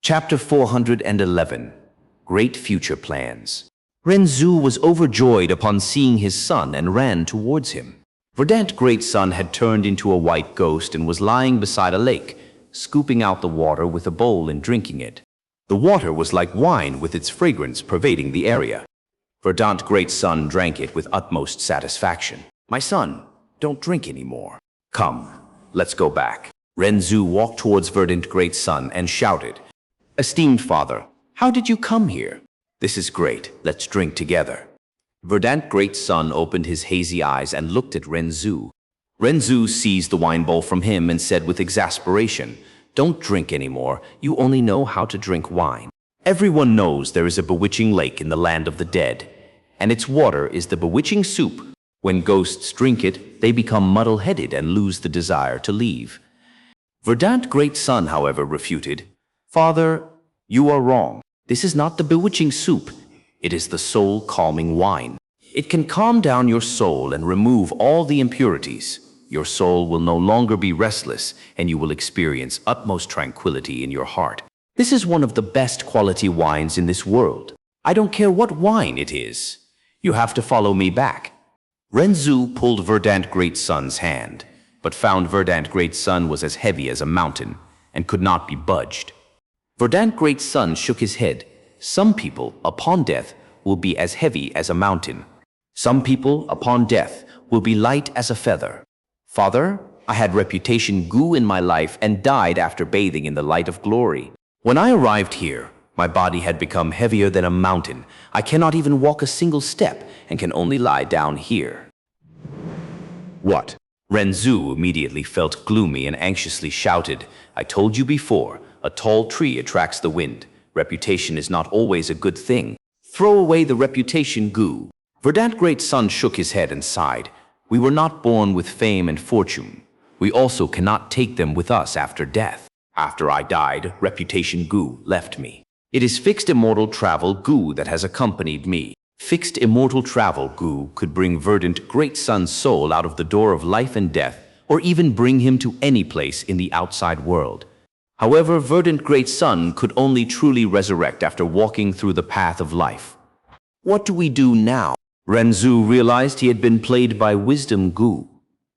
Chapter 411. Great Future Plans. Renzu was overjoyed upon seeing his son and ran towards him. Verdant Great Sun had turned into a white ghost and was lying beside a lake, scooping out the water with a bowl and drinking it. The water was like wine with its fragrance pervading the area. Verdant Great Sun drank it with utmost satisfaction. "My son, don't drink anymore. Come, let's go back." Renzu walked towards Verdant Great Sun and shouted, "Esteemed father, how did you come here? This is great, let's drink together." Verdant Great Sun opened his hazy eyes and looked at Renzu. Renzu seized the wine bowl from him and said with exasperation, "Don't drink anymore, you only know how to drink wine. Everyone knows there is a bewitching lake in the land of the dead, and its water is the bewitching soup. When ghosts drink it, they become muddle-headed and lose the desire to leave." Verdant Great Sun, however, refuted, "Father, you are wrong. This is not the bewitching soup. It is the soul-calming wine. It can calm down your soul and remove all the impurities. Your soul will no longer be restless, and you will experience utmost tranquility in your heart. This is one of the best quality wines in this world. I don't care what wine it is. You have to follow me back." Renzu pulled Verdant Great Sun's hand, but found Verdant Great Sun was as heavy as a mountain and could not be budged. Verdant Great Sun shook his head. "Some people, upon death, will be as heavy as a mountain. Some people, upon death, will be light as a feather. Father, I had reputation Gu in my life and died after bathing in the light of glory. When I arrived here, my body had become heavier than a mountain. I cannot even walk a single step and can only lie down here." "What?" Renzu immediately felt gloomy and anxiously shouted, "I told you before, a tall tree attracts the wind. Reputation is not always a good thing. Throw away the reputation, Gu." Verdant Great Sun shook his head and sighed. "We were not born with fame and fortune. We also cannot take them with us after death. After I died, reputation Gu left me. It is fixed immortal travel Gu that has accompanied me. Fixed immortal travel Gu could bring Verdant Great Sun's soul out of the door of life and death, or even bring him to any place in the outside world. However, Verdant Great Sun could only truly resurrect after walking through the path of life. What do we do now?" Renzu realized he had been played by Wisdom Gu,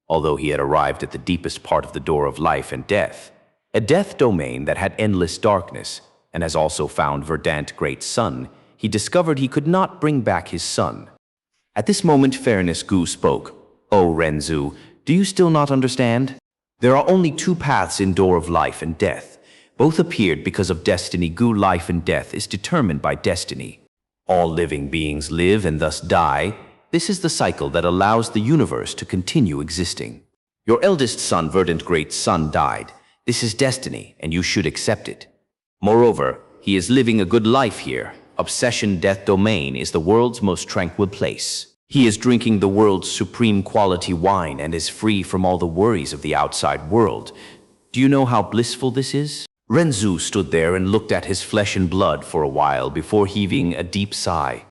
although he had arrived at the deepest part of the door of life and death, a death domain that had endless darkness, and has also found Verdant Great Sun. He discovered he could not bring back his son. At this moment, Fairness Gu spoke. "Oh, Renzu, do you still not understand? There are only two paths in door of life and death. Both appeared because of destiny. Gu, life and death is determined by destiny. All living beings live and thus die. This is the cycle that allows the universe to continue existing. Your eldest son, Verdant Great Sun, died. This is destiny, and you should accept it. Moreover, he is living a good life here. Obsession Death Domain is the world's most tranquil place. He is drinking the world's supreme quality wine and is free from all the worries of the outside world. Do you know how blissful this is?" Renzu stood there and looked at his flesh and blood for a while before heaving a deep sigh.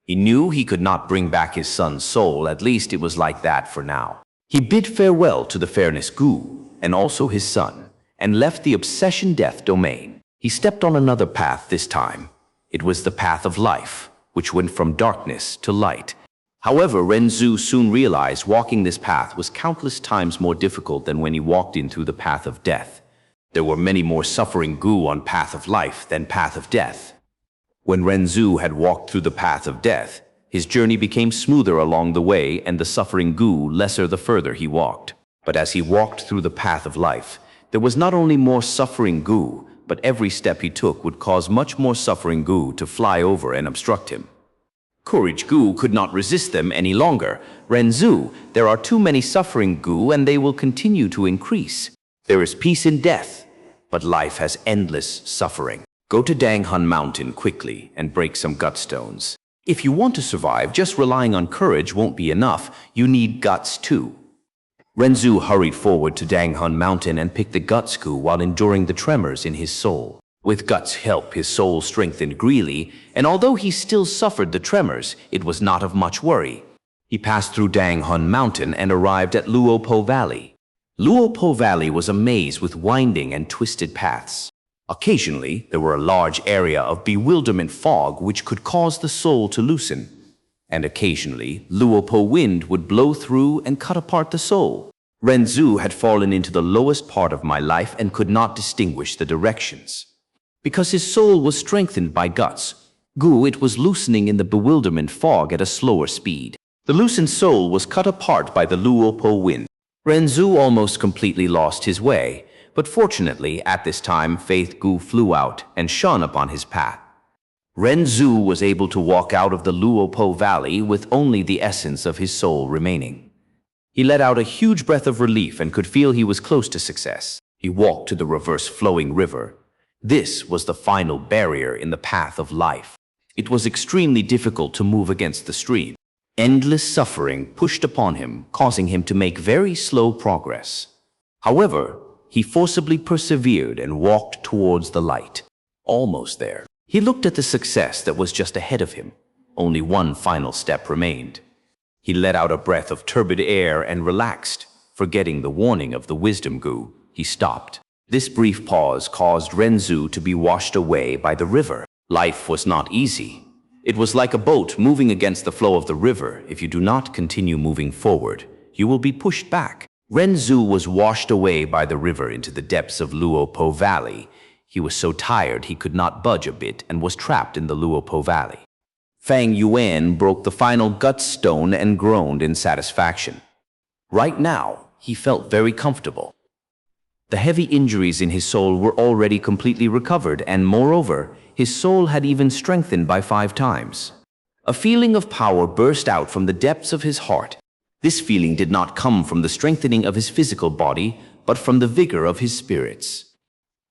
He knew he could not bring back his son's soul, at least it was like that for now. He bid farewell to the Fairness Gu, and also his son, and left the Obsession Death Domain. He stepped on another path this time. It was the path of life, which went from darkness to light. However, Renzu soon realized walking this path was countless times more difficult than when he walked in through the path of death. There were many more suffering Gu on path of life than path of death. When Renzu had walked through the path of death, his journey became smoother along the way and the suffering Gu lesser the further he walked. But as he walked through the path of life, there was not only more suffering Gu, but every step he took would cause much more suffering Gu to fly over and obstruct him. Courage Gu could not resist them any longer. "Renzu, there are too many suffering Gu and they will continue to increase. There is peace in death, but life has endless suffering. Go to Danghun Mountain quickly and break some gut stones. If you want to survive, just relying on courage won't be enough. You need guts too." Renzu hurried forward to Danghun Mountain and picked the guts Gu while enduring the tremors in his soul. With Guts' help, his soul strengthened greatly, and although he still suffered the tremors, it was not of much worry. He passed through Danghun Mountain and arrived at Luopo Valley. Luopo Valley was a maze with winding and twisted paths. Occasionally, there were a large area of bewilderment fog which could cause the soul to loosen. And occasionally, Luopo wind would blow through and cut apart the soul. Renzu had fallen into the lowest part of my life and could not distinguish the directions. Because his soul was strengthened by guts, Gu, it was loosening in the bewilderment fog at a slower speed. The loosened soul was cut apart by the Luopo wind. Renzu almost completely lost his way, but fortunately, at this time, Faith Gu flew out and shone upon his path. Renzu was able to walk out of the Luopo valley with only the essence of his soul remaining. He let out a huge breath of relief and could feel he was close to success. He walked to the reverse flowing river. This was the final barrier in the path of life. It was extremely difficult to move against the stream. Endless suffering pushed upon him, causing him to make very slow progress. However, he forcibly persevered and walked towards the light. Almost there. He looked at the success that was just ahead of him. Only one final step remained. He let out a breath of turbid air and relaxed. Forgetting the warning of the wisdom Gu, he stopped. This brief pause caused Renzu to be washed away by the river. Life was not easy. It was like a boat moving against the flow of the river. If you do not continue moving forward, you will be pushed back. Renzu was washed away by the river into the depths of Luopo Valley. He was so tired he could not budge a bit and was trapped in the Luopo Valley. Fang Yuan broke the final gut stone and groaned in satisfaction. Right now, he felt very comfortable. The heavy injuries in his soul were already completely recovered, and moreover, his soul had even strengthened by 5 times. A feeling of power burst out from the depths of his heart. This feeling did not come from the strengthening of his physical body, but from the vigor of his spirits.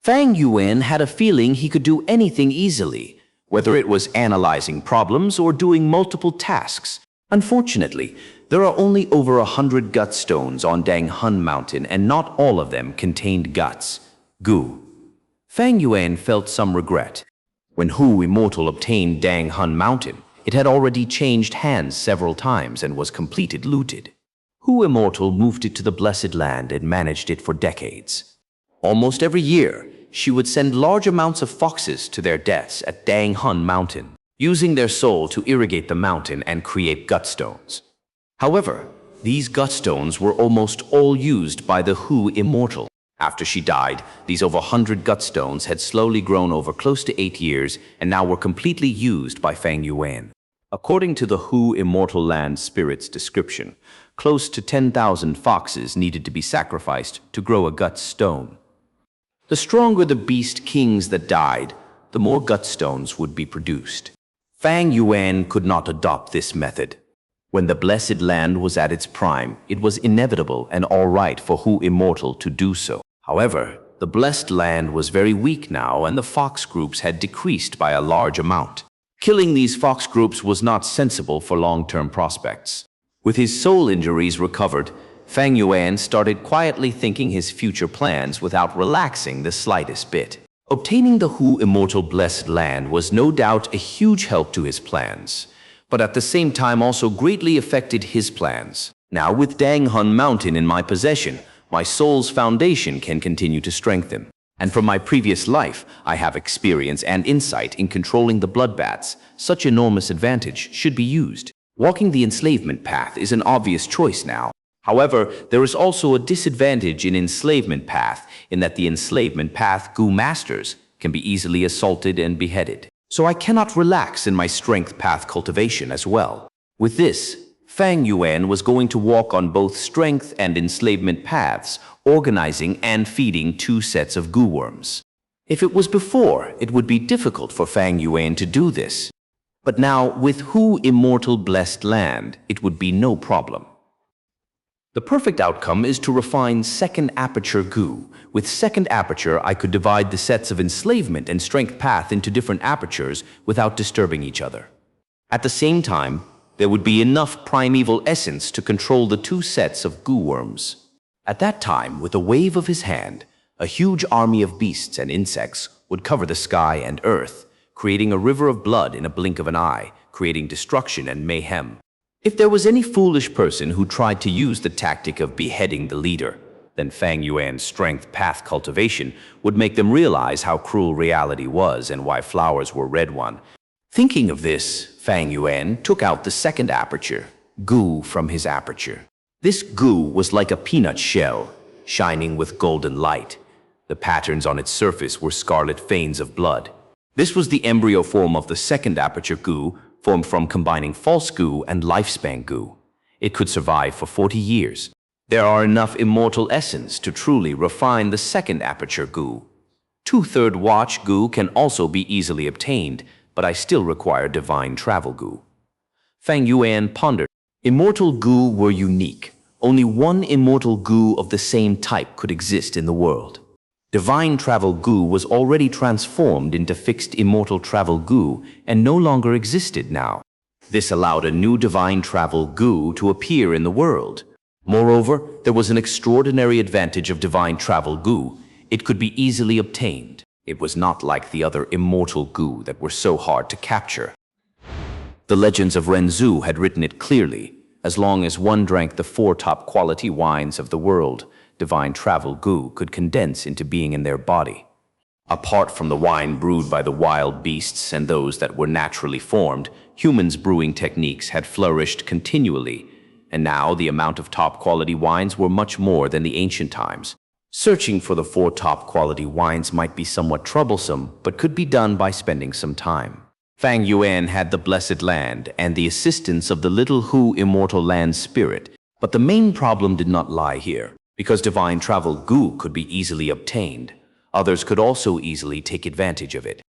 Fang Yuan had a feeling he could do anything easily, whether it was analyzing problems or doing multiple tasks. Unfortunately, there are only over 100 gut stones on Dang Hun Mountain, and not all of them contained guts. Gu. Fang Yuan felt some regret. When Hu Immortal obtained Dang Hun Mountain, it had already changed hands several times and was completed looted. Hu Immortal moved it to the Blessed Land and managed it for decades. Almost every year, she would send large amounts of foxes to their deaths at Dang Hun Mountain, using their soul to irrigate the mountain and create gutstones. However, these gutstones were almost all used by the Hu Immortal. After she died, these over 100 gutstones had slowly grown over close to 8 years and now were completely used by Fang Yuan. According to the Hu Immortal Land Spirit's description, close to 10,000 foxes needed to be sacrificed to grow a gut stone. The stronger the beast kings that died, the more gutstones would be produced. Fang Yuan could not adopt this method. When the Blessed Land was at its prime, it was inevitable and all right for Hu Immortal to do so. However, the Blessed Land was very weak now, and the fox groups had decreased by a large amount. Killing these fox groups was not sensible for long-term prospects. With his soul injuries recovered, Fang Yuan started quietly thinking his future plans without relaxing the slightest bit. Obtaining the Hu Immortal Blessed Land was no doubt a huge help to his plans, but at the same time also greatly affected his plans. Now with Dang Hun Mountain in my possession, my soul's foundation can continue to strengthen. And from my previous life, I have experience and insight in controlling the bloodbaths. Such enormous advantage should be used. Walking the enslavement path is an obvious choice now. However, there is also a disadvantage in enslavement path, in that the enslavement path Gu masters can be easily assaulted and beheaded. So I cannot relax in my strength path cultivation as well. With this, Fang Yuan was going to walk on both strength and enslavement paths, organizing and feeding 2 sets of Gu worms. If it was before, it would be difficult for Fang Yuan to do this. But now, with Hu Immortal Blessed Land, it would be no problem. The perfect outcome is to refine second aperture Gu. With second aperture, I could divide the sets of enslavement and strength path into different apertures without disturbing each other. At the same time, there would be enough primeval essence to control the 2 sets of Gu worms. At that time, with a wave of his hand, a huge army of beasts and insects would cover the sky and earth, creating a river of blood in a blink of an eye, creating destruction and mayhem. If there was any foolish person who tried to use the tactic of beheading the leader, Then Fang Yuan's strength path cultivation would make them realize how cruel reality was and why flowers were red one. Thinking of this, Fang Yuan took out the second aperture, Gu, from his aperture. This Gu was like a peanut shell, shining with golden light. The patterns on its surface were scarlet veins of blood. This was the embryo form of the second aperture Gu, formed from combining false Gu and lifespan Gu. It could survive for 40 years. There are enough immortal essence to truly refine the second aperture Gu. Two-third watch Gu can also be easily obtained, but I still require divine travel Gu. Fang Yuan pondered. Immortal Gu were unique. Only one immortal Gu of the same type could exist in the world. Divine travel Gu was already transformed into fixed immortal travel Gu and no longer existed now. This allowed a new divine travel Gu to appear in the world. Moreover, there was an extraordinary advantage of divine travel Gu. It could be easily obtained. It was not like the other immortal Gu that were so hard to capture. The legends of Ren Zhu had written it clearly. As long as one drank the 4 top quality wines of the world, divine travel Gu could condense into being in their body. Apart from the wine brewed by the wild beasts and those that were naturally formed, humans' brewing techniques had flourished continually, and now the amount of top quality wines were much more than the ancient times. Searching for the 4 top quality wines might be somewhat troublesome, but could be done by spending some time. Fang Yuan had the blessed land and the assistance of the little Hu immortal land spirit, but the main problem did not lie here. Because divine travel Gu could be easily obtained, others could also easily take advantage of it.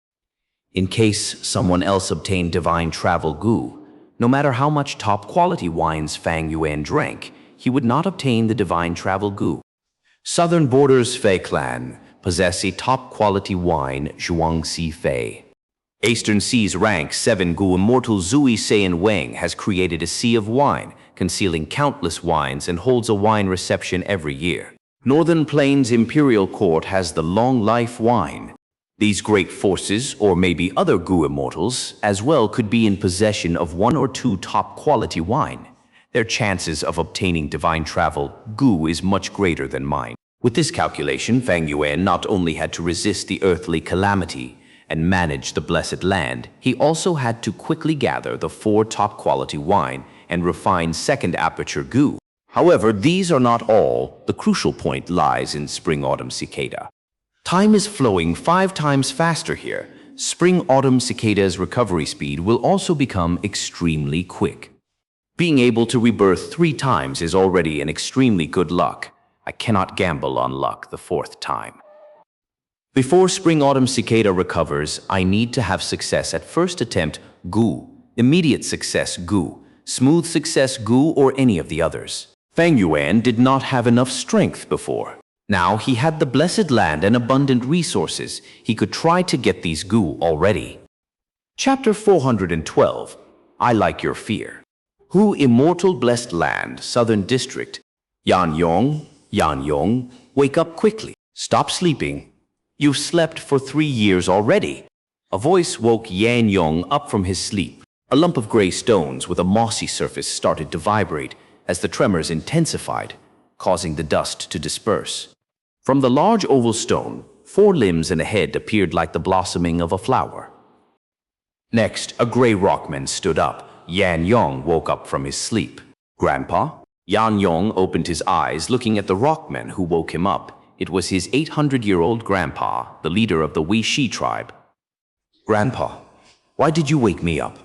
In case someone else obtained divine travel Gu, no matter how much top quality wines Fang Yuan drank, he would not obtain the divine travel Gu. Southern Borders Fei clan possess a top quality wine, Xianxia Fei. Eastern Sea's rank 7 Gu immortal Zui Saiyan Wang has created a sea of wine, concealing countless wines and holds a wine reception every year. Northern Plains Imperial Court has the Long Life wine. These great forces, or maybe other Gu immortals, as well could be in possession of 1 or 2 top quality wine. Their chances of obtaining divine travel Gu is much greater than mine. With this calculation, Fang Yuan not only had to resist the earthly calamity and manage the blessed land, he also had to quickly gather the 4 top quality wine and refine second aperture Gu. However, these are not all. The crucial point lies in spring-autumn cicada. Time is flowing 5 times faster here. Spring-autumn cicada's recovery speed will also become extremely quick. Being able to rebirth 3 times is already an extremely good luck. I cannot gamble on luck the 4th time. Before spring-autumn cicada recovers, I need to have success at first attempt Gu, immediate success Gu, smooth success Gu, or any of the others. Fang Yuan did not have enough strength before. Now he had the blessed land and abundant resources. He could try to get these Gu already. Chapter 412. I like your fear. Hu immortal blessed land, southern district. Yan Yong, wake up quickly. Stop sleeping. You've slept for 3 years already. A voice woke Yan Yong up from his sleep. A lump of gray stones with a mossy surface started to vibrate as the tremors intensified, causing the dust to disperse. From the large oval stone, 4 limbs and a head appeared like the blossoming of a flower. Next, a gray rockman stood up. Yan Yong woke up from his sleep. Grandpa? Yan Yong opened his eyes, looking at the rockman who woke him up. It was his 800-year-old grandpa, the leader of the Weishi tribe. Grandpa, why did you wake me up?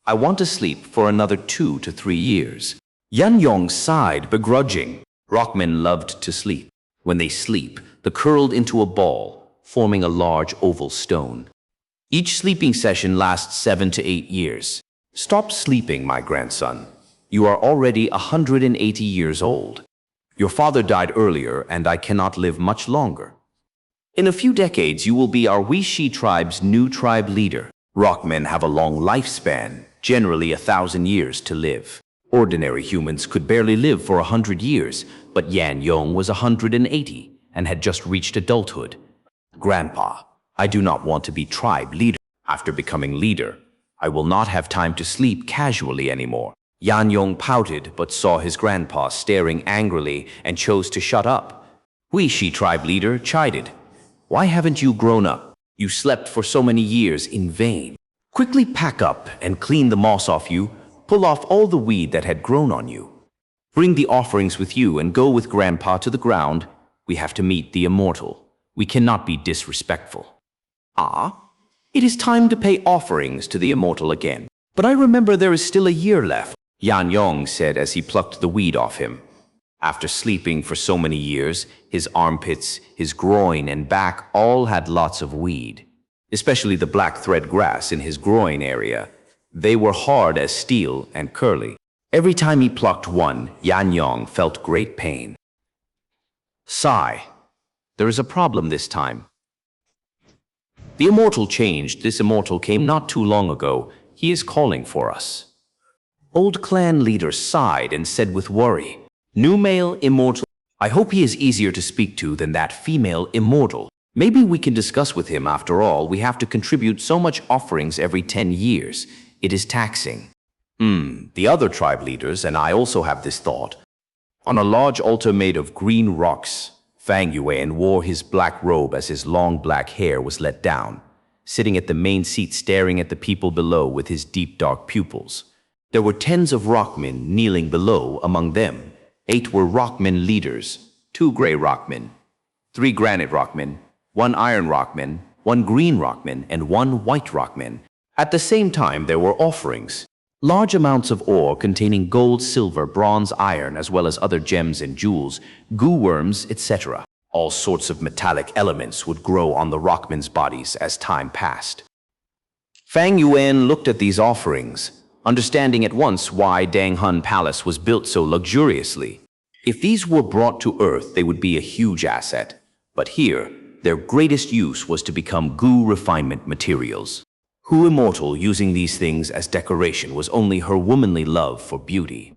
I want to sleep for another 2 to 3 years. Yan Yong sighed, begrudging. Rockmen loved to sleep. When they sleep, they curled into a ball, forming a large oval stone. Each sleeping session lasts 7 to 8 years. Stop sleeping, my grandson. You are already 180 years old. Your father died earlier, and I cannot live much longer. In a few decades, you will be our Weishi tribe's new tribe leader. Rockmen have a long lifespan, generally 1,000 years to live. Ordinary humans could barely live for 100 years, but Yan Yong was 180 and had just reached adulthood. Grandpa, I do not want to be tribe leader. After becoming leader, I will not have time to sleep casually anymore. Yan Yong pouted but saw his grandpa staring angrily and chose to shut up. Shi tribe leader chided. Why haven't you grown up? You slept for so many years in vain. Quickly pack up and clean the moss off you, pull off all the weed that had grown on you. Bring the offerings with you and go with Grandpa to the ground. We have to meet the immortal. We cannot be disrespectful. Ah, it is time to pay offerings to the immortal again. But I remember there is still a year left, Yan Yong said as he plucked the weed off him. After sleeping for so many years, his armpits, his groin, and back all had lots of weed, especially the black thread grass in his groin area. They were hard as steel and curly. Every time he plucked one, Yan Yong felt great pain. Sigh. There is a problem this time. The immortal changed. This immortal came not too long ago. He is calling for us. Old clan leader sighed and said with worry, New male immortal. I hope he is easier to speak to than that female immortal. Maybe we can discuss with him. After all, we have to contribute so much offerings every 10 years. It is taxing. The other tribe leaders and I also have this thought. On a large altar made of green rocks, Fang Yuan wore his black robe as his long black hair was let down, sitting at the main seat staring at the people below with his deep dark pupils. There were tens of rockmen kneeling below. Among them, 8 were rockmen leaders, 2 gray rockmen, 3 granite rockmen, 1 iron rockman, 1 green rockman, and 1 white rockman. At the same time, there were offerings. Large amounts of ore containing gold, silver, bronze, iron, as well as other gems and jewels, goo worms, etc. All sorts of metallic elements would grow on the rockmen's bodies as time passed. Fang Yuan looked at these offerings, understanding at once why Danghun Palace was built so luxuriously. If these were brought to Earth, they would be a huge asset. But here, their greatest use was to become goo refinement materials. Who immortal using these things as decoration was only her womanly love for beauty.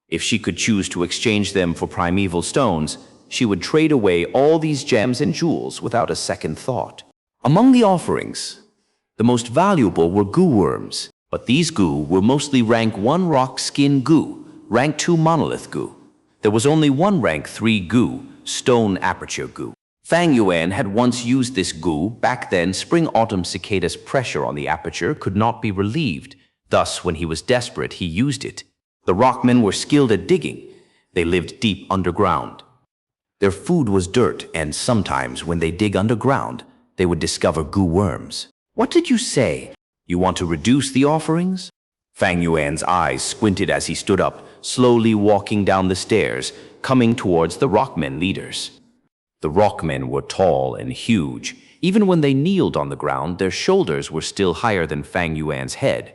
If she could choose to exchange them for primeval stones, she would trade away all these gems and jewels without a second thought. Among the offerings, the most valuable were goo worms, but these goo were mostly rank 1 rock skin goo, rank 2 monolith goo. There was only 1 rank 3 goo, stone aperture goo. Fang Yuan had once used this goo. Back then, spring-autumn cicadas' pressure on the aperture could not be relieved. Thus, when he was desperate, he used it. The rockmen were skilled at digging. They lived deep underground. Their food was dirt, and sometimes when they dig underground, they would discover goo worms. What did you say? You want to reduce the offerings? Fang Yuan's eyes squinted as he stood up, slowly walking down the stairs, coming towards the rockmen leaders. The rockmen were tall and huge. Even when they kneeled on the ground, their shoulders were still higher than Fang Yuan's head.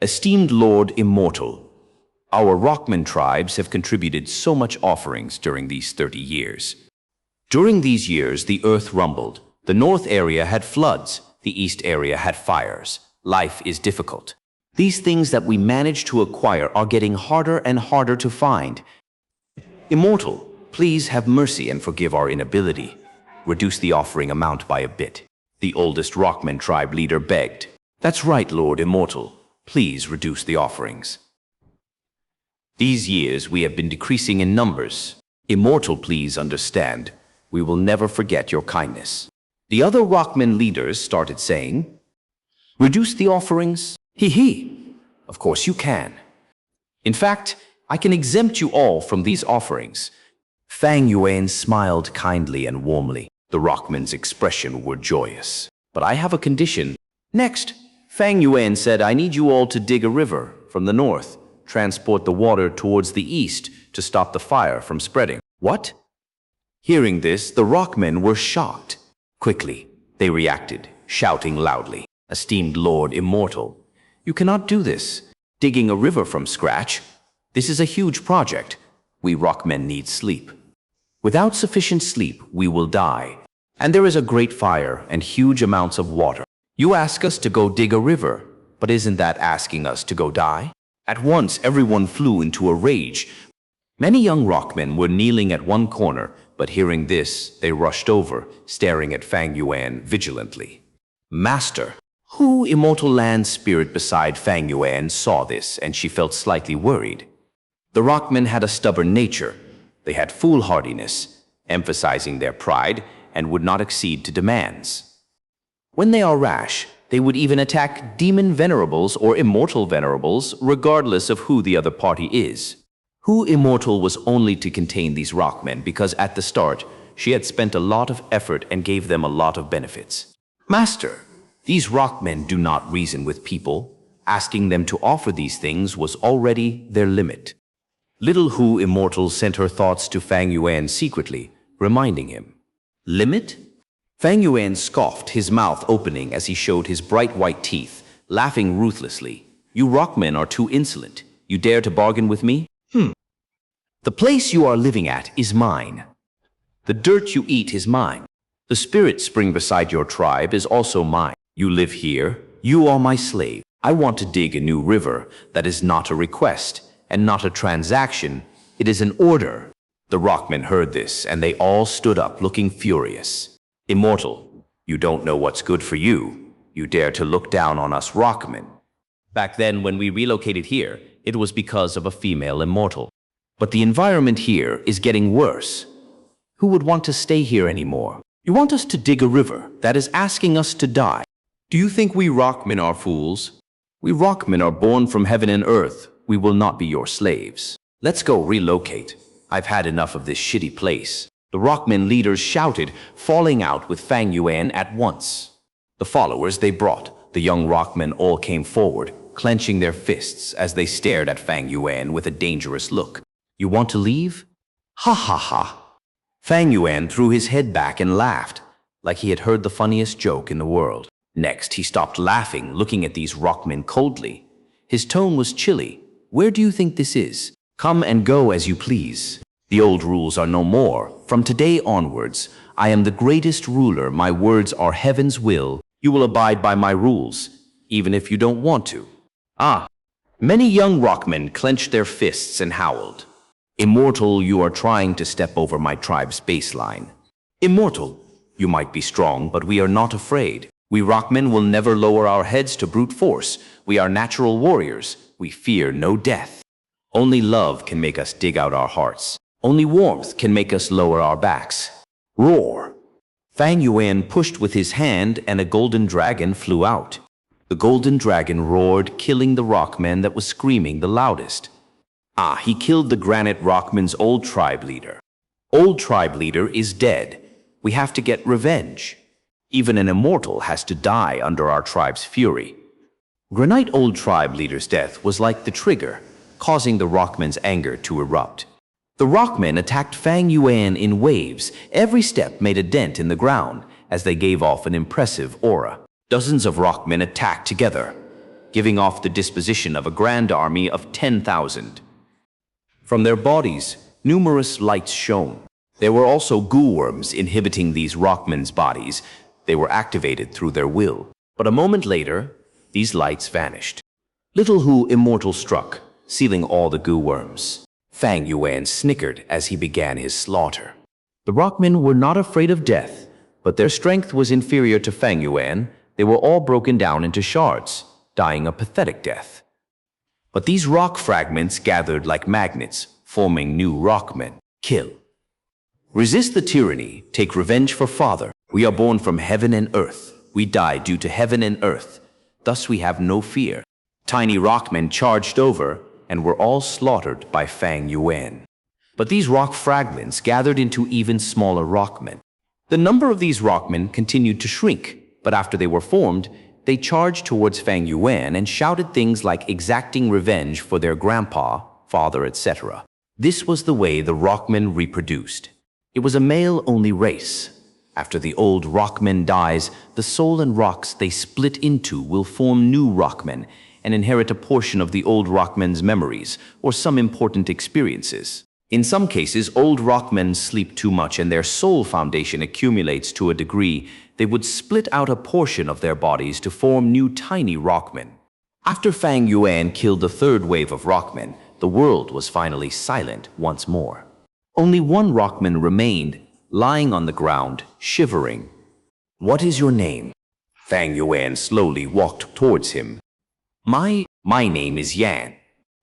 Esteemed Lord Immortal, our rockmen tribes have contributed so much offerings during these 30 years. During these years, the earth rumbled. The north area had floods. The east area had fires. Life is difficult. These things that we managed to acquire are getting harder and harder to find. Immortal, please have mercy and forgive our inability. Reduce the offering amount by a bit. The oldest rockman tribe leader begged. That's right, Lord Immortal. Please reduce the offerings. These years we have been decreasing in numbers. Immortal, please understand. We will never forget your kindness. The other rockman leaders started saying, Reduce the offerings? Hee. Of course you can. In fact, I can exempt you all from these offerings. Fang Yuan smiled kindly and warmly. The rockmen's expression were joyous. But I have a condition. Next, Fang Yuan said, I need you all to dig a river from the north, transport the water towards the east to stop the fire from spreading. What? Hearing this, the rockmen were shocked. Quickly, they reacted, shouting loudly, Esteemed Lord Immortal, you cannot do this. Digging a river from scratch. This is a huge project. We rockmen need sleep. Without sufficient sleep, we will die. And there is a great fire and huge amounts of water. You ask us to go dig a river, but isn't that asking us to go die? At once, everyone flew into a rage. Many young rockmen were kneeling at one corner, but hearing this, they rushed over, staring at Fang Yuan vigilantly. Master, who immortal land spirit beside Fang Yuan saw this, and she felt slightly worried. The rockmen had a stubborn nature. They had foolhardiness, emphasizing their pride and would not accede to demands. When they are rash, they would even attack demon venerables or immortal venerables, regardless of who the other party is. Hu Immortal was only to contain these rockmen because at the start, she had spent a lot of effort and gave them a lot of benefits. Master, these rockmen do not reason with people. Asking them to offer these things was already their limit. Little Hu Immortal sent her thoughts to Fang Yuan secretly, reminding him. Limit? Fang Yuan scoffed, his mouth opening as he showed his bright white teeth, laughing ruthlessly. You rockmen are too insolent. You dare to bargain with me? The place you are living at is mine. The dirt you eat is mine. The spirit spring beside your tribe is also mine. You live here. You are my slave. I want to dig a new river. That is not a request and not a transaction. It is an order. The rockmen heard this and they all stood up looking furious. Immortal, you don't know what's good for you. You dare to look down on us rockmen. Back then when we relocated here, it was because of a female immortal. But the environment here is getting worse. Who would want to stay here anymore? You want us to dig a river that is asking us to die. Do you think we rockmen are fools? We rockmen are born from heaven and earth. We will not be your slaves. Let's go relocate. I've had enough of this shitty place. The rockmen leaders shouted, falling out with Fang Yuan at once. The followers they brought, the young rockmen all came forward, clenching their fists as they stared at Fang Yuan with a dangerous look. You want to leave? Ha ha ha. Fang Yuan threw his head back and laughed, like he had heard the funniest joke in the world. Next, he stopped laughing, looking at these rockmen coldly. His tone was chilly. Where do you think this is? Come and go as you please. The old rules are no more. From today onwards, I am the greatest ruler. My words are heaven's will. You will abide by my rules, even if you don't want to. Many young rockmen clenched their fists and howled. Immortal, you are trying to step over my tribe's baseline. Immortal, you might be strong, but we are not afraid. We rockmen will never lower our heads to brute force. We are natural warriors. We fear no death. Only love can make us dig out our hearts. Only warmth can make us lower our backs. Roar! Fang Yuan pushed with his hand and a golden dragon flew out. The golden dragon roared, killing the rockman that was screaming the loudest. He killed the granite rockman's old tribe leader. Old tribe leader is dead. We have to get revenge. Even an immortal has to die under our tribe's fury. Granite old tribe leader's death was like the trigger, causing the rockman's anger to erupt. The rockmen attacked Fang Yuan in waves. Every step made a dent in the ground as they gave off an impressive aura. Dozens of rockmen attacked together, giving off the disposition of a grand army of 10,000. From their bodies, numerous lights shone. There were also goo worms inhibiting these rockmen's bodies. They were activated through their will. But a moment later, these lights vanished. Little Hu Immortal struck, sealing all the goo worms. Fang Yuan snickered as he began his slaughter. The rockmen were not afraid of death, but their strength was inferior to Fang Yuan. They were all broken down into shards, dying a pathetic death. But these rock fragments gathered like magnets, forming new rockmen. Kill. Resist the tyranny, take revenge for father. We are born from heaven and earth. We die due to heaven and earth. Thus we have no fear. Tiny rockmen charged over and were all slaughtered by Fang Yuan. But these rock fragments gathered into even smaller rockmen. The number of these rockmen continued to shrink, but after they were formed, they charged towards Fang Yuan and shouted things like exacting revenge for their grandpa, father, etc. This was the way the rockmen reproduced. It was a male-only race. After the old rockman dies, the soul and rocks they split into will form new rockmen and inherit a portion of the old rockman's memories or some important experiences. In some cases, old rockmen sleep too much and their soul foundation accumulates to a degree they would split out a portion of their bodies to form new tiny rockmen. After Fang Yuan killed the third wave of rockmen, the world was finally silent once more. Only one rockman remained, lying on the ground, shivering. What is your name? Fang Yuan slowly walked towards him. My name is Yan.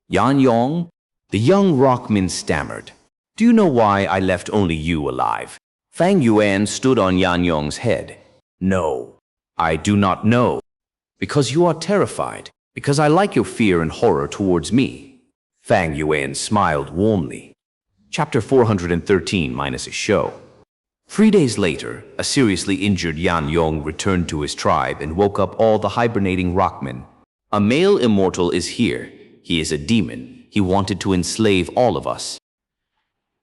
Yan Yong? The young rockman stammered. Do you know why I left only you alive? Fang Yuan stood on Yan Yong's head. No, I do not know. Because you are terrified. Because I like your fear and horror towards me. Fang Yuan smiled warmly. Chapter 413 minus a show. 3 days later, a seriously injured Yan Yong returned to his tribe and woke up all the hibernating rockmen. A male immortal is here. He is a demon. He wanted to enslave all of us.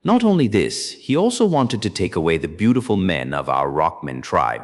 Not only this, he also wanted to take away the beautiful men of our rockmen tribe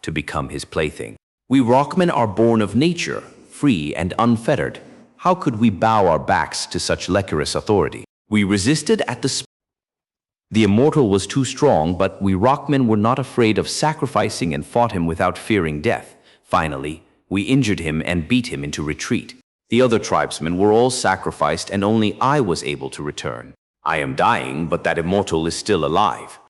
to become his plaything. We rockmen are born of nature, free and unfettered. How could we bow our backs to such lecherous authority? We resisted at the immortal was too strong, but we rockmen were not afraid of sacrificing and fought him without fearing death. Finally, we injured him and beat him into retreat. The other tribesmen were all sacrificed and only I was able to return. I am dying, but that immortal is still alive.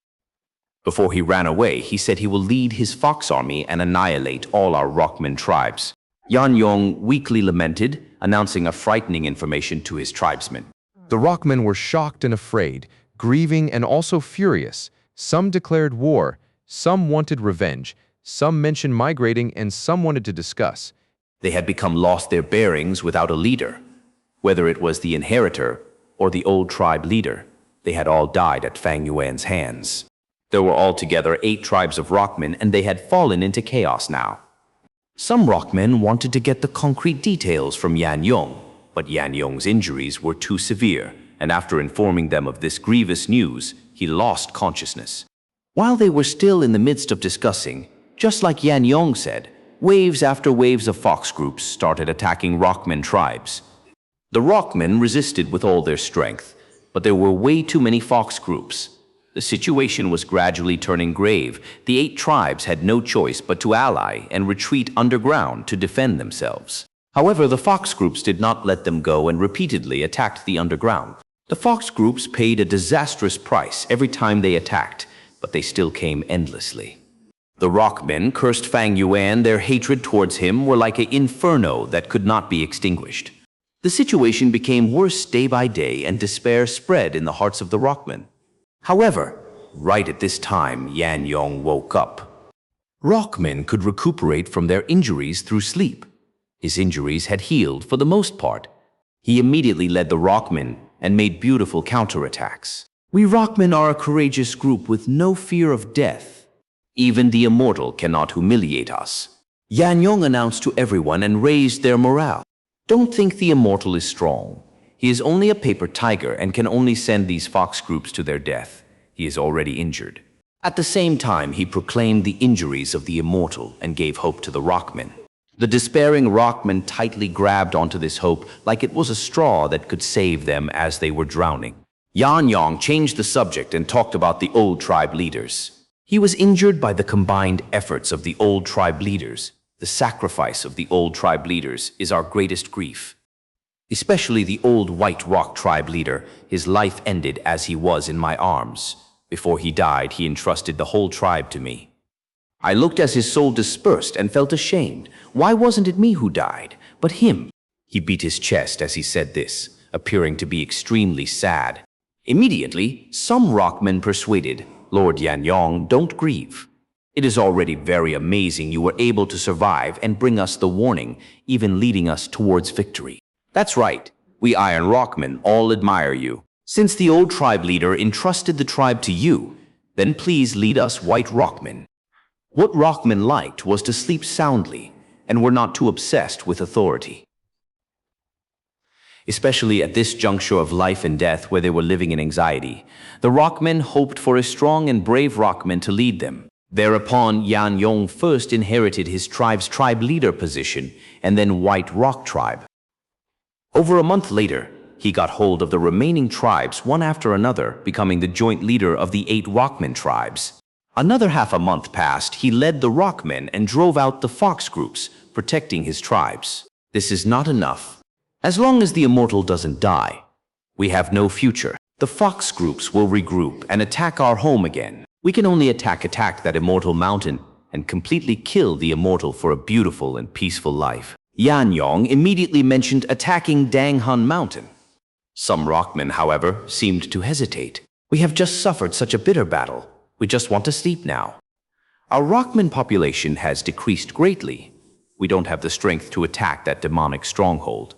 Before he ran away, he said he will lead his fox army and annihilate all our rockmen tribes. Yan Yong weakly lamented, announcing a frightening information to his tribesmen. The rockmen were shocked and afraid, grieving and also furious. Some declared war, some wanted revenge, some mentioned migrating, and some wanted to discuss. They had become lost their bearings without a leader. Whether it was the inheritor or the old tribe leader, they had all died at Fang Yuan's hands. There were altogether 8 tribes of rockmen, and they had fallen into chaos now. Some rockmen wanted to get the concrete details from Yan Yong, but Yan Yong's injuries were too severe, and after informing them of this grievous news, he lost consciousness. While they were still in the midst of discussing, just like Yan Yong said, waves after waves of fox groups started attacking rockmen tribes. The rockmen resisted with all their strength, but there were way too many fox groups. The situation was gradually turning grave. The 8 tribes had no choice but to ally and retreat underground to defend themselves. However, the fox groups did not let them go and repeatedly attacked the underground. The fox groups paid a disastrous price every time they attacked, but they still came endlessly. The rockmen cursed Fang Yuan. Their hatred towards him were like an inferno that could not be extinguished. The situation became worse day by day, and despair spread in the hearts of the rockmen. However, right at this time, Yan Yong woke up. Rockmen could recuperate from their injuries through sleep. His injuries had healed for the most part. He immediately led the rockmen and made beautiful counterattacks. We rockmen are a courageous group with no fear of death. Even the immortal cannot humiliate us. Yan Yong announced to everyone and raised their morale. Don't think the immortal is strong. He is only a paper tiger and can only send these fox groups to their death. He is already injured. At the same time, he proclaimed the injuries of the immortal and gave hope to the rockmen. The despairing rockmen tightly grabbed onto this hope like it was a straw that could save them as they were drowning. Yan Yong changed the subject and talked about the old tribe leaders. He was injured by the combined efforts of the old tribe leaders. The sacrifice of the old tribe leaders is our greatest grief. Especially the old White Rock tribe leader. His life ended as he was in my arms. Before he died, he entrusted the whole tribe to me. I looked as his soul dispersed and felt ashamed. Why wasn't it me who died, but him? He beat his chest as he said this, appearing to be extremely sad. Immediately, some rockmen persuaded, Lord Yan Yong, don't grieve. It is already very amazing you were able to survive and bring us the warning, even leading us towards victory. That's right, we Iron Rockmen all admire you. Since the old tribe leader entrusted the tribe to you, then please lead us White Rockmen. What rockmen liked was to sleep soundly and were not too obsessed with authority. Especially at this juncture of life and death where they were living in anxiety, the rockmen hoped for a strong and brave rockman to lead them. Thereupon, Yan Yong first inherited his tribe's tribe leader position and then White Rock tribe. Over a month later, he got hold of the remaining tribes one after another, becoming the joint leader of the 8 rockmen tribes. Another half a month passed. He led the rockmen and drove out the fox groups, protecting his tribes. This is not enough. As long as the immortal doesn't die, we have no future. The fox groups will regroup and attack our home again. We can only attack that immortal mountain and completely kill the immortal for a beautiful and peaceful life. Yan Yong immediately mentioned attacking Danghan Mountain. Some rockmen, however, seemed to hesitate. We have just suffered such a bitter battle. We just want to sleep now. Our Rockman population has decreased greatly. We don't have the strength to attack that demonic stronghold.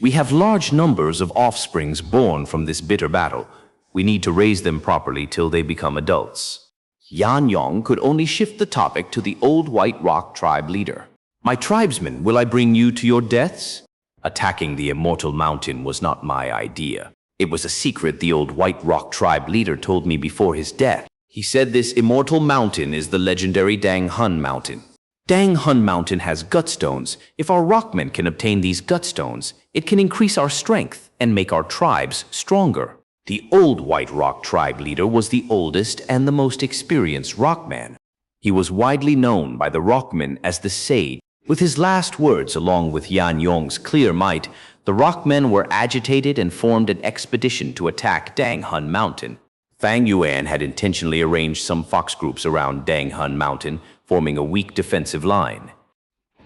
We have large numbers of offsprings born from this bitter battle. We need to raise them properly till they become adults. Yan Yong could only shift the topic to the old White Rock tribe leader. My tribesmen, will I bring you to your deaths? Attacking the Immortal Mountain was not my idea. It was a secret the old White Rock tribe leader told me before his death. He said this Immortal Mountain is the legendary Dang Hun Mountain. Dang Hun Mountain has gutstones. If our rockmen can obtain these gutstones, it can increase our strength and make our tribes stronger. The old White Rock tribe leader was the oldest and the most experienced rockman. He was widely known by the rockmen as the Sage. With his last words, along with Yan Yong's clear might, the rockmen were agitated and formed an expedition to attack Dang Hun Mountain. Fang Yuan had intentionally arranged some fox groups around Dang Hun Mountain, forming a weak defensive line.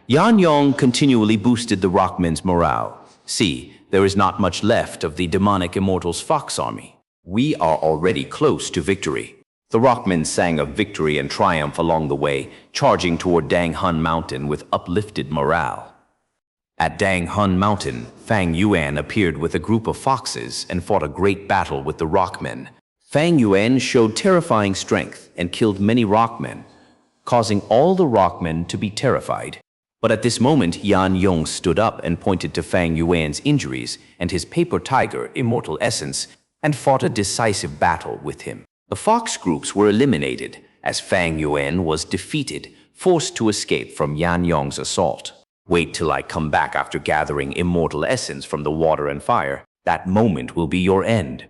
Yan Yong continually boosted the rockmen's morale. See, there is not much left of the demonic Immortals' fox army. We are already close to victory. The rockmen sang of victory and triumph along the way, charging toward Dang Hun Mountain with uplifted morale. At Dang Hun Mountain, Fang Yuan appeared with a group of foxes and fought a great battle with the rockmen. Fang Yuan showed terrifying strength and killed many rockmen, causing all the rockmen to be terrified. But at this moment, Yan Yong stood up and pointed to Fang Yuan's injuries and his paper tiger, Immortal Essence, and fought a decisive battle with him. The fox groups were eliminated as Fang Yuan was defeated, forced to escape from Yan Yong's assault. Wait till I come back after gathering Immortal Essence from the water and fire. That moment will be your end.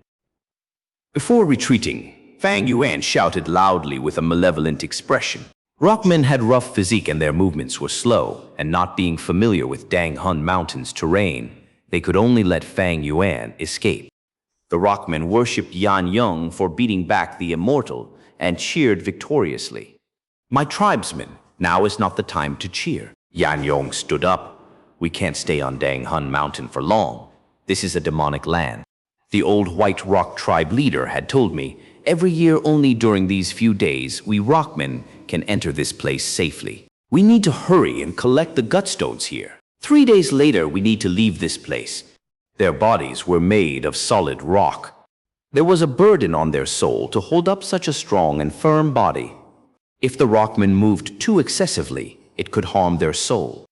Before retreating, Fang Yuan shouted loudly with a malevolent expression. Rockmen had rough physique and their movements were slow, and not being familiar with Dang Hun Mountain's terrain, they could only let Fang Yuan escape. The rockmen worshipped Yan Yong for beating back the Immortal and cheered victoriously. My tribesmen, now is not the time to cheer. Yan Yong stood up. We can't stay on Dang Hun Mountain for long. This is a demonic land. The old White Rock tribe leader had told me, every year only during these few days we rockmen can enter this place safely. We need to hurry and collect the gutstones here. 3 days later we need to leave this place. Their bodies were made of solid rock. There was a burden on their soul to hold up such a strong and firm body. If the rockmen moved too excessively, it could harm their soul.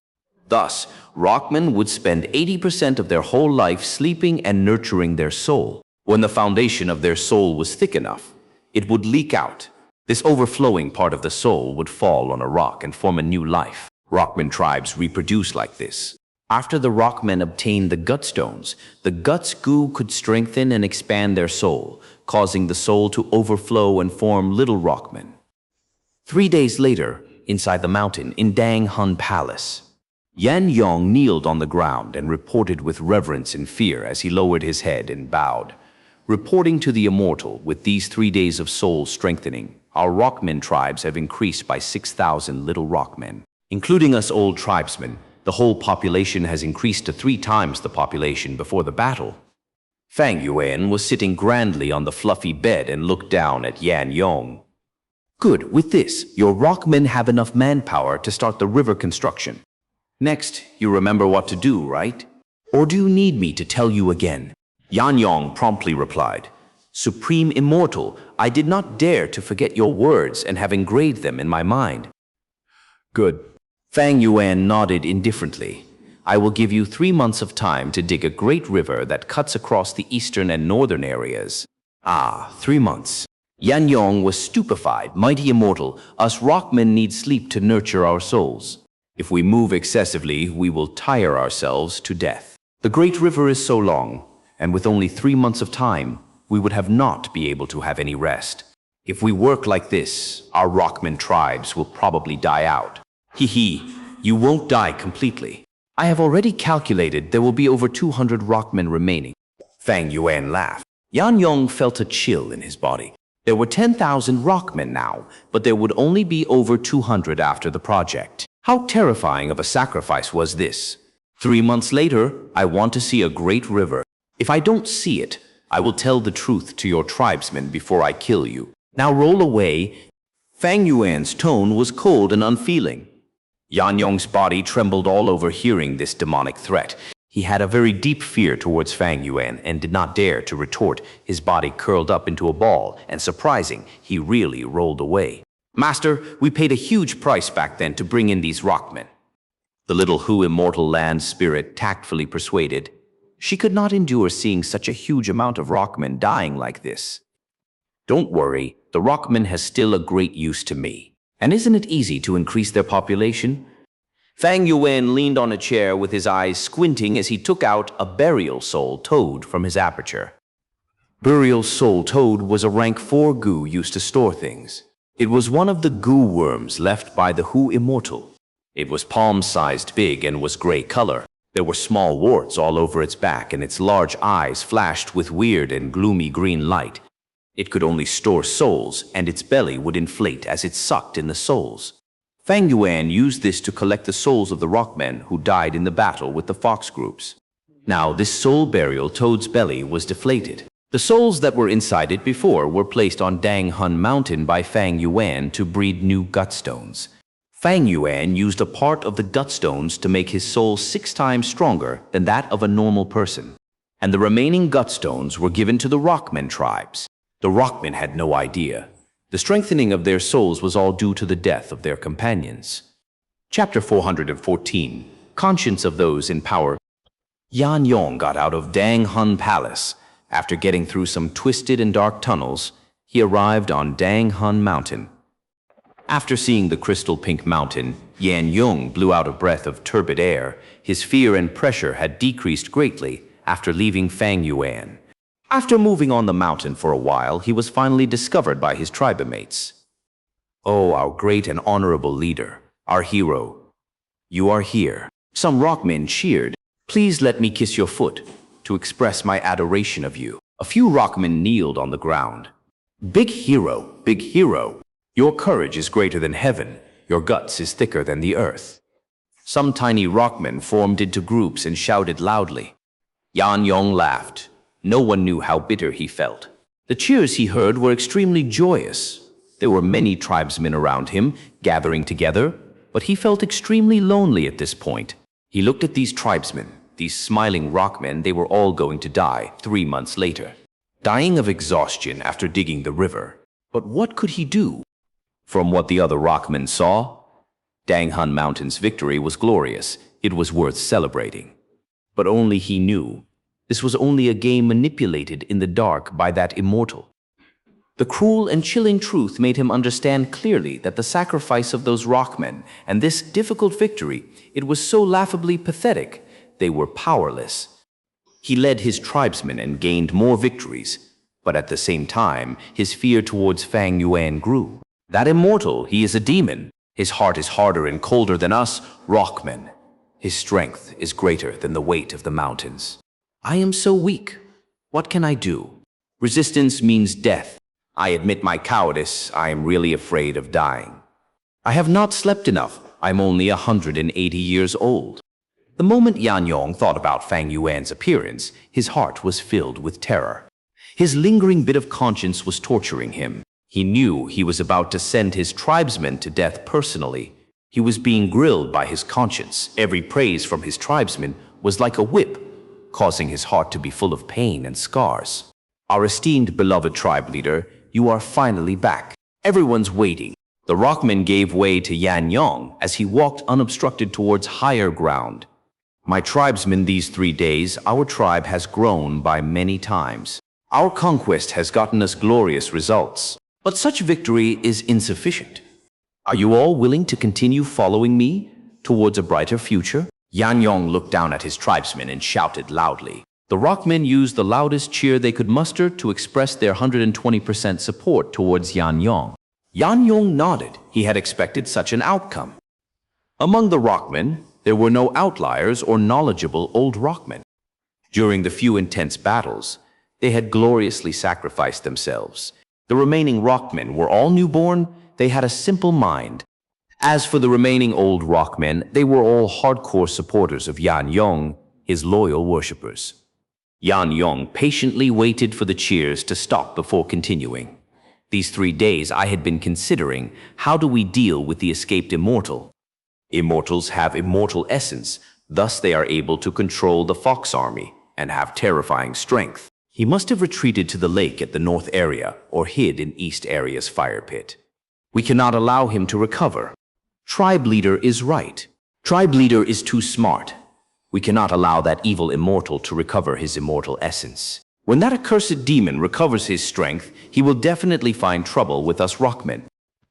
Thus, rockmen would spend 80% of their whole life sleeping and nurturing their soul. When the foundation of their soul was thick enough, it would leak out. This overflowing part of the soul would fall on a rock and form a new life. Rockmen tribes reproduce like this. After the rockmen obtained the gutstones, the Daoist Gu could strengthen and expand their soul, causing the soul to overflow and form little rockmen. 3 days later, inside the mountain in Dang Hun Palace, Yan Yong kneeled on the ground and reported with reverence and fear as he lowered his head and bowed. Reporting to the Immortal, with these 3 days of soul strengthening, our rockmen tribes have increased by 6,000 little rockmen. Including us old tribesmen, the whole population has increased to 3 times the population before the battle. Fang Yuan was sitting grandly on the fluffy bed and looked down at Yan Yong. Good, with this, your rockmen have enough manpower to start the river construction. Next, you remember what to do, right? Or do you need me to tell you again? Yan Yong promptly replied, Supreme Immortal, I did not dare to forget your words and have engraved them in my mind. Good. Fang Yuan nodded indifferently. I will give you 3 months of time to dig a great river that cuts across the eastern and northern areas. 3 months. Yan Yong was stupefied. Mighty Immortal, us rockmen need sleep to nurture our souls. If we move excessively, we will tire ourselves to death. The great river is so long, and with only 3 months of time, we would have not be able to have any rest. If we work like this, our rockmen tribes will probably die out. You won't die completely. I have already calculated there will be over 200 rockmen remaining. Fang Yuan laughed. Yan Yong felt a chill in his body. There were 10,000 rockmen now, but there would only be over 200 after the project. How terrifying of a sacrifice was this? 3 months later, I want to see a great river. If I don't see it, I will tell the truth to your tribesmen before I kill you. Now roll away." Fang Yuan's tone was cold and unfeeling. Yan Yong's body trembled all over hearing this demonic threat. He had a very deep fear towards Fang Yuan and did not dare to retort. His body curled up into a ball, and surprising, he really rolled away. "Master, we paid a huge price back then to bring in these rockmen," the little Hu immortal land spirit tactfully persuaded. She could not endure seeing such a huge amount of rockmen dying like this. "Don't worry, the rockmen has still a great use to me. And isn't it easy to increase their population?" Fang Yuan leaned on a chair with his eyes squinting as he took out a burial soul toad from his aperture. Burial soul toad was a rank 4 Gu used to store things. It was one of the Gu worms left by the Hu immortal. It was palm-sized big and was gray color. There were small warts all over its back, and its large eyes flashed with weird and gloomy green light. It could only store souls, and its belly would inflate as it sucked in the souls. Fang Yuan used this to collect the souls of the rockmen who died in the battle with the fox groups. Now this soul burial toad's belly was deflated. The souls that were inside it before were placed on Dang Hun Mountain by Fang Yuan to breed new gutstones. Fang Yuan used a part of the gutstones to make his soul 6 times stronger than that of a normal person. And the remaining gutstones were given to the rockmen tribes. The rockmen had no idea. The strengthening of their souls was all due to the death of their companions. Chapter 414. Conscience of Those in Power. Yan Yong got out of Dang Hun Palace. After getting through some twisted and dark tunnels, he arrived on Dang Hun Mountain. After seeing the crystal pink mountain, Yan Yong blew out a breath of turbid air. His fear and pressure had decreased greatly after leaving Fang Yuan. After moving on the mountain for a while, he was finally discovered by his tribemates. "Oh, our great and honorable leader, our hero, you are here." Some rockmen cheered. "Please let me kiss your foot to express my adoration of you." A few rockmen kneeled on the ground. Big hero, your courage is greater than heaven, your guts is thicker than the earth." Some tiny rockmen formed into groups and shouted loudly. Yan Yong laughed. No one knew how bitter he felt. The cheers he heard were extremely joyous. There were many tribesmen around him, gathering together, but he felt extremely lonely at this point. He looked at these tribesmen, these smiling rockmen. They were all going to die 3 months later, dying of exhaustion after digging the river. But what could he do? From what the other rockmen saw, Dang Hun Mountain's victory was glorious. It was worth celebrating. But only he knew. This was only a game manipulated in the dark by that immortal. The cruel and chilling truth made him understand clearly that the sacrifice of those rockmen and this difficult victory, it was so laughably pathetic. They were powerless. He led his tribesmen and gained more victories, but at the same time, his fear towards Fang Yuan grew. That immortal, he is a demon. His heart is harder and colder than us, rockmen. His strength is greater than the weight of the mountains. I am so weak. What can I do? Resistance means death. I admit my cowardice. I am really afraid of dying. I have not slept enough. I'm only 180 years old. The moment Yan Yong thought about Fang Yuan's appearance, his heart was filled with terror. His lingering bit of conscience was torturing him. He knew he was about to send his tribesmen to death personally. He was being grilled by his conscience. Every praise from his tribesmen was like a whip, causing his heart to be full of pain and scars. Our esteemed beloved tribe leader, you are finally back. Everyone's waiting. The rockman gave way to Yan Yong as he walked unobstructed towards higher ground. My tribesmen, these 3 days, our tribe has grown by many times. Our conquest has gotten us glorious results. But such victory is insufficient. Are you all willing to continue following me towards a brighter future? Yan Yong looked down at his tribesmen and shouted loudly. The rockmen used the loudest cheer they could muster to express their 120% support towards Yan Yong. Yan Yong nodded. He had expected such an outcome. Among the rockmen, there were no outliers or knowledgeable old rockmen. During the few intense battles, they had gloriously sacrificed themselves. The remaining rockmen were all newborn. They had a simple mind. As for the remaining old rockmen, they were all hardcore supporters of Yan Yong, his loyal worshippers. Yan Yong patiently waited for the cheers to stop before continuing. These 3 days I had been considering, how do we deal with the escaped immortal? Immortals have immortal essence, thus they are able to control the Fox army and have terrifying strength. He must have retreated to the lake at the north area or hid in east area's fire pit. We cannot allow him to recover. Tribe leader is right. Tribe leader is too smart. We cannot allow that evil immortal to recover his immortal essence. When that accursed demon recovers his strength, he will definitely find trouble with us rockmen.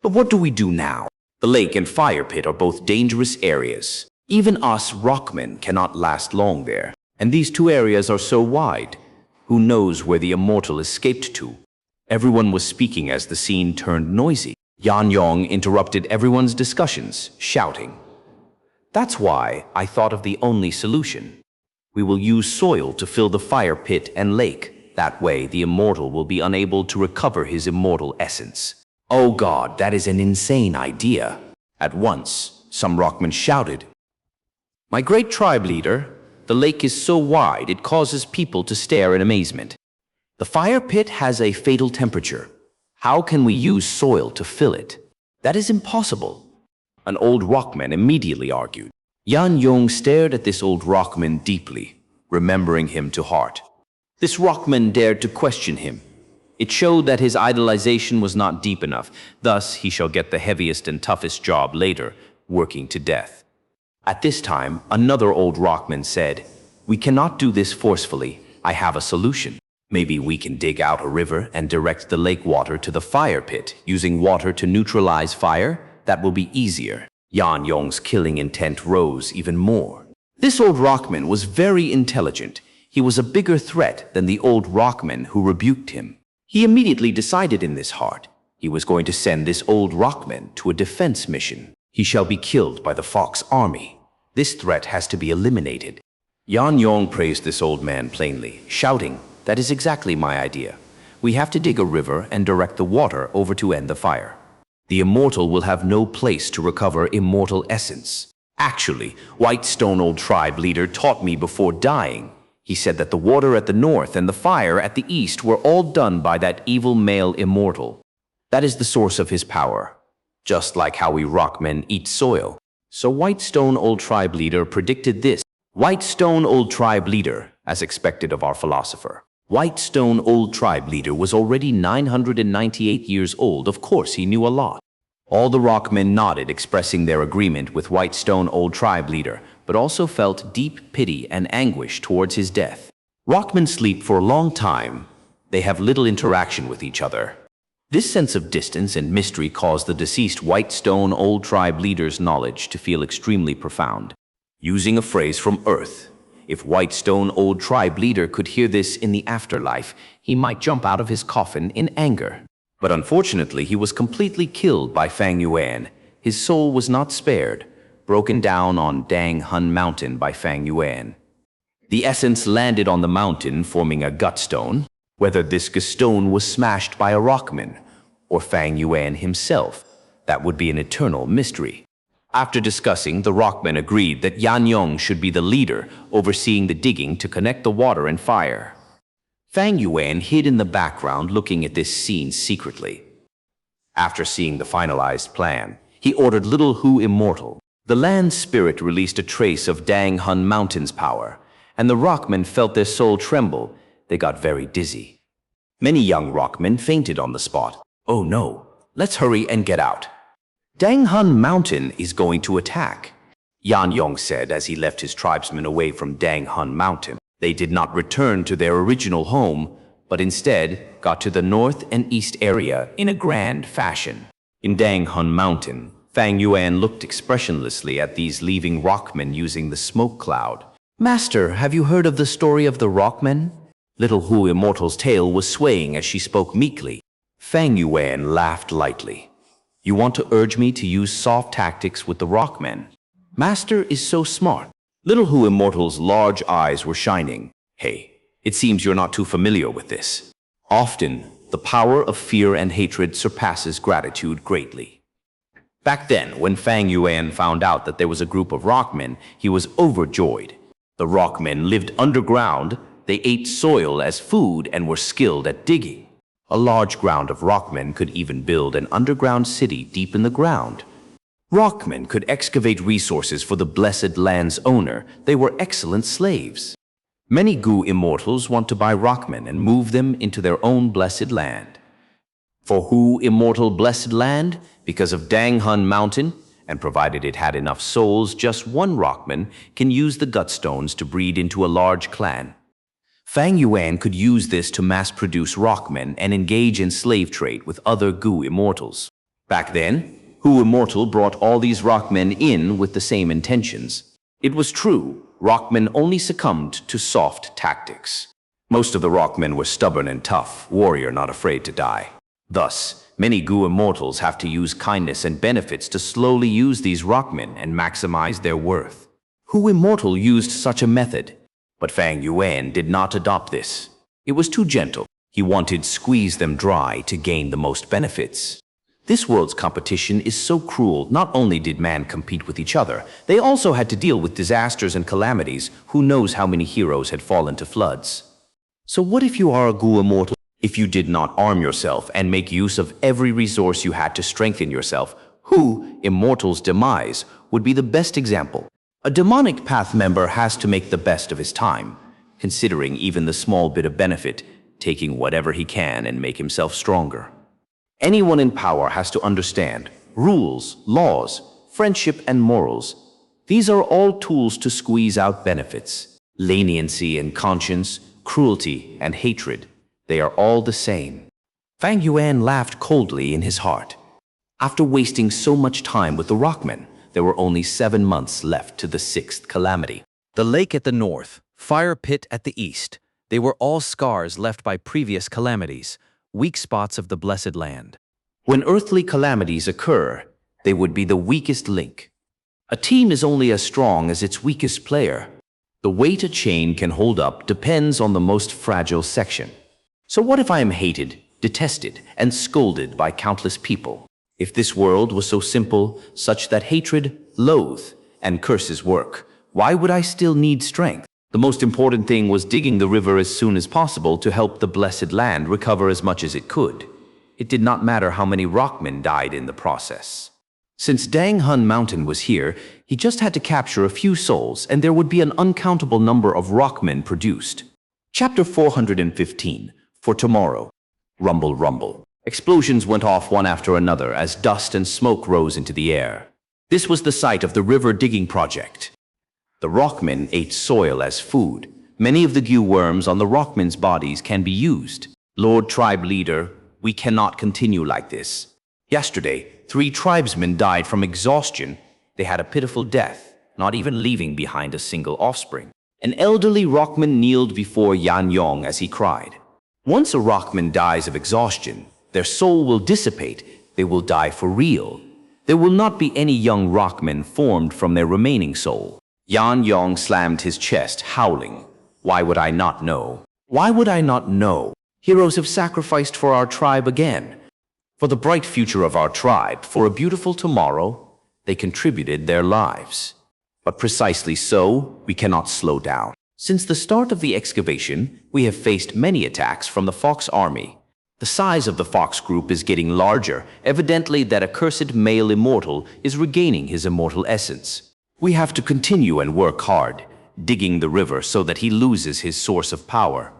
But what do we do now? The lake and fire pit are both dangerous areas. Even us rockmen cannot last long there. And these 2 areas are so wide. Who knows where the immortal escaped to? Everyone was speaking as the scene turned noisy. Yan Yong interrupted everyone's discussions, shouting, "That's why I thought of the only solution. We will use soil to fill the fire pit and lake. That way the immortal will be unable to recover his immortal essence." "Oh God, that is an insane idea." At once, some rockmen shouted, "My great tribe leader, the lake is so wide it causes people to stare in amazement. The fire pit has a fatal temperature. How can we use soil to fill it? That is impossible." An old rockman immediately argued. Yan Yong stared at this old rockman deeply, remembering him to heart. This rockman dared to question him. It showed that his idolization was not deep enough, thus he shall get the heaviest and toughest job later, working to death. At this time, another old rockman said, "We cannot do this forcefully. I have a solution. Maybe we can dig out a river and direct the lake water to the fire pit, using water to neutralize fire. That will be easier." Yan Yong's killing intent rose even more. This old rockman was very intelligent. He was a bigger threat than the old rockman who rebuked him. He immediately decided in his heart he was going to send this old rockman to a defense mission. He shall be killed by the Fox army. This threat has to be eliminated. Yan Yong praised this old man plainly, shouting, "That is exactly my idea. We have to dig a river and direct the water over to end the fire. The immortal will have no place to recover immortal essence. Actually, White Stone Old Tribe leader taught me before dying. He said that the water at the north and the fire at the east were all done by that evil male immortal. That is the source of his power, just like how we rockmen eat soil." So White Stone Old Tribe leader predicted this. White Stone Old Tribe leader, as expected of our philosopher. White Stone Old Tribe leader was already 998 years old. Of course, he knew a lot. All the rockmen nodded, expressing their agreement with White Stone Old Tribe leader, but also felt deep pity and anguish towards his death. Rockmen sleep for a long time. They have little interaction with each other. This sense of distance and mystery caused the deceased White Stone Old Tribe leader's knowledge to feel extremely profound. Using a phrase from Earth, if White Stone Old Tribe leader could hear this in the afterlife, he might jump out of his coffin in anger. But unfortunately, he was completely killed by Fang Yuan. His soul was not spared, broken down on Dang Hun Mountain by Fang Yuan. The essence landed on the mountain, forming a gutstone. Whether this gutstone was smashed by a rockman or Fang Yuan himself, that would be an eternal mystery. After discussing, the rockmen agreed that Yan Yong should be the leader, overseeing the digging to connect the water and fire. Fang Yuan hid in the background, looking at this scene secretly. After seeing the finalized plan, he ordered Little Hu immortal. The land spirit released a trace of Dang Hun Mountain's power, and the rockmen felt their soul tremble. They got very dizzy. Many young rockmen fainted on the spot. "Oh no, let's hurry and get out. Dang Hun Mountain is going to attack," Yan Yong said as he left his tribesmen away from Dang Hun Mountain. They did not return to their original home, but instead got to the north and east area in a grand fashion. In Dang Hun Mountain, Fang Yuan looked expressionlessly at these leaving rockmen using the smoke cloud. "Master, have you heard of the story of the rockmen?" Little Hu Immortal's tail was swaying as she spoke meekly. Fang Yuan laughed lightly. "You want to urge me to use soft tactics with the rockmen? Master is so smart." Little Hu Immortal's large eyes were shining. "Hey, it seems you're not too familiar with this. Often, the power of fear and hatred surpasses gratitude greatly." Back then, when Fang Yuan found out that there was a group of rockmen, he was overjoyed. The rockmen lived underground. They ate soil as food and were skilled at digging. A large ground of rockmen could even build an underground city deep in the ground. Rockmen could excavate resources for the blessed land's owner. They were excellent slaves. Many Gu immortals want to buy rockmen and move them into their own blessed land. For who immortal blessed land? Because of Danghun Mountain, and provided it had enough souls, just one rockman can use the gutstones to breed into a large clan. Fang Yuan could use this to mass-produce rockmen and engage in slave trade with other Gu immortals. Back then, Gu immortal brought all these rockmen in with the same intentions. It was true, rockmen only succumbed to soft tactics. Most of the rockmen were stubborn and tough, warrior not afraid to die. Thus, many Gu immortals have to use kindness and benefits to slowly use these rockmen and maximize their worth. Gu immortal used such a method, but Fang Yuan did not adopt this. It was too gentle. He wanted to squeeze them dry to gain the most benefits. This world's competition is so cruel. Not only did man compete with each other, they also had to deal with disasters and calamities. Who knows how many heroes had fallen to floods? So what if you are a Gu immortal? If you did not arm yourself and make use of every resource you had to strengthen yourself, Gu immortal's demise would be the best example. A demonic path member has to make the best of his time, considering even the small bit of benefit, taking whatever he can and make himself stronger. Anyone in power has to understand rules, laws, friendship, and morals. These are all tools to squeeze out benefits. Leniency and conscience, cruelty and hatred, they are all the same. Fang Yuan laughed coldly in his heart. After wasting so much time with the rockmen, there were only 7 months left to the 6th calamity. The lake at the north, fire pit at the east, they were all scars left by previous calamities, weak spots of the blessed land. When earthly calamities occur, they would be the weakest link. A team is only as strong as its weakest player. The weight a chain can hold up depends on the most fragile section. So what if I am hated, detested, and scolded by countless people? If this world was so simple, such that hatred, loathe, and curses work, why would I still need strength? The most important thing was digging the river as soon as possible to help the blessed land recover as much as it could. It did not matter how many rockmen died in the process. Since Danghun Mountain was here, he just had to capture a few souls and there would be an uncountable number of rockmen produced. Chapter 415, for tomorrow. Rumble, rumble. Explosions went off one after another as dust and smoke rose into the air. This was the site of the river digging project. The rockmen ate soil as food. Many of the Gu worms on the rockmen's bodies can be used. Lord Tribe Leader, we cannot continue like this. Yesterday, 3 tribesmen died from exhaustion. They had a pitiful death, not even leaving behind a single offspring. An elderly rockman kneeled before Yan Yong as he cried. Once a rockman dies of exhaustion, their soul will dissipate. They will die for real. There will not be any young rockmen formed from their remaining soul. Yan Yong slammed his chest, howling. Why would I not know? Why would I not know? Heroes have sacrificed for our tribe again. For the bright future of our tribe, for a beautiful tomorrow, they contributed their lives. But precisely so, we cannot slow down. Since the start of the excavation, we have faced many attacks from the Fox army. The size of the Fox group is getting larger, evidently that accursed male immortal is regaining his immortal essence. We have to continue and work hard, digging the river so that he loses his source of power.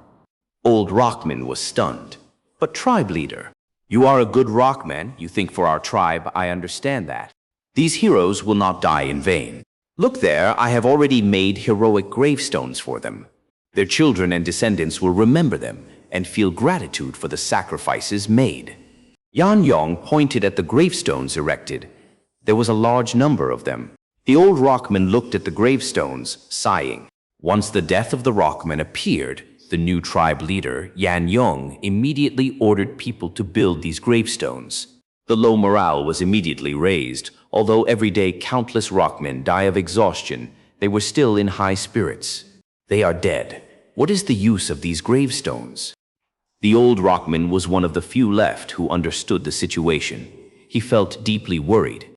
Old Rockman was stunned. But tribe leader, you are a good rockman, you think for our tribe, I understand that. These heroes will not die in vain. Look there, I have already made heroic gravestones for them. Their children and descendants will remember them and feel gratitude for the sacrifices made. Yan Yong pointed at the gravestones erected. There was a large number of them. The old rockman looked at the gravestones, sighing. Once the death of the rockman appeared, the new tribe leader, Yan Yong, immediately ordered people to build these gravestones. The low morale was immediately raised. Although every day countless rockmen die of exhaustion, they were still in high spirits. They are dead. What is the use of these gravestones? The old rockman was one of the few left who understood the situation. He felt deeply worried.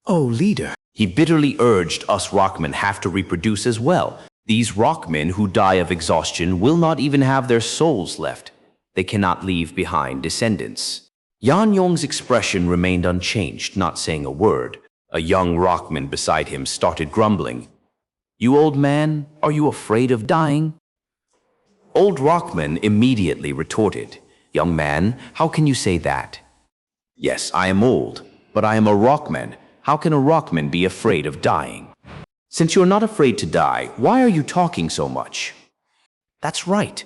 Oh, leader. He bitterly urged us rockmen have to reproduce as well. These rockmen who die of exhaustion will not even have their souls left. They cannot leave behind descendants. Yan Yong's expression remained unchanged, not saying a word. A young rockman beside him started grumbling. "You old man, are you afraid of dying?" Old rockman immediately retorted, "Young man, how can you say that?" "Yes, I am old, but I am a rockman. How can a rockman be afraid of dying?" "Since you're not afraid to die, why are you talking so much?" "That's right.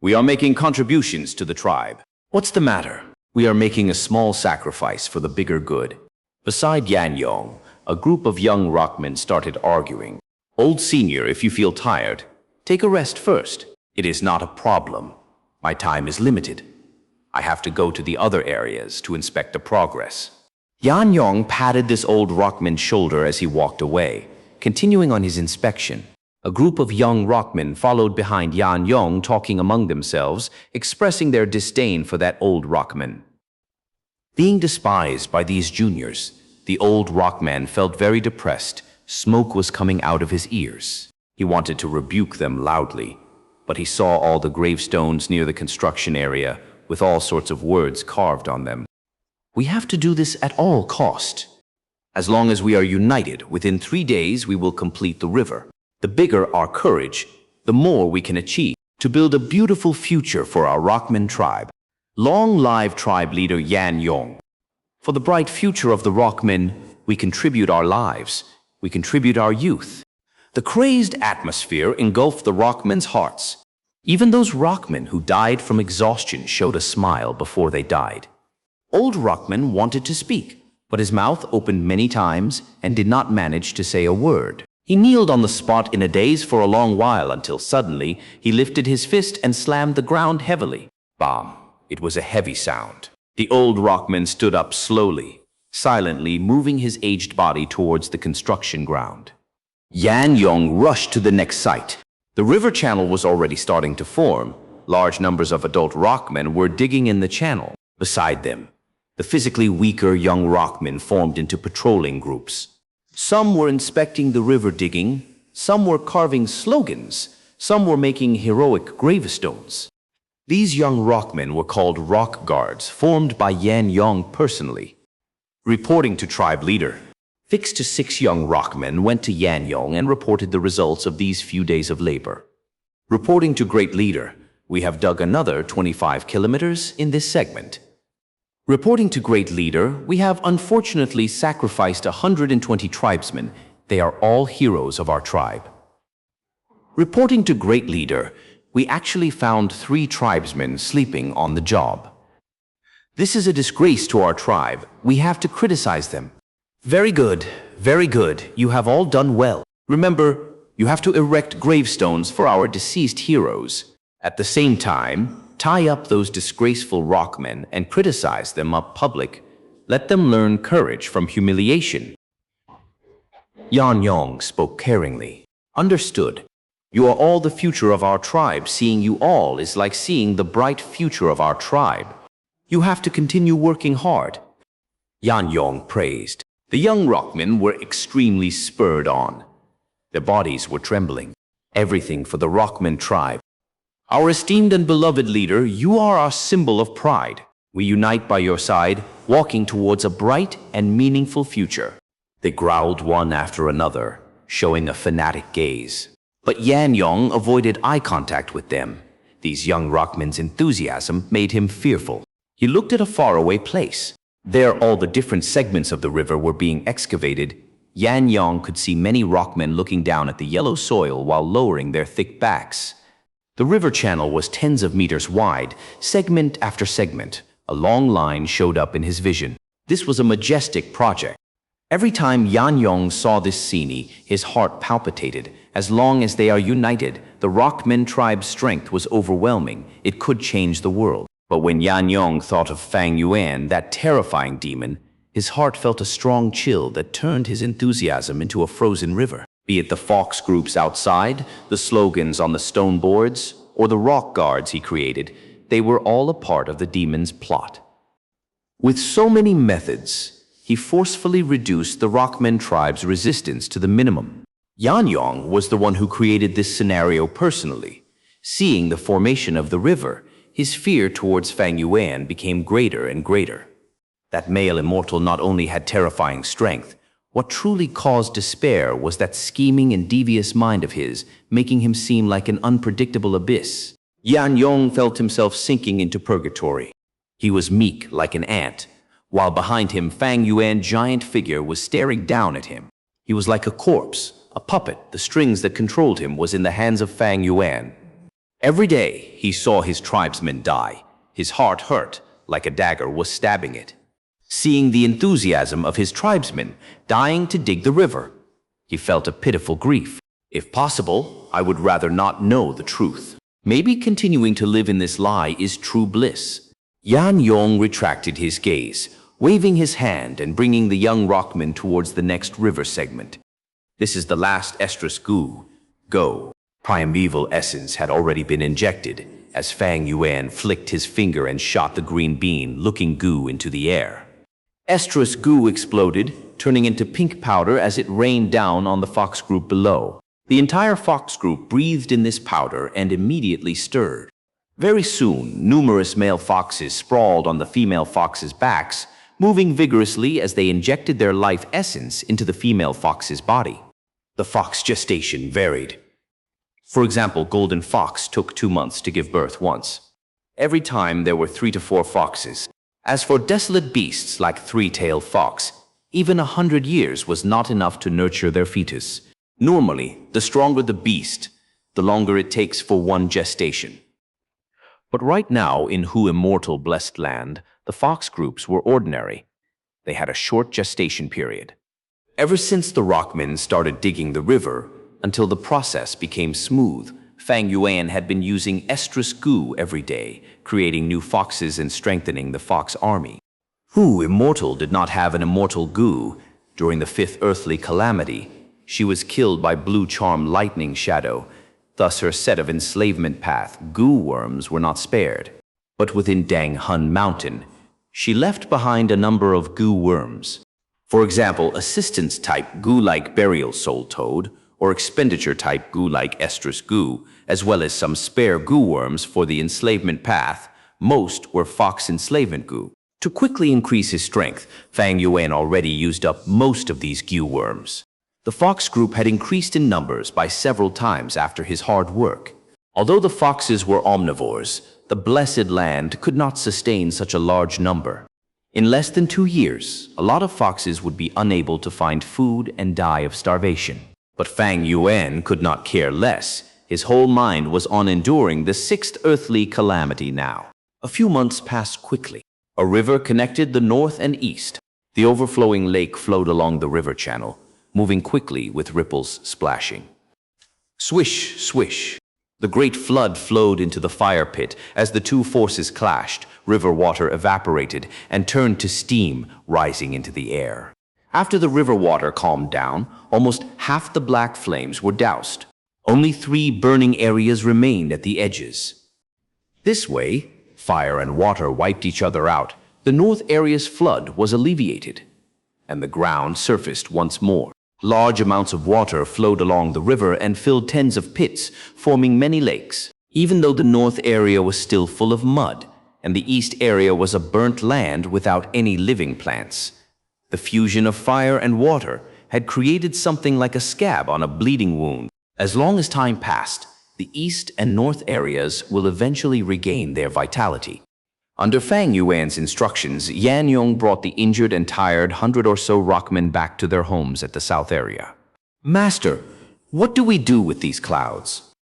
We are making contributions to the tribe." "What's the matter?" "We are making a small sacrifice for the bigger good." Beside Yan Yong, a group of young rockmen started arguing. "Old senior, if you feel tired, take a rest first." "It is not a problem. My time is limited. I have to go to the other areas to inspect the progress." Yan Yong patted this old rockman's shoulder as he walked away, continuing on his inspection. A group of young rockmen followed behind Yan Yong, talking among themselves, expressing their disdain for that old rockman. Being despised by these juniors, the old rockman felt very depressed. Smoke was coming out of his ears. He wanted to rebuke them loudly, but he saw all the gravestones near the construction area with all sorts of words carved on them. "We have to do this at all cost. As long as we are united, within 3 days we will complete the river. The bigger our courage, the more we can achieve to build a beautiful future for our Rockman tribe." Long live tribe leader Yan Yong. For the bright future of the Rockmen, we contribute our lives, we contribute our youth. The crazed atmosphere engulfed the Rockmen's hearts. Even those Rockmen who died from exhaustion showed a smile before they died. Old Rockman wanted to speak, but his mouth opened many times and did not manage to say a word. He kneeled on the spot in a daze for a long while until suddenly he lifted his fist and slammed the ground heavily. Bam! It was a heavy sound. The old Rockman stood up slowly, silently moving his aged body towards the construction ground. Yan Yong rushed to the next site. The river channel was already starting to form. Large numbers of adult rockmen were digging in the channel. Beside them, the physically weaker young rockmen formed into patrolling groups. Some were inspecting the river digging, some were carving slogans, some were making heroic gravestones. These young rockmen were called rock guards, formed by Yan Yong personally. Reporting to tribe leader, 6 to 6 young rockmen went to Yan Yong and reported the results of these few days of labor. Reporting to great leader, we have dug another 25 kilometers in this segment. Reporting to great leader, we have unfortunately sacrificed 120 tribesmen. They are all heroes of our tribe. Reporting to great leader, we actually found 3 tribesmen sleeping on the job. This is a disgrace to our tribe. We have to criticize them. Very good, very good. You have all done well. Remember, you have to erect gravestones for our deceased heroes. At the same time, tie up those disgraceful rockmen and criticize them up public. Let them learn courage from humiliation. Yan Yong spoke caringly. Understood. You are all the future of our tribe. Seeing you all is like seeing the bright future of our tribe. You have to continue working hard. Yan Yong praised. The young rockmen were extremely spurred on. Their bodies were trembling. Everything for the Rockman tribe. Our esteemed and beloved leader, you are our symbol of pride. We unite by your side, walking towards a bright and meaningful future. They growled one after another, showing a fanatic gaze. But Yan Yong avoided eye contact with them. These young rockmen's enthusiasm made him fearful. He looked at a faraway place. There all the different segments of the river were being excavated. Yan Yong could see many rockmen looking down at the yellow soil while lowering their thick backs. The river channel was tens of meters wide, segment after segment. A long line showed up in his vision. This was a majestic project. Every time Yan Yong saw this scene, his heart palpitated. As long as they are united, the Rockmen tribe's strength was overwhelming. It could change the world. But when Yan Yong thought of Fang Yuan, that terrifying demon, his heart felt a strong chill that turned his enthusiasm into a frozen river. Be it the fox groups outside, the slogans on the stone boards, or the rock guards he created, they were all a part of the demon's plot. With so many methods, he forcefully reduced the Rockmen tribe's resistance to the minimum. Yanyong was the one who created this scenario personally. Seeing the formation of the river, his fear towards Fang Yuan became greater and greater. That male immortal not only had terrifying strength, what truly caused despair was that scheming and devious mind of his, making him seem like an unpredictable abyss. Yanyong felt himself sinking into purgatory. He was meek like an ant, while behind him Fang Yuan's giant figure was staring down at him. He was like a corpse, a puppet. The strings that controlled him was in the hands of Fang Yuan. Every day he saw his tribesmen die. His heart hurt, like a dagger was stabbing it. Seeing the enthusiasm of his tribesmen dying to dig the river, he felt a pitiful grief. If possible, I would rather not know the truth. Maybe continuing to live in this lie is true bliss. Yanyong retracted his gaze, waving his hand and bringing the young rockman towards the next river segment. This is the last Daoist Gu. Go. Primeval essence had already been injected, as Fang Yuan flicked his finger and shot the green bean-looking goo into the air. Daoist Gu exploded, turning into pink powder as it rained down on the fox group below. The entire fox group breathed in this powder and immediately stirred. Very soon, numerous male foxes sprawled on the female foxes' backs, moving vigorously as they injected their life essence into the female fox's body. The fox gestation varied. For example, golden fox took 2 months to give birth once. Every time there were 3 to 4 foxes. As for desolate beasts like three-tailed fox, even 100 years was not enough to nurture their fetus. Normally, the stronger the beast, the longer it takes for one gestation. But right now, in Hu immortal blessed land, the fox groups were ordinary. They had a short gestation period. Ever since the rockmen started digging the river, until the process became smooth, Fang Yuan had been using Daoist Gu every day, creating new foxes and strengthening the fox army. Hu immortal did not have an immortal Gu. During the 5th earthly calamity, she was killed by blue charm lightning shadow. Thus her set of enslavement path, Gu worms, were not spared. But within Dang Hun Mountain, she left behind a number of Gu worms. For example, assistance type Gu-like burial soul toad, or expenditure type Gu-like Daoist Gu, as well as some spare Gu worms for the enslavement path. Most were fox enslavement Gu. To quickly increase his strength, Fang Yuan already used up most of these Gu worms. The fox group had increased in numbers by several times after his hard work. Although the foxes were omnivores, the blessed land could not sustain such a large number. In less than 2 years, a lot of foxes would be unable to find food and die of starvation. But Fang Yuan could not care less. His whole mind was on enduring the 6th earthly calamity now. A few months passed quickly. A river connected the north and east. The overflowing lake flowed along the river channel, moving quickly with ripples splashing. Swish, swish. The great flood flowed into the fire pit as the two forces clashed. River water evaporated and turned to steam, rising into the air. After the river water calmed down, almost half the black flames were doused. Only 3 burning areas remained at the edges. This way, fire and water wiped each other out. The north area's flood was alleviated, and the ground surfaced once more. Large amounts of water flowed along the river and filled tens of pits, forming many lakes. Even though the north area was still full of mud, and the east area was a burnt land without any living plants, the fusion of fire and water had created something like a scab on a bleeding wound. As long as time passed, the east and north areas will eventually regain their vitality. Under Fang Yuan's instructions, Yanyong brought the injured and tired 100 or so rockmen back to their homes at the south area. Master, what do we do with these clouds?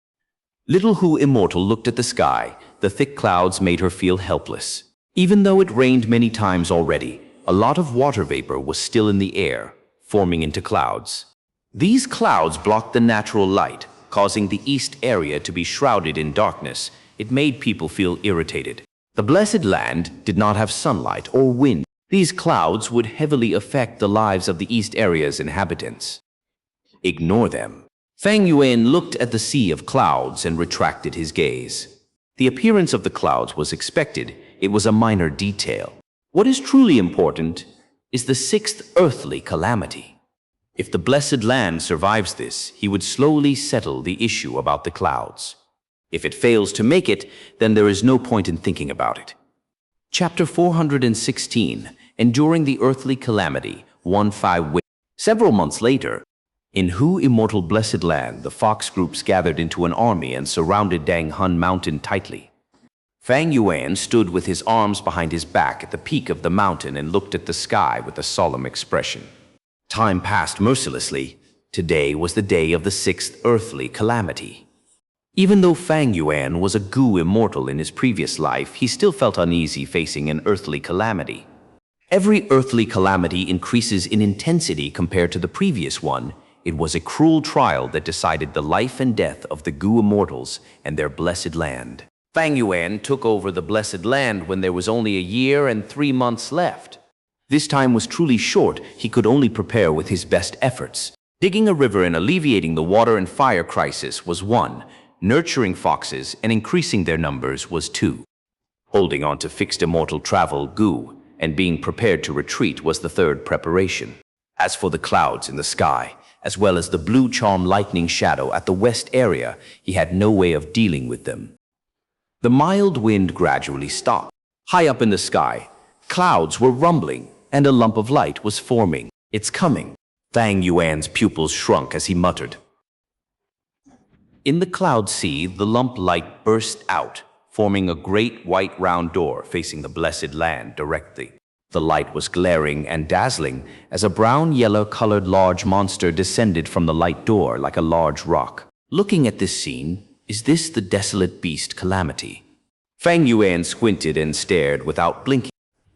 Little Hu Immortal looked at the sky. The thick clouds made her feel helpless. Even though it rained many times already, a lot of water vapor was still in the air, forming into clouds. These clouds blocked the natural light, causing the east area to be shrouded in darkness. It made people feel irritated. The blessed land did not have sunlight or wind. These clouds would heavily affect the lives of the east area's inhabitants. Ignore them. Fang Yuan looked at the sea of clouds and retracted his gaze. The appearance of the clouds was expected. It was a minor detail. What is truly important is the 6th earthly calamity. If the blessed land survives this, he would slowly settle the issue about the clouds. If it fails to make it, then there is no point in thinking about it. Chapter 416, Enduring the Earthly Calamity, 1-5. Several months later, in Hu Immortal Blessed Land, the fox groups gathered into an army and surrounded Danghun Mountain tightly. Fang Yuan stood with his arms behind his back at the peak of the mountain and looked at the sky with a solemn expression. Time passed mercilessly. Today was the day of the sixth earthly calamity. Even though Fang Yuan was a Gu immortal in his previous life, he still felt uneasy facing an earthly calamity. Every earthly calamity increases in intensity compared to the previous one. It was a cruel trial that decided the life and death of the Gu immortals and their blessed land. Fang Yuan took over the blessed land when there was only a year and 3 months left. This time was truly short. He could only prepare with his best efforts. Digging a river and alleviating the water and fire crisis was 1. Nurturing foxes and increasing their numbers was 2. Holding on to fixed immortal travel, Gu, and being prepared to retreat was the 3rd preparation. As for the clouds in the sky, as well as the blue charm lightning shadow at the west area, he had no way of dealing with them. The mild wind gradually stopped. High up in the sky, clouds were rumbling, and a lump of light was forming. It's coming. Fang Yuan's pupils shrunk as he muttered. In the cloud sea, the lump light burst out, forming a great white round door facing the blessed land directly. The light was glaring and dazzling as a brown-yellow-colored large monster descended from the light door like a large rock. Looking at this scene, is this the desolate beast calamity? Fang Yuan squinted and stared without blinking.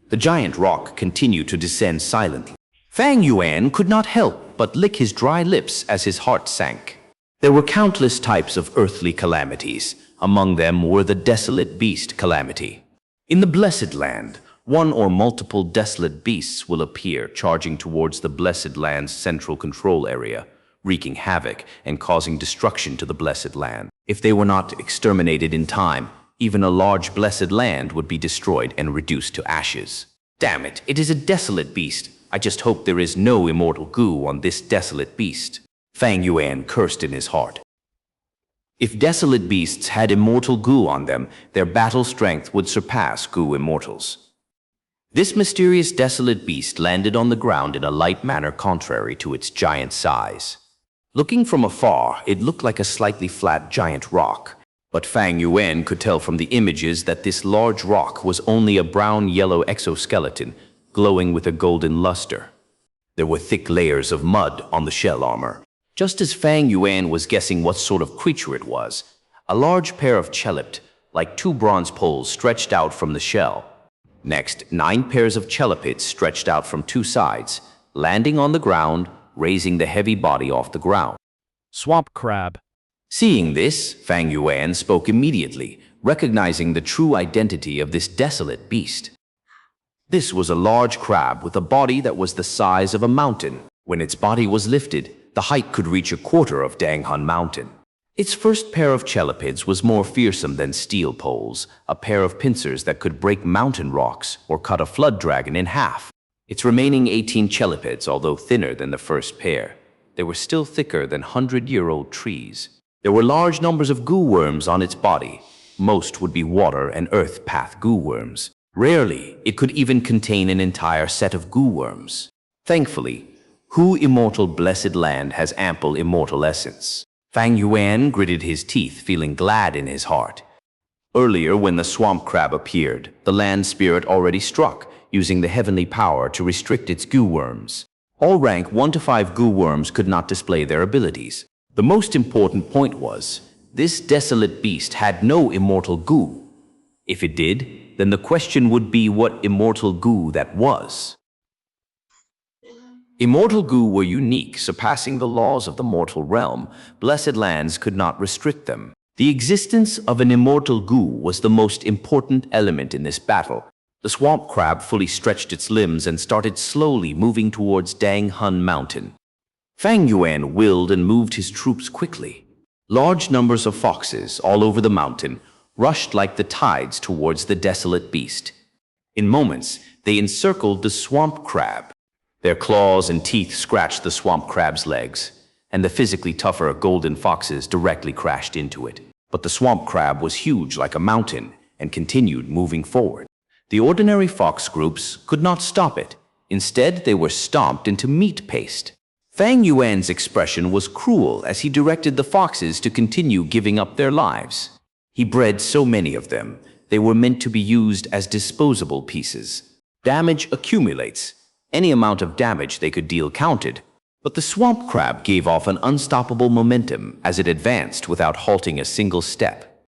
The giant rock continued to descend silently. Fang Yuan could not help but lick his dry lips as his heart sank. There were countless types of earthly calamities. Among them were the desolate beast calamity. In the blessed land, one or multiple desolate beasts will appear, charging towards the blessed land's central control area, wreaking havoc and causing destruction to the blessed land. If they were not exterminated in time, even a large blessed land would be destroyed and reduced to ashes. Damn it, it is a desolate beast. I just hope there is no immortal Gu on this desolate beast. Fang Yuan cursed in his heart. If desolate beasts had immortal Gu on them, their battle strength would surpass Gu immortals. This mysterious desolate beast landed on the ground in a light manner contrary to its giant size. Looking from afar, it looked like a slightly flat giant rock. But Fang Yuan could tell from the images that this large rock was only a brown-yellow exoskeleton, glowing with a golden luster. There were thick layers of mud on the shell armor. Just as Fang Yuan was guessing what sort of creature it was, a large pair of cheliped, like 2 bronze poles, stretched out from the shell. Next, 9 pairs of chelipeds stretched out from 2 sides, landing on the ground, raising the heavy body off the ground. Swamp crab. Seeing this, Fang Yuan spoke immediately, recognizing the true identity of this desolate beast. This was a large crab with a body that was the size of a mountain. When its body was lifted, the height could reach a quarter of Danghun Mountain. Its first pair of chelipeds was more fearsome than steel poles, a pair of pincers that could break mountain rocks or cut a flood dragon in half. Its remaining 18 chelipeds, although thinner than the first pair, they were still thicker than 100-year-old trees. There were large numbers of Gu worms on its body. Most would be water and earth path Gu worms. Rarely, it could even contain an entire set of Gu worms. Thankfully, Hu Immortal Blessed Land has ample immortal essence. Fang Yuan gritted his teeth, feeling glad in his heart. Earlier, when the swamp crab appeared, the land spirit already struck, using the heavenly power to restrict its Gu worms. All rank 1 to 5 Gu worms could not display their abilities. The most important point was, this desolate beast had no immortal Gu. If it did, then the question would be what immortal Gu that was. Immortal Gu were unique, surpassing the laws of the mortal realm. Blessed lands could not restrict them. The existence of an immortal Gu was the most important element in this battle. The swamp crab fully stretched its limbs and started slowly moving towards Danghun Mountain. Fang Yuan willed and moved his troops quickly. Large numbers of foxes all over the mountain rushed like the tides towards the desolate beast. In moments, they encircled the swamp crab. Their claws and teeth scratched the swamp crab's legs, and the physically tougher golden foxes directly crashed into it. But the swamp crab was huge like a mountain and continued moving forward. The ordinary fox groups could not stop it. Instead, they were stomped into meat paste. Fang Yuan's expression was cruel as he directed the foxes to continue giving up their lives. He bred so many of them, they were meant to be used as disposable pieces. Damage accumulates. Any amount of damage they could deal counted. But the swamp crab gave off an unstoppable momentum as it advanced without halting a single step.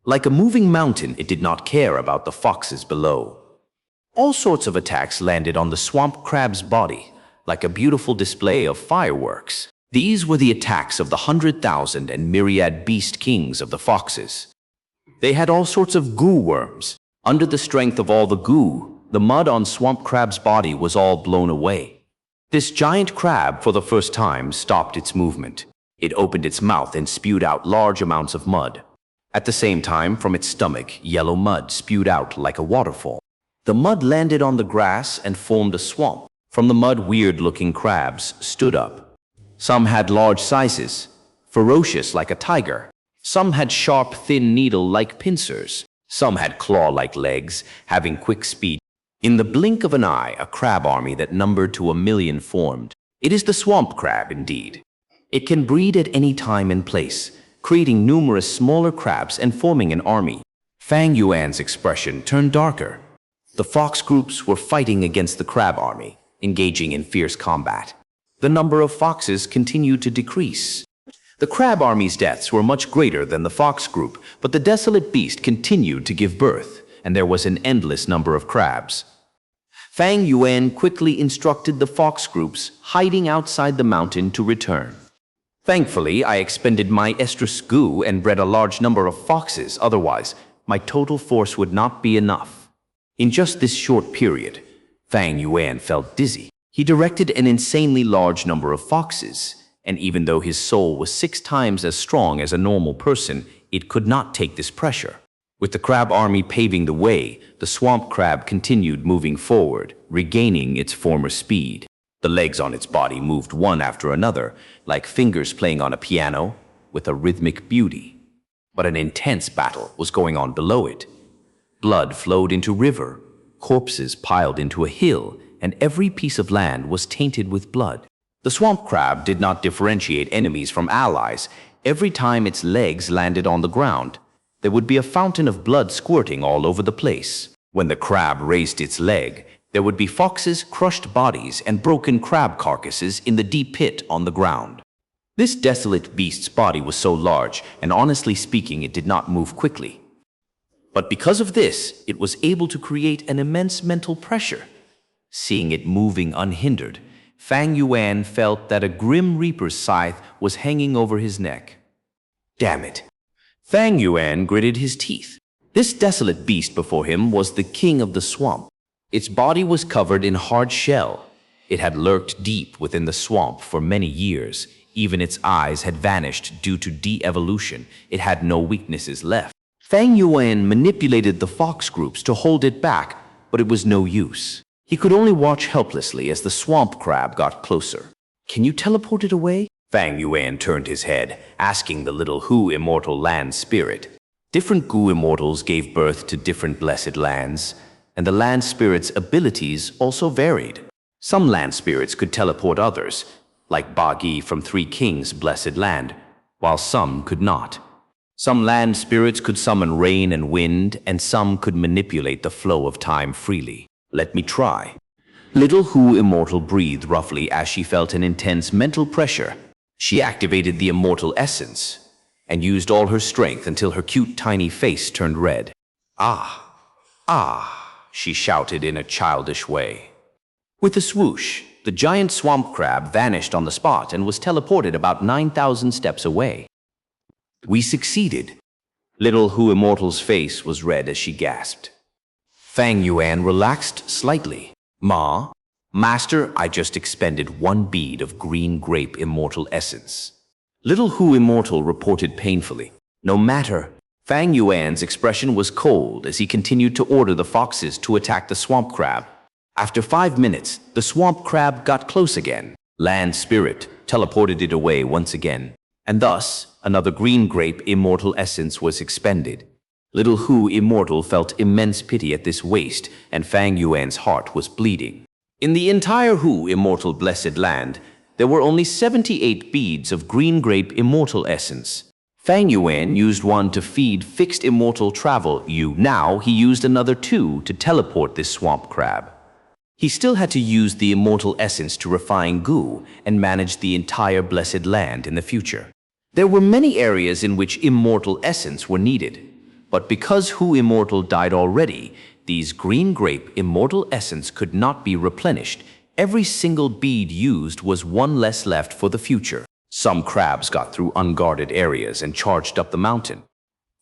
Like a moving mountain, it did not care about the foxes below. All sorts of attacks landed on the swamp crab's body, like a beautiful display of fireworks. These were the attacks of the 100,000 and myriad beast kings of the foxes. They had all sorts of goo worms. Under the strength of all the goo, the mud on swamp crab's body was all blown away. This giant crab, for the first time, stopped its movement. It opened its mouth and spewed out large amounts of mud. At the same time, from its stomach, yellow mud spewed out like a waterfall. The mud landed on the grass and formed a swamp. From the mud, weird-looking crabs stood up. Some had large sizes, ferocious like a tiger. Some had sharp, thin needle-like pincers. Some had claw-like legs, having quick speed. In the blink of an eye, a crab army that numbered to 1,000,000 formed. It is the swamp crab, indeed. It can breed at any time and place, creating numerous smaller crabs and forming an army. Fang Yuan's expression turned darker. The fox groups were fighting against the crab army, engaging in fierce combat. The number of foxes continued to decrease. The crab army's deaths were much greater than the fox group, but the desolate beast continued to give birth, and there was an endless number of crabs. Fang Yuan quickly instructed the fox groups hiding outside the mountain to return. Thankfully, I expended my Daoist Gu and bred a large number of foxes, otherwise my total force would not be enough. In just this short period, Fang Yuan felt dizzy. He directed an insanely large number of foxes, and even though his soul was 6 times as strong as a normal person, it could not take this pressure. With the crab army paving the way, the swamp crab continued moving forward, regaining its former speed. The legs on its body moved one after another, like fingers playing on a piano, with a rhythmic beauty. But an intense battle was going on below it. Blood flowed into river, corpses piled into a hill, and every piece of land was tainted with blood. The swamp crab did not differentiate enemies from allies. Every time its legs landed on the ground, there would be a fountain of blood squirting all over the place. When the crab raised its leg, there would be foxes, crushed bodies, and broken crab carcasses in the deep pit on the ground. This desolate beast's body was so large, and honestly speaking, it did not move quickly. But because of this, it was able to create an immense mental pressure. Seeing it moving unhindered, Fang Yuan felt that a grim reaper's scythe was hanging over his neck. Damn it! Fang Yuan gritted his teeth. This desolate beast before him was the king of the swamp. Its body was covered in hard shell. It had lurked deep within the swamp for many years. Even its eyes had vanished due to de-evolution. It had no weaknesses left. Fang Yuan manipulated the fox groups to hold it back, but it was no use. He could only watch helplessly as the swamp crab got closer. Can you teleport it away? Fang Yuan turned his head, asking the little Hu immortal land spirit. Different Gu immortals gave birth to different blessed lands, and the land spirit's abilities also varied. Some land spirits could teleport others, like Bagi from 3 Kings' blessed land, while some could not. Some land spirits could summon rain and wind, and some could manipulate the flow of time freely. Let me try. Little Hu immortal breathed roughly as she felt an intense mental pressure. She activated the immortal essence and used all her strength until her cute tiny face turned red. Ah, ah, she shouted in a childish way. With a swoosh, the giant swamp crab vanished on the spot and was teleported about 9,000 steps away. We succeeded. Little Hu Immortal's face was red as she gasped. Fang Yuan relaxed slightly. Master, I just expended 1 bead of green grape immortal essence. Little Hu Immortal reported painfully. No matter. Fang Yuan's expression was cold as he continued to order the foxes to attack the swamp crab. After 5 minutes, the swamp crab got close again. Land spirit teleported it away once again, and thus another green grape immortal essence was expended. Little Hu Immortal felt immense pity at this waste, and Fang Yuan's heart was bleeding. In the entire Hu Immortal Blessed Land, there were only 78 beads of green grape immortal essence. Fang Yuan used one to feed fixed immortal travel Yu. Now he used another 2 to teleport this swamp crab. He still had to use the immortal essence to refine Gu and manage the entire Blessed Land in the future. There were many areas in which immortal essence were needed, but because Hu Immortal died already, these green grape immortal essence could not be replenished. Every single bead used was one less left for the future. Some crabs got through unguarded areas and charged up the mountain.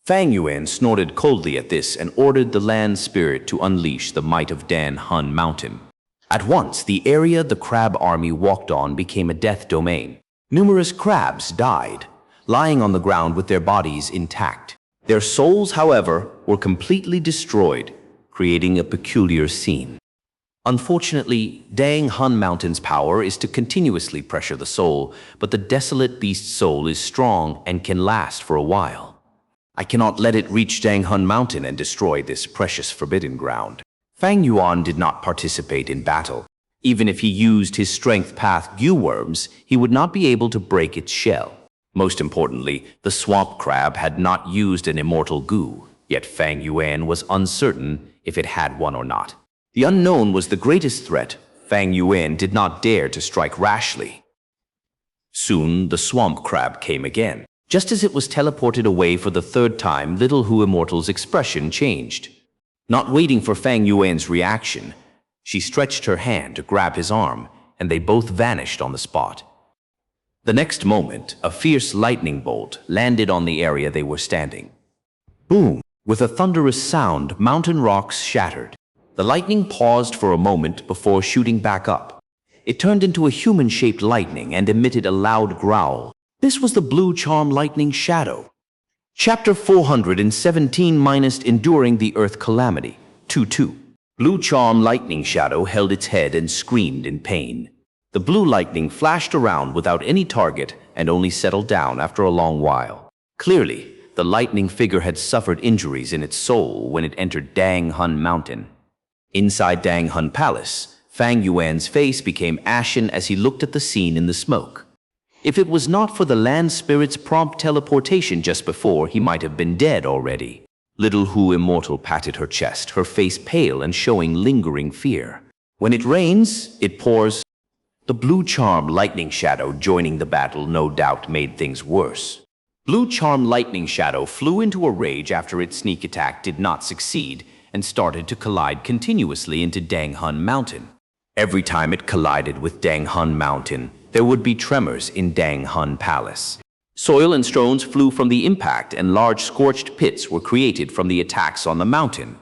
Fang Yuan snorted coldly at this and ordered the land spirit to unleash the might of Dan Hun Mountain. At once, the area the crab army walked on became a death domain. Numerous crabs died, lying on the ground with their bodies intact. Their souls, however, were completely destroyed, creating a peculiar scene. Unfortunately, Dang Hun Mountain's power is to continuously pressure the soul, but the desolate beast's soul is strong and can last for a while. I cannot let it reach Dang Hun Mountain and destroy this precious forbidden ground. Fang Yuan did not participate in battle. Even if he used his strength path Gu worms, he would not be able to break its shell. Most importantly, the swamp crab had not used an immortal Gu, yet Fang Yuan was uncertain if it had one or not. The unknown was the greatest threat. Fang Yuan did not dare to strike rashly. Soon, the swamp crab came again. Just as it was teleported away for the 3rd time, Little Hu Immortal's expression changed. Not waiting for Fang Yuan's reaction, she stretched her hand to grab his arm, and they both vanished on the spot. The next moment, a fierce lightning bolt landed on the area they were standing. Boom! With a thunderous sound, mountain rocks shattered. The lightning paused for a moment before shooting back up. It turned into a human-shaped lightning and emitted a loud growl. This was the Blue Charm Lightning Shadow. Chapter 417 - Enduring the Earth Calamity 2-2. Blue Charm Lightning Shadow held its head and screamed in pain. The blue lightning flashed around without any target and only settled down after a long while. Clearly, the lightning figure had suffered injuries in its soul when it entered Dang Hun Mountain. Inside Dang Hun Palace, Fang Yuan's face became ashen as he looked at the scene in the smoke. If it was not for the land spirit's prompt teleportation just before, he might have been dead already. Little Hu Immortal patted her chest, her face pale and showing lingering fear. When it rains, it pours. The Blue Charm Lightning Shadow joining the battle no doubt made things worse. Blue Charm Lightning Shadow flew into a rage after its sneak attack did not succeed and started to collide continuously into Dang Hun Mountain. Every time it collided with Dang Hun Mountain, there would be tremors in Dang Hun Palace. Soil and stones flew from the impact and large scorched pits were created from the attacks on the mountain.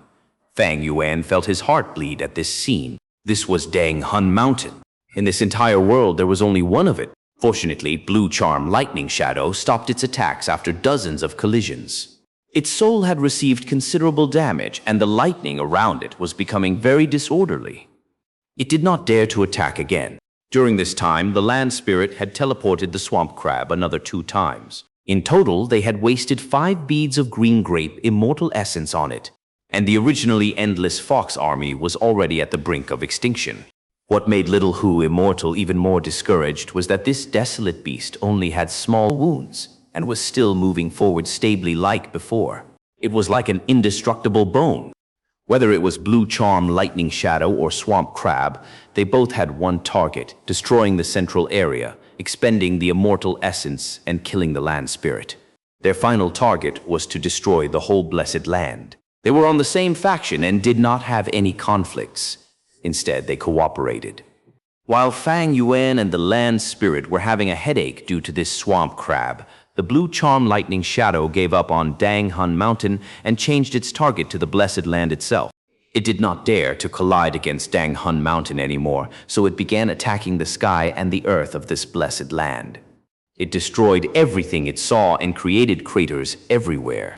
Fang Yuan felt his heart bleed at this scene. This was Dang Hun Mountain. In this entire world, there was only one of it. Fortunately, Blue Charm Lightning Shadow stopped its attacks after dozens of collisions. Its soul had received considerable damage, and the lightning around it was becoming very disorderly. It did not dare to attack again. During this time, the land spirit had teleported the swamp crab another 2 times. In total, they had wasted 5 beads of green grape immortal essence on it, and the originally endless fox army was already at the brink of extinction. What made Little Hu Immortal even more discouraged was that this desolate beast only had small wounds and was still moving forward stably like before. It was like an indestructible bone. Whether it was Blue Charm Lightning Shadow or Swamp Crab, they both had one target, destroying the central area, expending the immortal essence and killing the land spirit. Their final target was to destroy the whole blessed land. They were on the same faction and did not have any conflicts. Instead, they cooperated. While Fang Yuan and the land spirit were having a headache due to this swamp crab, the Blue Charm Lightning Shadow gave up on Dang Hun Mountain and changed its target to the Blessed Land itself. It did not dare to collide against Dang Hun Mountain anymore, so it began attacking the sky and the earth of this blessed land. It destroyed everything it saw and created craters everywhere.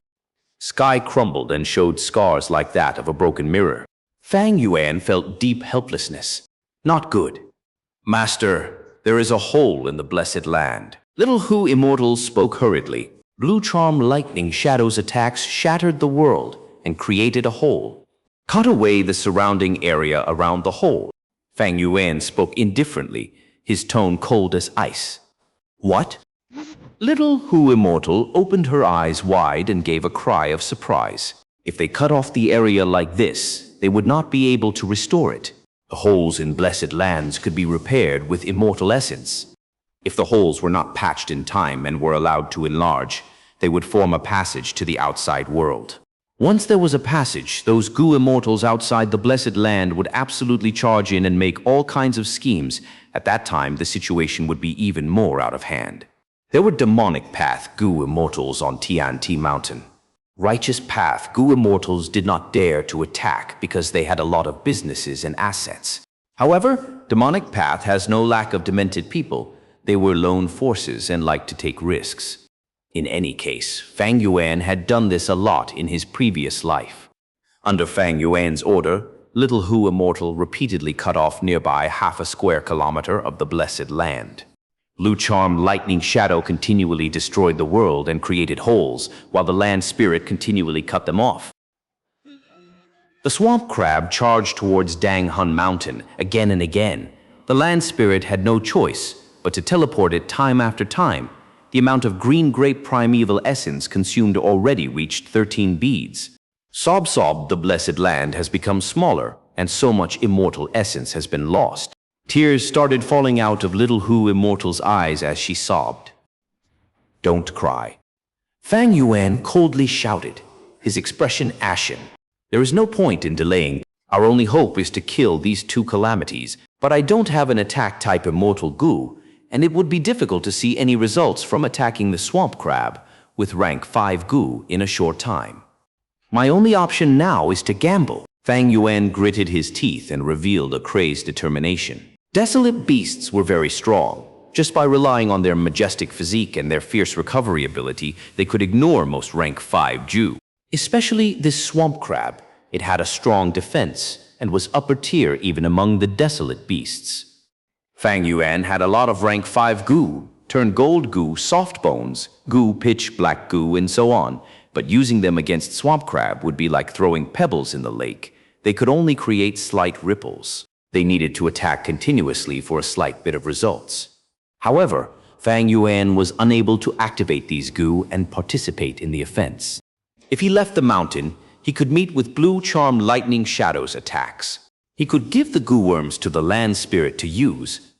Sky crumbled and showed scars like that of a broken mirror. Fang Yuan felt deep helplessness. Not good. Master, there is a hole in the blessed land. Little Hu Immortal spoke hurriedly. Blue Charm Lightning Shadow's attacks shattered the world and created a hole. Cut away the surrounding area around the hole. Fang Yuan spoke indifferently, his tone cold as ice. What? Little Hu Immortal opened her eyes wide and gave a cry of surprise. If they cut off the area like this, they would not be able to restore it. The holes in blessed lands could be repaired with immortal essence. If the holes were not patched in time and were allowed to enlarge, they would form a passage to the outside world. Once there was a passage, those Gu immortals outside the blessed land would absolutely charge in and make all kinds of schemes. At that time, the situation would be even more out of hand. There were demonic path Gu immortals on Tianti Mountain. Righteous path Gu immortals did not dare to attack because they had a lot of businesses and assets. However, demonic path has no lack of demented people. They were lone forces and liked to take risks. In any case, Fang Yuan had done this a lot in his previous life. Under Fang Yuan's order, Little Hu Immortal repeatedly cut off nearby half a square kilometer of the blessed land. Blue Charm Lightning Shadow continually destroyed the world and created holes, while the land spirit continually cut them off. The swamp crab charged towards Dang Hun Mountain again and again. The land spirit had no choice but to teleport it time after time. The amount of green grape primeval essence consumed already reached 13 beads. Sob, the blessed land has become smaller, and so much immortal essence has been lost. Tears started falling out of Little Hu Immortal's eyes as she sobbed. Don't cry. Fang Yuan coldly shouted, his expression ashen. There is no point in delaying. Our only hope is to kill these two calamities, but I don't have an attack-type immortal Gu, and it would be difficult to see any results from attacking the swamp crab with rank 5 Gu in a short time. My only option now is to gamble. Fang Yuan gritted his teeth and revealed a crazed determination. Desolate beasts were very strong. Just by relying on their majestic physique and their fierce recovery ability, they could ignore most rank 5 Ju. Especially this swamp crab. It had a strong defense and was upper tier even among the desolate beasts. Fang Yuan had a lot of rank 5 Gu, turned gold Gu, soft bones, Gu, pitch black Gu, and so on, but using them against swamp crab would be like throwing pebbles in the lake. They could only create slight ripples. They needed to attack continuously for a slight bit of results. However, Fang Yuan was unable to activate these Gu and participate in the offense. If he left the mountain, he could meet with Blue Charm Lightning Shadow's attacks. He could give the Gu worms to the land spirit to use,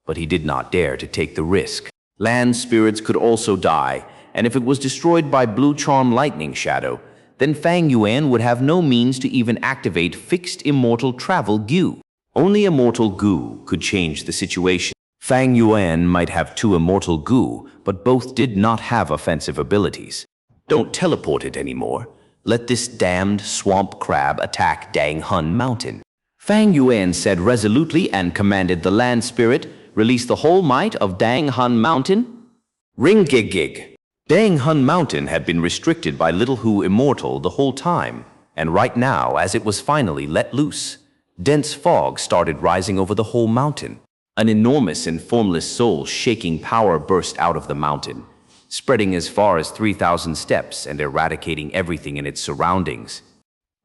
but he did not dare to take the risk. Land spirits could also die, and if it was destroyed by Blue Charm Lightning Shadow, then Fang Yuan would have no means to even activate fixed immortal travel Gu. Only immortal Gu could change the situation. Fang Yuan might have 2 immortal Gu, but both did not have offensive abilities. Don't teleport it anymore. Let this damned swamp crab attack Dang Hun Mountain. Fang Yuan said resolutely and commanded the land spirit, release the whole might of Dang Hun Mountain. Ring gig gig. Dang Hun Mountain had been restricted by Little Hu Immortal the whole time, and right now, as it was finally let loose, dense fog started rising over the whole mountain. An enormous and formless soul-shaking power burst out of the mountain, spreading as far as 3,000 steps and eradicating everything in its surroundings.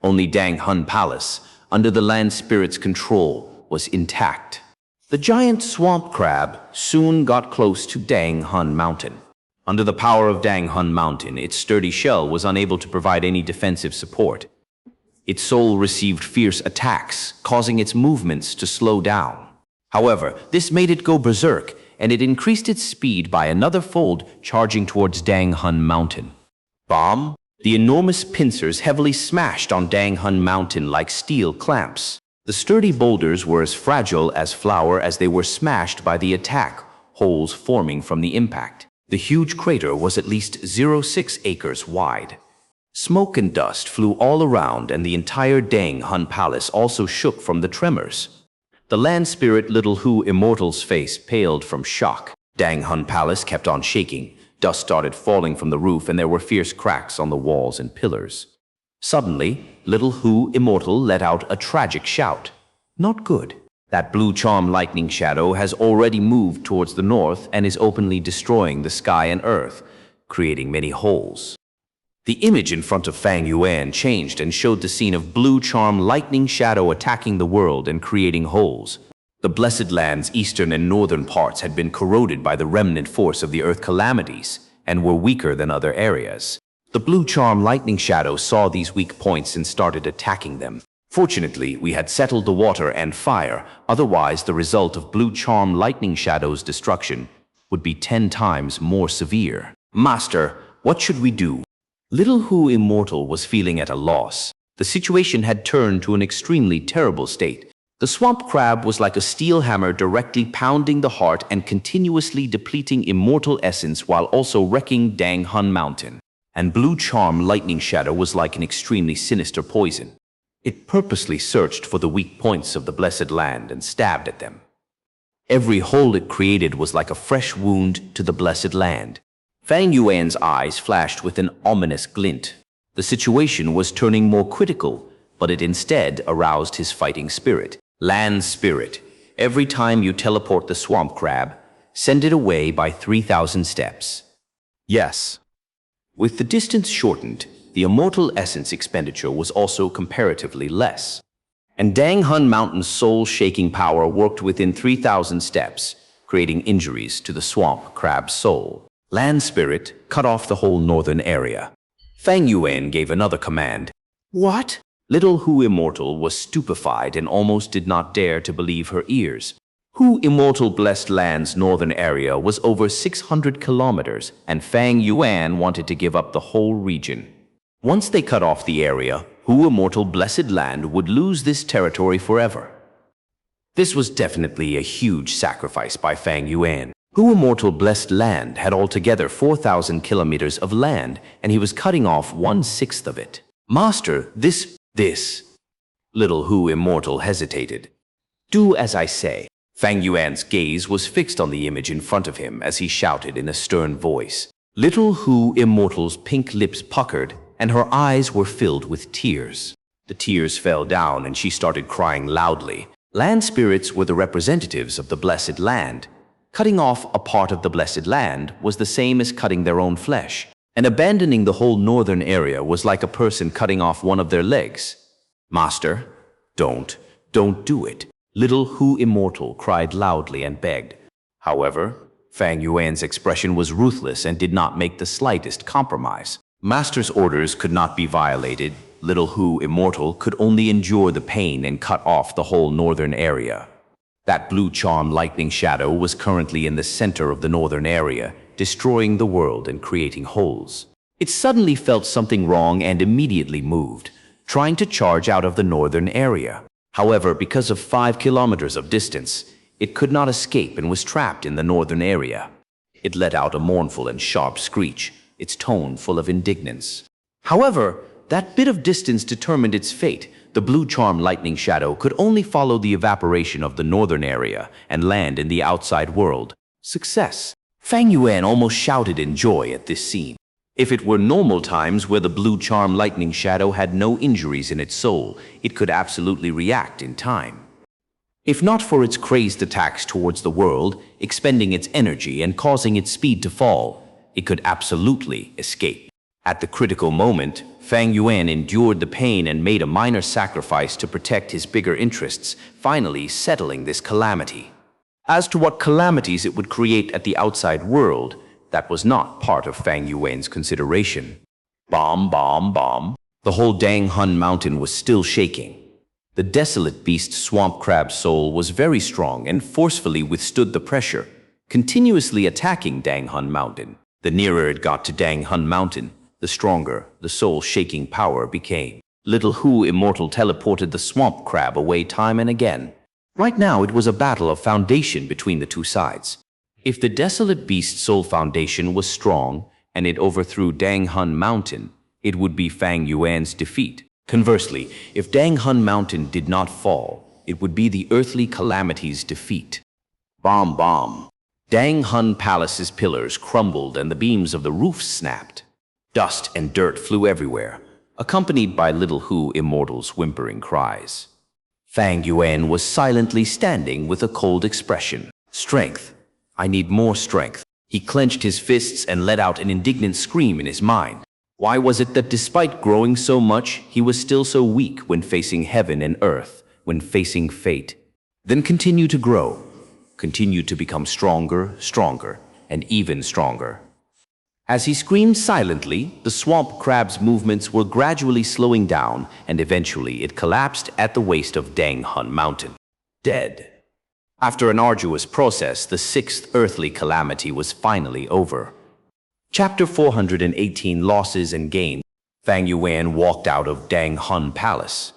Only Dang Hun Palace, under the land spirit's control, was intact. The giant swamp crab soon got close to Dang Hun Mountain. Under the power of Dang Hun Mountain, its sturdy shell was unable to provide any defensive support. Its soul received fierce attacks, causing its movements to slow down. However, this made it go berserk, and it increased its speed by another fold, charging towards Dang Hun Mountain. Bomb! The enormous pincers heavily smashed on Dang Hun Mountain like steel clamps. The sturdy boulders were as fragile as flour as they were smashed by the attack, holes forming from the impact. The huge crater was at least 0.6 acres wide. Smoke and dust flew all around, and the entire Dang Hun Palace also shook from the tremors. The land spirit Little Hu Immortal's face paled from shock. Dang Hun Palace kept on shaking. Dust started falling from the roof, and there were fierce cracks on the walls and pillars. Suddenly, little Hu Immortal let out a tragic shout. Not good. That blue charm lightning shadow has already moved towards the north and is openly destroying the sky and earth, creating many holes. The image in front of Fang Yuan changed and showed the scene of blue charm lightning shadow attacking the world and creating holes. The Blessed Land's eastern and northern parts had been corroded by the remnant force of the earth calamities and were weaker than other areas. The blue charm lightning shadow saw these weak points and started attacking them. Fortunately, we had settled the water and fire, otherwise the result of blue charm lightning shadow's destruction would be 10 times more severe. Master, what should we do? Little Hu Immortal was feeling at a loss. The situation had turned to an extremely terrible state. The swamp crab was like a steel hammer directly pounding the heart and continuously depleting immortal essence while also wrecking Dang Hun Mountain. And blue charm lightning shadow was like an extremely sinister poison. It purposely searched for the weak points of the Blessed Land and stabbed at them. Every hole it created was like a fresh wound to the Blessed Land. Fang Yuan's eyes flashed with an ominous glint. The situation was turning more critical, but it instead aroused his fighting spirit. Land spirit, every time you teleport the swamp crab, send it away by 3,000 steps. Yes. With the distance shortened, the immortal essence expenditure was also comparatively less. And Dang Hun Mountain's soul-shaking power worked within 3,000 steps, creating injuries to the swamp crab's soul. Land spirit cut off the whole northern area. Fang Yuan gave another command. What? Little Hu Immortal was stupefied and almost did not dare to believe her ears. Hu Immortal Blessed Land's northern area was over 600 kilometers, and Fang Yuan wanted to give up the whole region. Once they cut off the area, Hu Immortal Blessed Land would lose this territory forever. This was definitely a huge sacrifice by Fang Yuan. Hu Immortal Blessed Land had altogether 4,000 kilometers of land, and he was cutting off 1/6 of it. Master, this. Little Hu Immortal hesitated. Do as I say. Fang Yuan's gaze was fixed on the image in front of him as he shouted in a stern voice. Little Hu Immortal's pink lips puckered, and her eyes were filled with tears. The tears fell down and she started crying loudly. Land spirits were the representatives of the Blessed Land. Cutting off a part of the Blessed Land was the same as cutting their own flesh, and abandoning the whole northern area was like a person cutting off one of their legs. Master, don't do it. Little Hu Immortal cried loudly and begged. However, Fang Yuan's expression was ruthless and did not make the slightest compromise. Master's orders could not be violated. Little Hu Immortal could only endure the pain and cut off the whole northern area. That blue charm lightning shadow was currently in the center of the northern area, destroying the world and creating holes. It suddenly felt something wrong and immediately moved, trying to charge out of the northern area. However, because of 5 kilometers of distance, it could not escape and was trapped in the northern area. It let out a mournful and sharp screech, its tone full of indignance. However, that bit of distance determined its fate. The blue charm lightning shadow could only follow the evaporation of the northern area and land in the outside world. Success! Fang Yuan almost shouted in joy at this scene. If it were normal times where the blue charm lightning shadow had no injuries in its soul, it could absolutely react in time. If not for its crazed attacks towards the world, expending its energy and causing its speed to fall, it could absolutely escape. At the critical moment, Fang Yuan endured the pain and made a minor sacrifice to protect his bigger interests, finally settling this calamity. As to what calamities it would create at the outside world, that was not part of Fang Yuan's consideration. Bomb, bomb, bomb. The whole Dang Hun Mountain was still shaking. The desolate beast swamp crab's soul was very strong and forcefully withstood the pressure, continuously attacking Dang Hun Mountain. The nearer it got to Dang Hun Mountain, the stronger the soul-shaking power became. Little Hu Immortal teleported the swamp crab away time and again. Right now it was a battle of foundation between the two sides. If the desolate beast's soul foundation was strong and it overthrew Dang Hun Mountain, it would be Fang Yuan's defeat. Conversely, if Dang Hun Mountain did not fall, it would be the earthly calamity's defeat. Bomb, bomb. Dang Hun Palace's pillars crumbled and the beams of the roof snapped. Dust and dirt flew everywhere. accompanied by Little Hu Immortal's whimpering cries. Fang Yuan was silently standing with a cold expression. Strength. I need more strength. He clenched his fists and let out an indignant scream in his mind. Why was it that despite growing so much, he was still so weak when facing heaven and earth, when facing fate? Then continue to grow. Continue to become stronger, stronger, and even stronger. As he screamed silently, the swamp crab's movements were gradually slowing down, and eventually it collapsed at the waist of Dang Hun Mountain. Dead. After an arduous process, the sixth earthly calamity was finally over. Chapter 418, Losses and Gains. Fang Yuan walked out of Dang Hun Palace.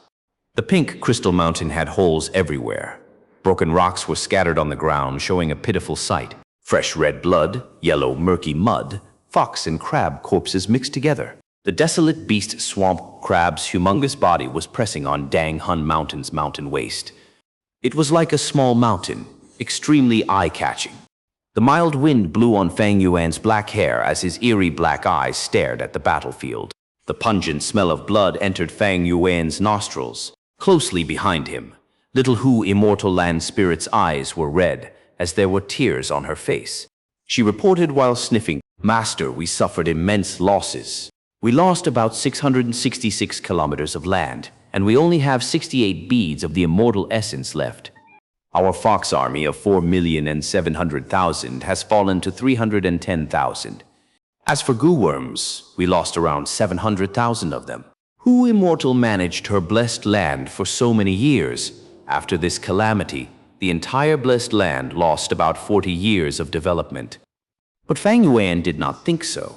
The pink crystal mountain had holes everywhere. Broken rocks were scattered on the ground, showing a pitiful sight. Fresh red blood, yellow murky mud, fox and crab corpses mixed together. The desolate beast swamp crab's humongous body was pressing on Dang Hun Mountain's mountain waste. It was like a small mountain, extremely eye-catching. The mild wind blew on Fang Yuan's black hair as his eerie black eyes stared at the battlefield. The pungent smell of blood entered Fang Yuan's nostrils. Closely behind him, Little Hu Immortal Land Spirit's eyes were red, as there were tears on her face. She reported while sniffing, "Master, we suffered immense losses. We lost about 666 kilometers of land, and we only have 68 beads of the immortal essence left. Our fox army of 4,700,000 has fallen to 310,000. As for goo worms, we lost around 700,000 of them. Who Immortal managed her blessed land for so many years? After this calamity, the entire blessed land lost about 40 years of development." But Fang Yuan did not think so.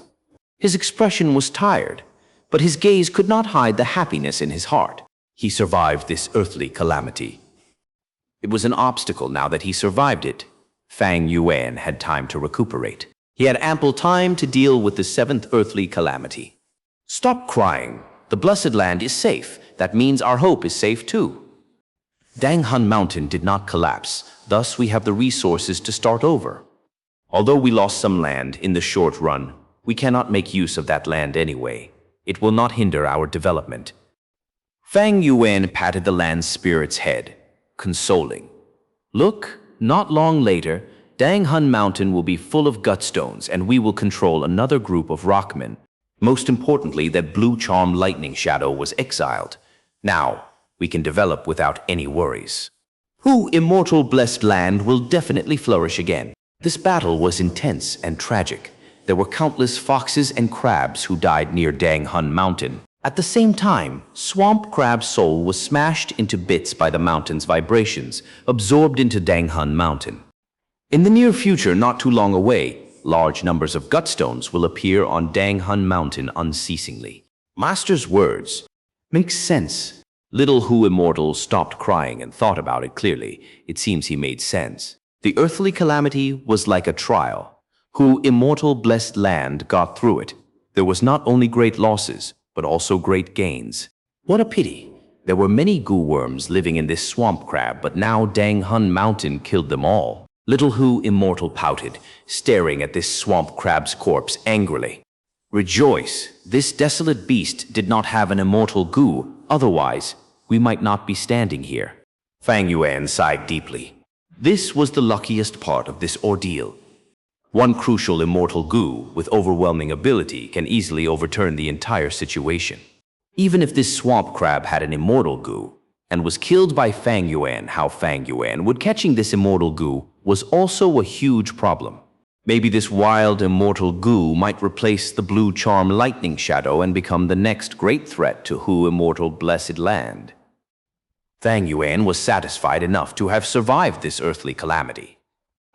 His expression was tired, but his gaze could not hide the happiness in his heart. He survived this earthly calamity. It was an obstacle now that he survived it. Fang Yuan had time to recuperate. He had ample time to deal with the seventh earthly calamity. "Stop crying. The blessed land is safe. That means our hope is safe too." Dang Hun Mountain did not collapse, thus we have the resources to start over. Although we lost some land in the short run, we cannot make use of that land anyway. It will not hinder our development. Fang Yuan patted the land spirit's head, consoling. "Look, not long later, Dang Hun Mountain will be full of gutstones, and we will control another group of rockmen. Most importantly, that blue charm lightning shadow was exiled. Now, we can develop without any worries. Who Immortal Blessed Land will definitely flourish again." This battle was intense and tragic. There were countless foxes and crabs who died near Dang Hun Mountain. At the same time, Swamp Crab's soul was smashed into bits by the mountain's vibrations, absorbed into Dang Hun Mountain. In the near future, not too long away, large numbers of gutstones will appear on Dang Hun Mountain unceasingly. Master's words make sense. Little Hu Immortal stopped crying and thought about it clearly. It seems he made sense. The earthly calamity was like a trial. Hu Immortal Blessed Land got through it. There was not only great losses, but also great gains. What a pity. There were many goo worms living in this swamp crab, but now Dang Hun Mountain killed them all. Little Hu Immortal pouted, staring at this swamp crab's corpse angrily. "Rejoice, this desolate beast did not have an immortal goo, otherwise we might not be standing here." Fang Yuan sighed deeply. This was the luckiest part of this ordeal. One crucial immortal goo with overwhelming ability can easily overturn the entire situation. Even if this swamp crab had an immortal goo and was killed by Fang Yuan, how Fang Yuan would catching this immortal goo was also a huge problem. Maybe this wild immortal goo might replace the blue charm lightning shadow and become the next great threat to Hu Immortal Blessed Land. Fang Yuan was satisfied enough to have survived this earthly calamity.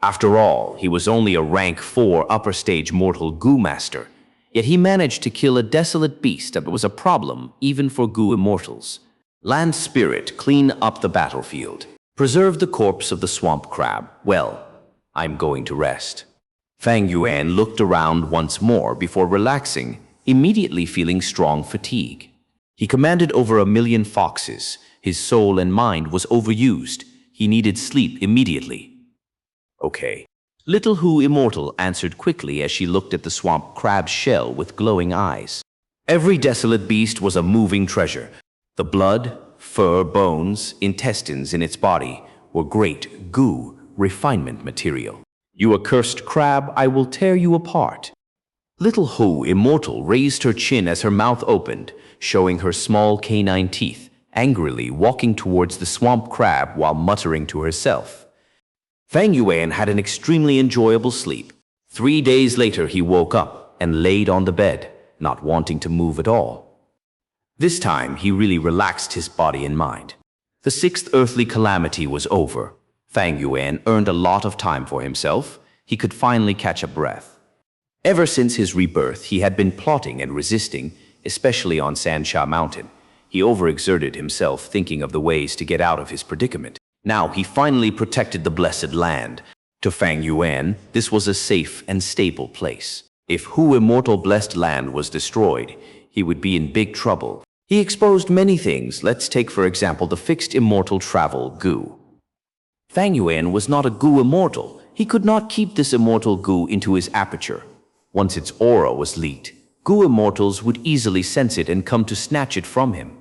After all, he was only a rank 4 upper stage mortal goo master, yet he managed to kill a desolate beast that was a problem even for goo immortals. Land Spirit, clean up the battlefield. Preserve the corpse of the swamp crab. Well, I'm going to rest. Fang Yuan looked around once more before relaxing, immediately feeling strong fatigue. He commanded over 1,000,000 foxes. His soul and mind was overused. He needed sleep immediately. Okay. Little Hu Immortal answered quickly as she looked at the swamp crab's shell with glowing eyes. Every desolate beast was a moving treasure. The blood, fur, bones, intestines in its body were great Gu refinement material. You accursed crab, I will tear you apart. Little Hu, immortal, raised her chin as her mouth opened, showing her small canine teeth, angrily walking towards the swamp crab while muttering to herself. Fang Yuan had an extremely enjoyable sleep. 3 days later he woke up and laid on the bed, not wanting to move at all. This time he really relaxed his body and mind. The 6th earthly calamity was over. Fang Yuan earned a lot of time for himself. He could finally catch a breath. Ever since his rebirth, he had been plotting and resisting, especially on Xianxia Mountain. He overexerted himself thinking of the ways to get out of his predicament. Now he finally protected the blessed land. To Fang Yuan, this was a safe and stable place. If Hu immortal blessed land was destroyed, he would be in big trouble. He exposed many things. Let's take for example the fixed immortal travel Gu. Fang Yuan was not a Gu immortal. He could not keep this immortal Gu into his aperture. Once its aura was leaked, Gu immortals would easily sense it and come to snatch it from him.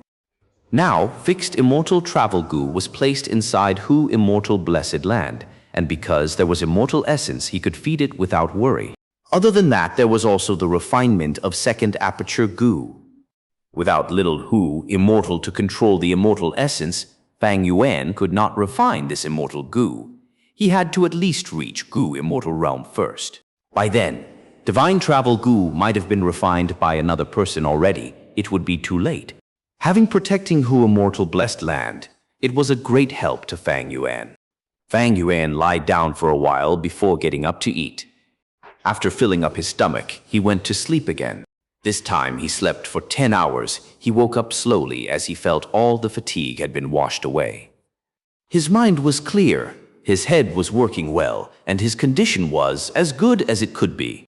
Now, fixed immortal travel Gu was placed inside Hu immortal blessed land, and because there was immortal essence, he could feed it without worry. Other than that, there was also the refinement of second aperture Gu. Without little Hu immortal to control the immortal essence, Fang Yuan could not refine this immortal Gu. He had to at least reach Gu immortal realm first. By then, divine travel Gu might have been refined by another person already. It would be too late. Having protecting Hu immortal blessed land, it was a great help to Fang Yuan. Fang Yuan lied down for a while before getting up to eat. After filling up his stomach, he went to sleep again. This time he slept for 10 hours. He woke up slowly as he felt all the fatigue had been washed away. His mind was clear, his head was working well, and his condition was as good as it could be.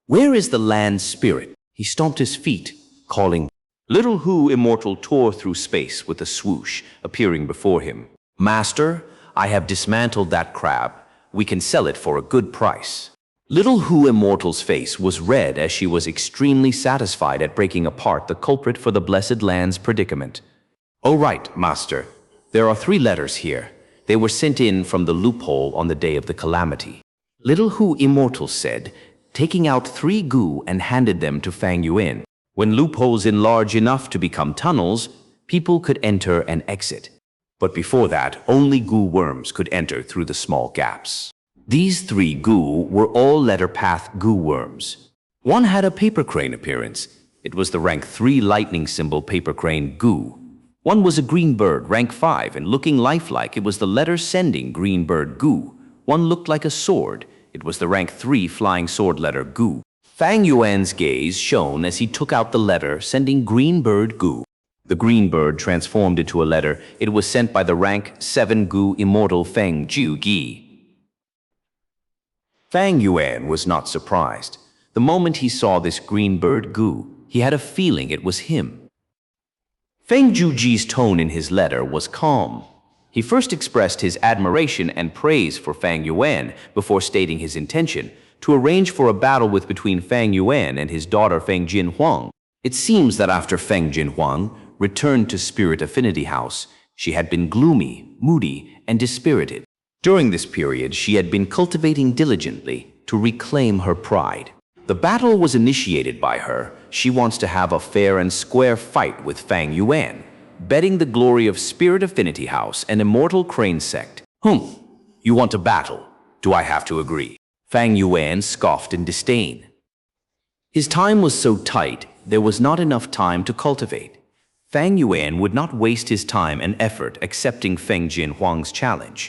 Where is the land spirit? He stomped his feet, calling. Little Hu immortal tore through space with a swoosh, appearing before him. Master, I have dismantled that crab. We can sell it for a good price. Little Hu immortal's face was red as she was extremely satisfied at breaking apart the culprit for the blessed land's predicament. Oh right, master. There are 3 letters here. They were sent in from the loophole on the day of the calamity. Little Hu immortal said, taking out 3 Gu and handed them to Fang Yuan. When loopholes enlarge enough to become tunnels, people could enter and exit. But before that, only Gu worms could enter through the small gaps. These 3 Gu were all letter path Gu worms. One had a paper crane appearance. It was the rank 3 lightning symbol paper crane Gu. One was a green bird, rank 5, and looking lifelike. It was the letter sending green bird Gu. One looked like a sword. It was the rank 3 flying sword letter Gu. Fang Yuan's gaze shone as he took out the letter sending green bird Gu. The green bird transformed into a letter. It was sent by the rank 7 Gu immortal Fang Gu. Fang Yuan was not surprised. The moment he saw this green bird Gu, he had a feeling it was him. Fang Juji's tone in his letter was calm. He first expressed his admiration and praise for Fang Yuan before stating his intention to arrange for a battle between Fang Yuan and his daughter Fang Jinhuang. It seems that after Fang Jinhuang returned to Spirit Affinity House, she had been gloomy, moody, and dispirited. During this period, she had been cultivating diligently to reclaim her pride. The battle was initiated by her. She wants to have a fair and square fight with Fang Yuan, betting the glory of Spirit Affinity House and Immortal Crane Sect. You want a battle? Do I have to agree? Fang Yuan scoffed in disdain. His time was so tight, there was not enough time to cultivate. Fang Yuan would not waste his time and effort accepting Feng Jinhuang's challenge.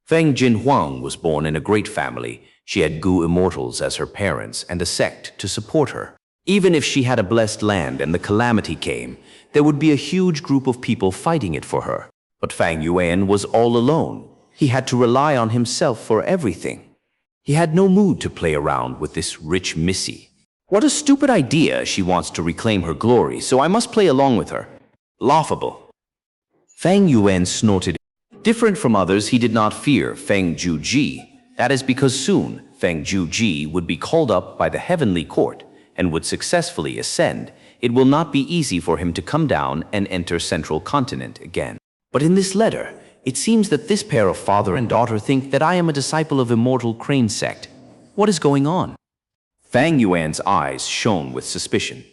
Feng Jinhuang was born in a great family. She had Gu immortals as her parents and a sect to support her. Even if she had a blessed land and the calamity came, there would be a huge group of people fighting it for her. But Fang Yuan was all alone. He had to rely on himself for everything. He had no mood to play around with this rich missy. What a stupid idea. She wants to reclaim her glory, so I must play along with her. Laughable. Fang Yuan snorted. Different from others, he did not fear Feng Juji. That is because soon Feng Juji would be called up by the heavenly court and would successfully ascend. it will not be easy for him to come down and enter Central Continent again. But in this letter, it seems that this pair of father and daughter think that I am a disciple of Immortal Crane sect. What is going on? Fang Yuan's eyes shone with suspicion.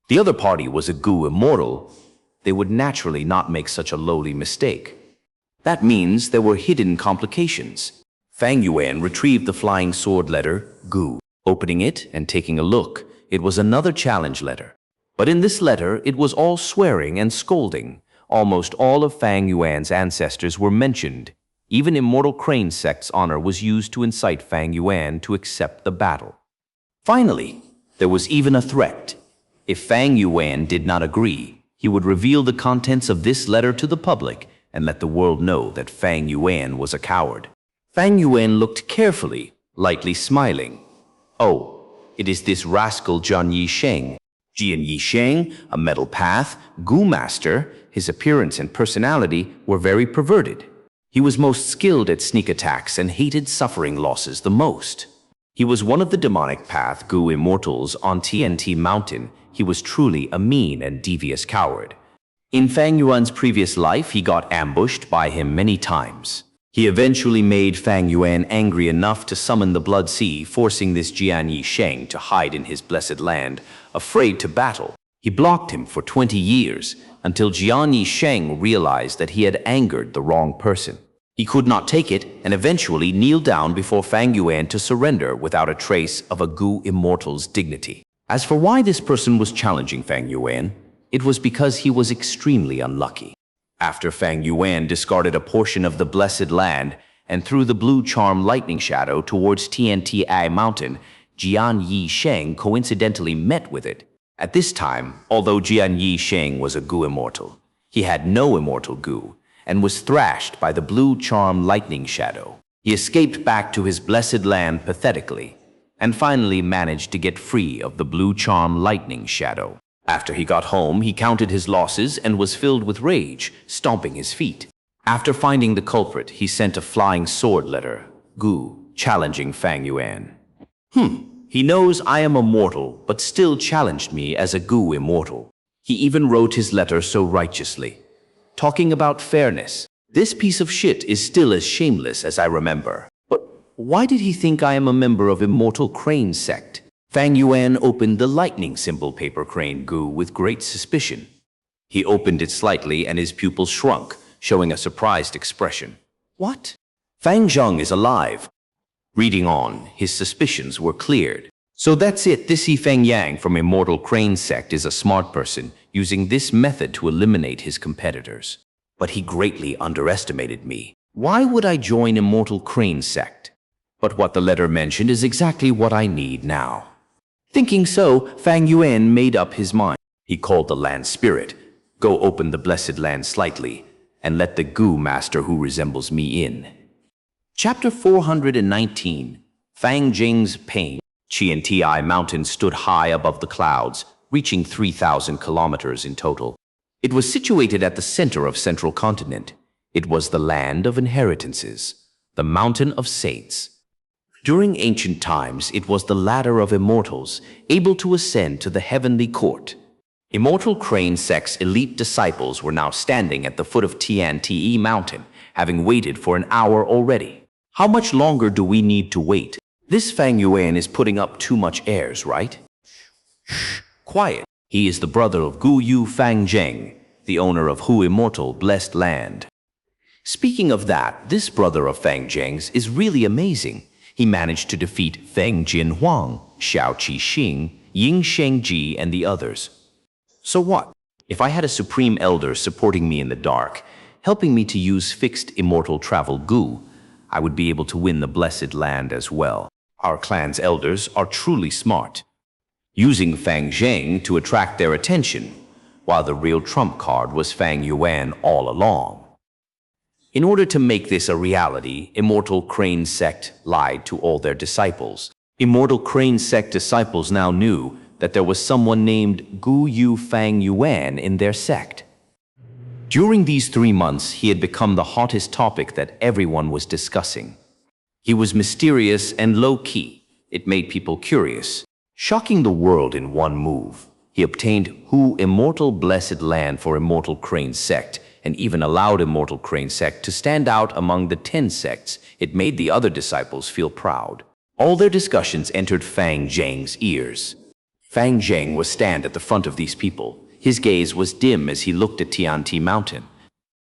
The other party was a Gu immortal. They would naturally not make such a lowly mistake. That means there were hidden complications. Fang Yuan retrieved the flying sword letter, Gu. Opening it and taking a look, it was another challenge letter. But in this letter, it was all swearing and scolding. Almost all of Fang Yuan's ancestors were mentioned. Even Immortal Crane sect's honor was used to incite Fang Yuan to accept the battle. Finally, there was even a threat. If Fang Yuan did not agree, he would reveal the contents of this letter to the public and let the world know that Fang Yuan was a coward. Fang Yuan looked carefully, lightly smiling. Oh, it is this rascal Jian Yisheng. Jian Yisheng, a metal path, Gu master, his appearance and personality were very perverted. He was most skilled at sneak attacks and hated suffering losses the most. He was one of the demonic path Gu immortals on TNT Mountain. He was truly a mean and devious coward. In Fang Yuan's previous life, he got ambushed by him many times. He eventually made Fang Yuan angry enough to summon the Blood Sea, forcing this Jian Yisheng to hide in his blessed land, afraid to battle. He blocked him for 20 years, until Jian Yisheng realized that he had angered the wrong person. He could not take it and eventually kneeled down before Fang Yuan to surrender without a trace of a Gu immortal's dignity. As for why this person was challenging Fang Yuan, it was because he was extremely unlucky. After Fang Yuan discarded a portion of the blessed land and threw the blue charm lightning shadow towards TNTI Mountain, Jian Yisheng coincidentally met with it. At this time, although Jian Yisheng was a Gu immortal, he had no immortal Gu and was thrashed by the blue charm lightning shadow. He escaped back to his blessed land pathetically and finally managed to get free of the blue charm lightning shadow. After he got home, he counted his losses and was filled with rage, stomping his feet. After finding the culprit, he sent a flying sword letter, Gu, challenging Fang Yuan. He knows I am a mortal, but still challenged me as a Gu immortal. He even wrote his letter so righteously, talking about fairness. This piece of shit is still as shameless as I remember. But why did he think I am a member of Immortal Crane sect? Fang Yuan opened the lightning symbol paper crane Gu with great suspicion. He opened it slightly and his pupils shrunk, showing a surprised expression. What? Fang Zheng is alive. Reading on, his suspicions were cleared. So that's it, this Feng Yang from Immortal Crane sect is a smart person, using this method to eliminate his competitors. But he greatly underestimated me. Why would I join Immortal Crane sect? But what the letter mentioned is exactly what I need now. Thinking so, Fang Yuan made up his mind. He called the land spirit, go open the blessed land slightly, and let the Gu master who resembles me in. Chapter 419, Fang Jing's Pain. Qianti Mountain stood high above the clouds, reaching 3,000 kilometers in total. It was situated at the center of Central Continent. It was the land of inheritances, the mountain of saints. During ancient times, it was the ladder of immortals, able to ascend to the heavenly court. Immortal Crane sect's elite disciples were now standing at the foot of TNTE Mountain, having waited for an hour already. How much longer do we need to wait? This Fang Yuan is putting up too much airs, right? Shh, quiet. He is the brother of Gu Yu Fang Zheng, the owner of Hu Immortal Blessed Land. Speaking of that, this brother of Fang Zheng's is really amazing. He managed to defeat Feng Jin Huang, Xiao Qi Xing, Ying Shengji, and the others. So what? If I had a supreme elder supporting me in the dark, helping me to use fixed immortal travel Gu, I would be able to win the blessed land as well. Our clan's elders are truly smart, using Fang Zheng to attract their attention, while the real trump card was Fang Yuan all along. In order to make this a reality, Immortal Crane sect lied to all their disciples. Immortal Crane sect disciples now knew that there was someone named Gu Yu Fang Yuan in their sect. During these 3 months, he had become the hottest topic that everyone was discussing. He was mysterious and low-key. It made people curious, shocking the world in one move. He obtained Hu Immortal Blessed Land for Immortal Crane Sect, and even allowed Immortal Crane Sect to stand out among the 10 sects. It made the other disciples feel proud. All their discussions entered Fang Zheng's ears. Fang Zheng was stand at the front of these people. His gaze was dim as he looked at Tianti Mountain.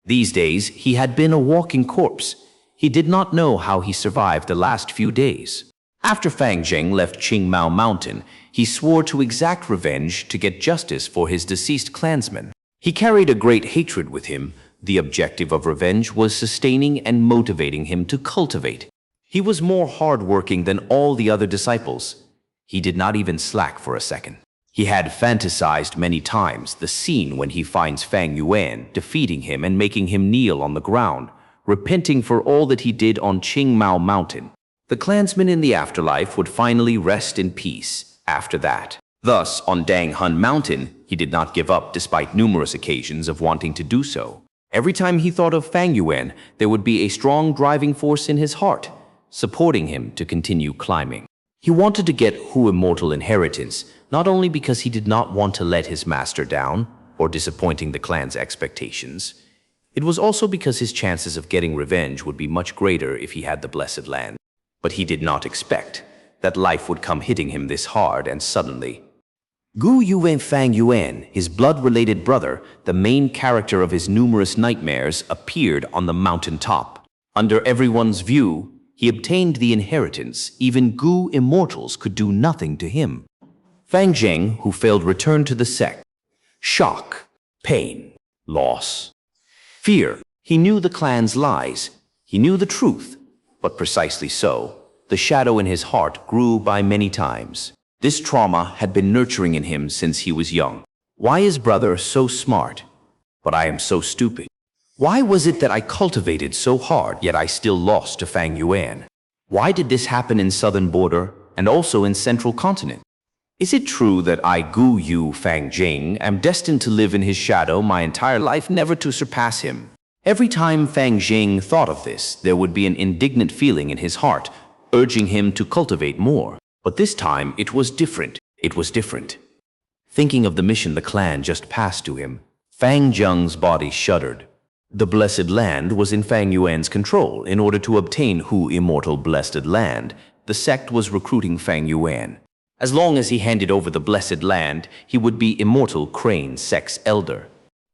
These days, he had been a walking corpse. He did not know how he survived the last few days. After Fang Zheng left Qingmao Mountain, he swore to exact revenge to get justice for his deceased clansmen. He carried a great hatred with him. The objective of revenge was sustaining and motivating him to cultivate. He was more hard-working than all the other disciples. He did not even slack for a second. He had fantasized many times the scene when he finds Fang Yuan, defeating him and making him kneel on the ground, repenting for all that he did on Qingmao Mountain. The clansmen in the afterlife would finally rest in peace after that. Thus, on Danghun Mountain, he did not give up despite numerous occasions of wanting to do so. Every time he thought of Fang Yuan, there would be a strong driving force in his heart, supporting him to continue climbing. He wanted to get Hu Immortal Inheritance, not only because he did not want to let his master down, or disappointing the clan's expectations. It was also because his chances of getting revenge would be much greater if he had the Blessed Land. But he did not expect that life would come hitting him this hard and suddenly. Gu Yuan Fang Yuan, his blood-related brother, the main character of his numerous nightmares, appeared on the mountain top. Under everyone's view, he obtained the inheritance. Even Gu immortals could do nothing to him. Fang Zheng, who failed, returned to the sect. Shock, pain, loss, fear. He knew the clan's lies. He knew the truth. But precisely so, the shadow in his heart grew by many times. This trauma had been nurturing in him since he was young. Why is brother so smart, but I am so stupid? Why was it that I cultivated so hard, yet I still lost to Fang Yuan? Why did this happen in southern border and also in central continent? Is it true that I, Gu Yu Fang Zheng, am destined to live in his shadow my entire life, never to surpass him? Every time Fang Zheng thought of this, there would be an indignant feeling in his heart, urging him to cultivate more. But this time, it was different. It was different. Thinking of the mission the clan just passed to him, Fang Zheng's body shuddered. The Blessed Land was in Fang Yuan's control. In order to obtain Hu Immortal Blessed Land, the sect was recruiting Fang Yuan. As long as he handed over the Blessed Land, he would be Immortal Crane Sect's elder.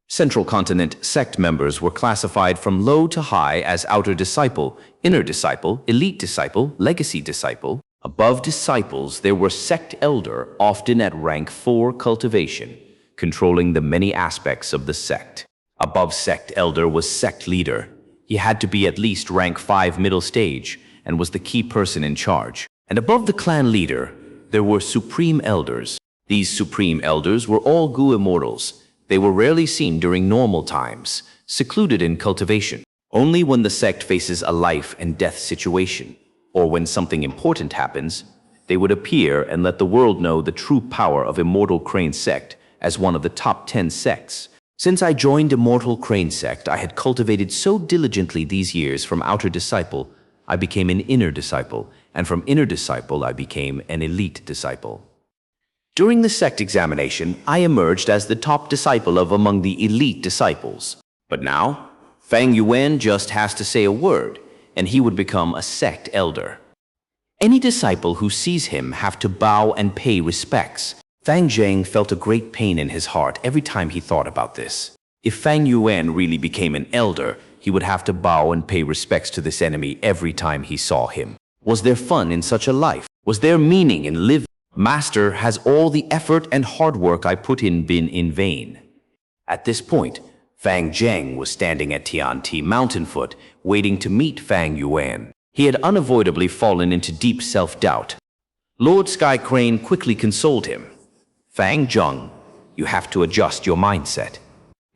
Central Continent sect members were classified from low to high as Outer Disciple, Inner Disciple, Elite Disciple, Legacy Disciple. Above disciples, there were Sect Elder, often at rank 4 Cultivation, controlling the many aspects of the sect. Above Sect Elder was Sect Leader. He had to be at least rank 5 Middle Stage and was the key person in charge. And above the Clan Leader, there were Supreme Elders. These Supreme Elders were all Gu Immortals. They were rarely seen during normal times, secluded in cultivation. Only when the sect faces a life and death situation, or when something important happens, they would appear and let the world know the true power of Immortal Crane Sect as one of the top 10 sects. Since I joined Immortal Crane Sect, I had cultivated so diligently these years. From Outer Disciple, I became an Inner Disciple, and from Inner Disciple, I became an Elite Disciple. During the sect examination, I emerged as the top disciple of among the elite disciples. But now, Fang Yuan just has to say a word, and he would become a sect elder. Any disciple who sees him have to bow and pay respects. Fang Zheng felt a great pain in his heart every time he thought about this. If Fang Yuan really became an elder, he would have to bow and pay respects to this enemy every time he saw him. Was there fun in such a life? Was there meaning in living? Master, has all the effort and hard work I put in been in vain? At this point, Fang Zheng was standing at Tianti Mountain foot, waiting to meet Fang Yuan. He had unavoidably fallen into deep self-doubt. Lord Sky Crane quickly consoled him. Fang Zheng, you have to adjust your mindset.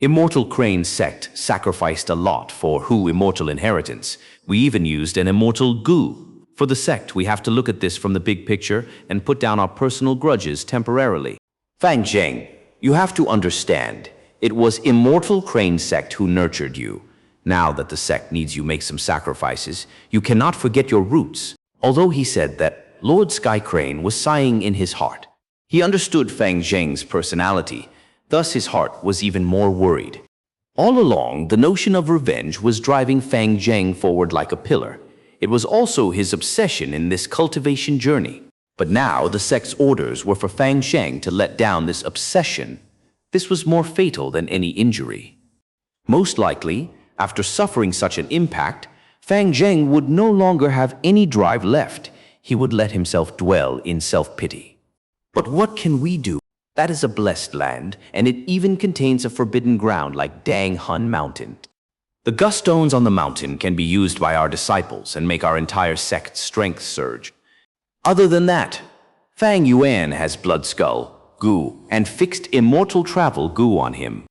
Immortal Crane Sect sacrificed a lot for Hu Immortal Inheritance. We even used an Immortal Gu. For the sect, we have to look at this from the big picture and put down our personal grudges temporarily. Fang Zheng, you have to understand, it was Immortal Crane Sect who nurtured you. Now that the sect needs you make some sacrifices, you cannot forget your roots. Although he said that, Lord Sky Crane was sighing in his heart. He understood Fang Zheng's personality, thus his heart was even more worried. All along, the notion of revenge was driving Fang Zheng forward like a pillar. It was also his obsession in this cultivation journey. But now the sect's orders were for Fang Zheng to let down this obsession. This was more fatal than any injury. Most likely, after suffering such an impact, Fang Zheng would no longer have any drive left. He would let himself dwell in self-pity. But what can we do? That is a blessed land, and it even contains a forbidden ground like Dang Hun Mountain. The guststones on the mountain can be used by our disciples and make our entire sect's strength surge. Other than that, Fang Yuan has Blood Skull, Gu, and fixed Immortal Travel Gu on him.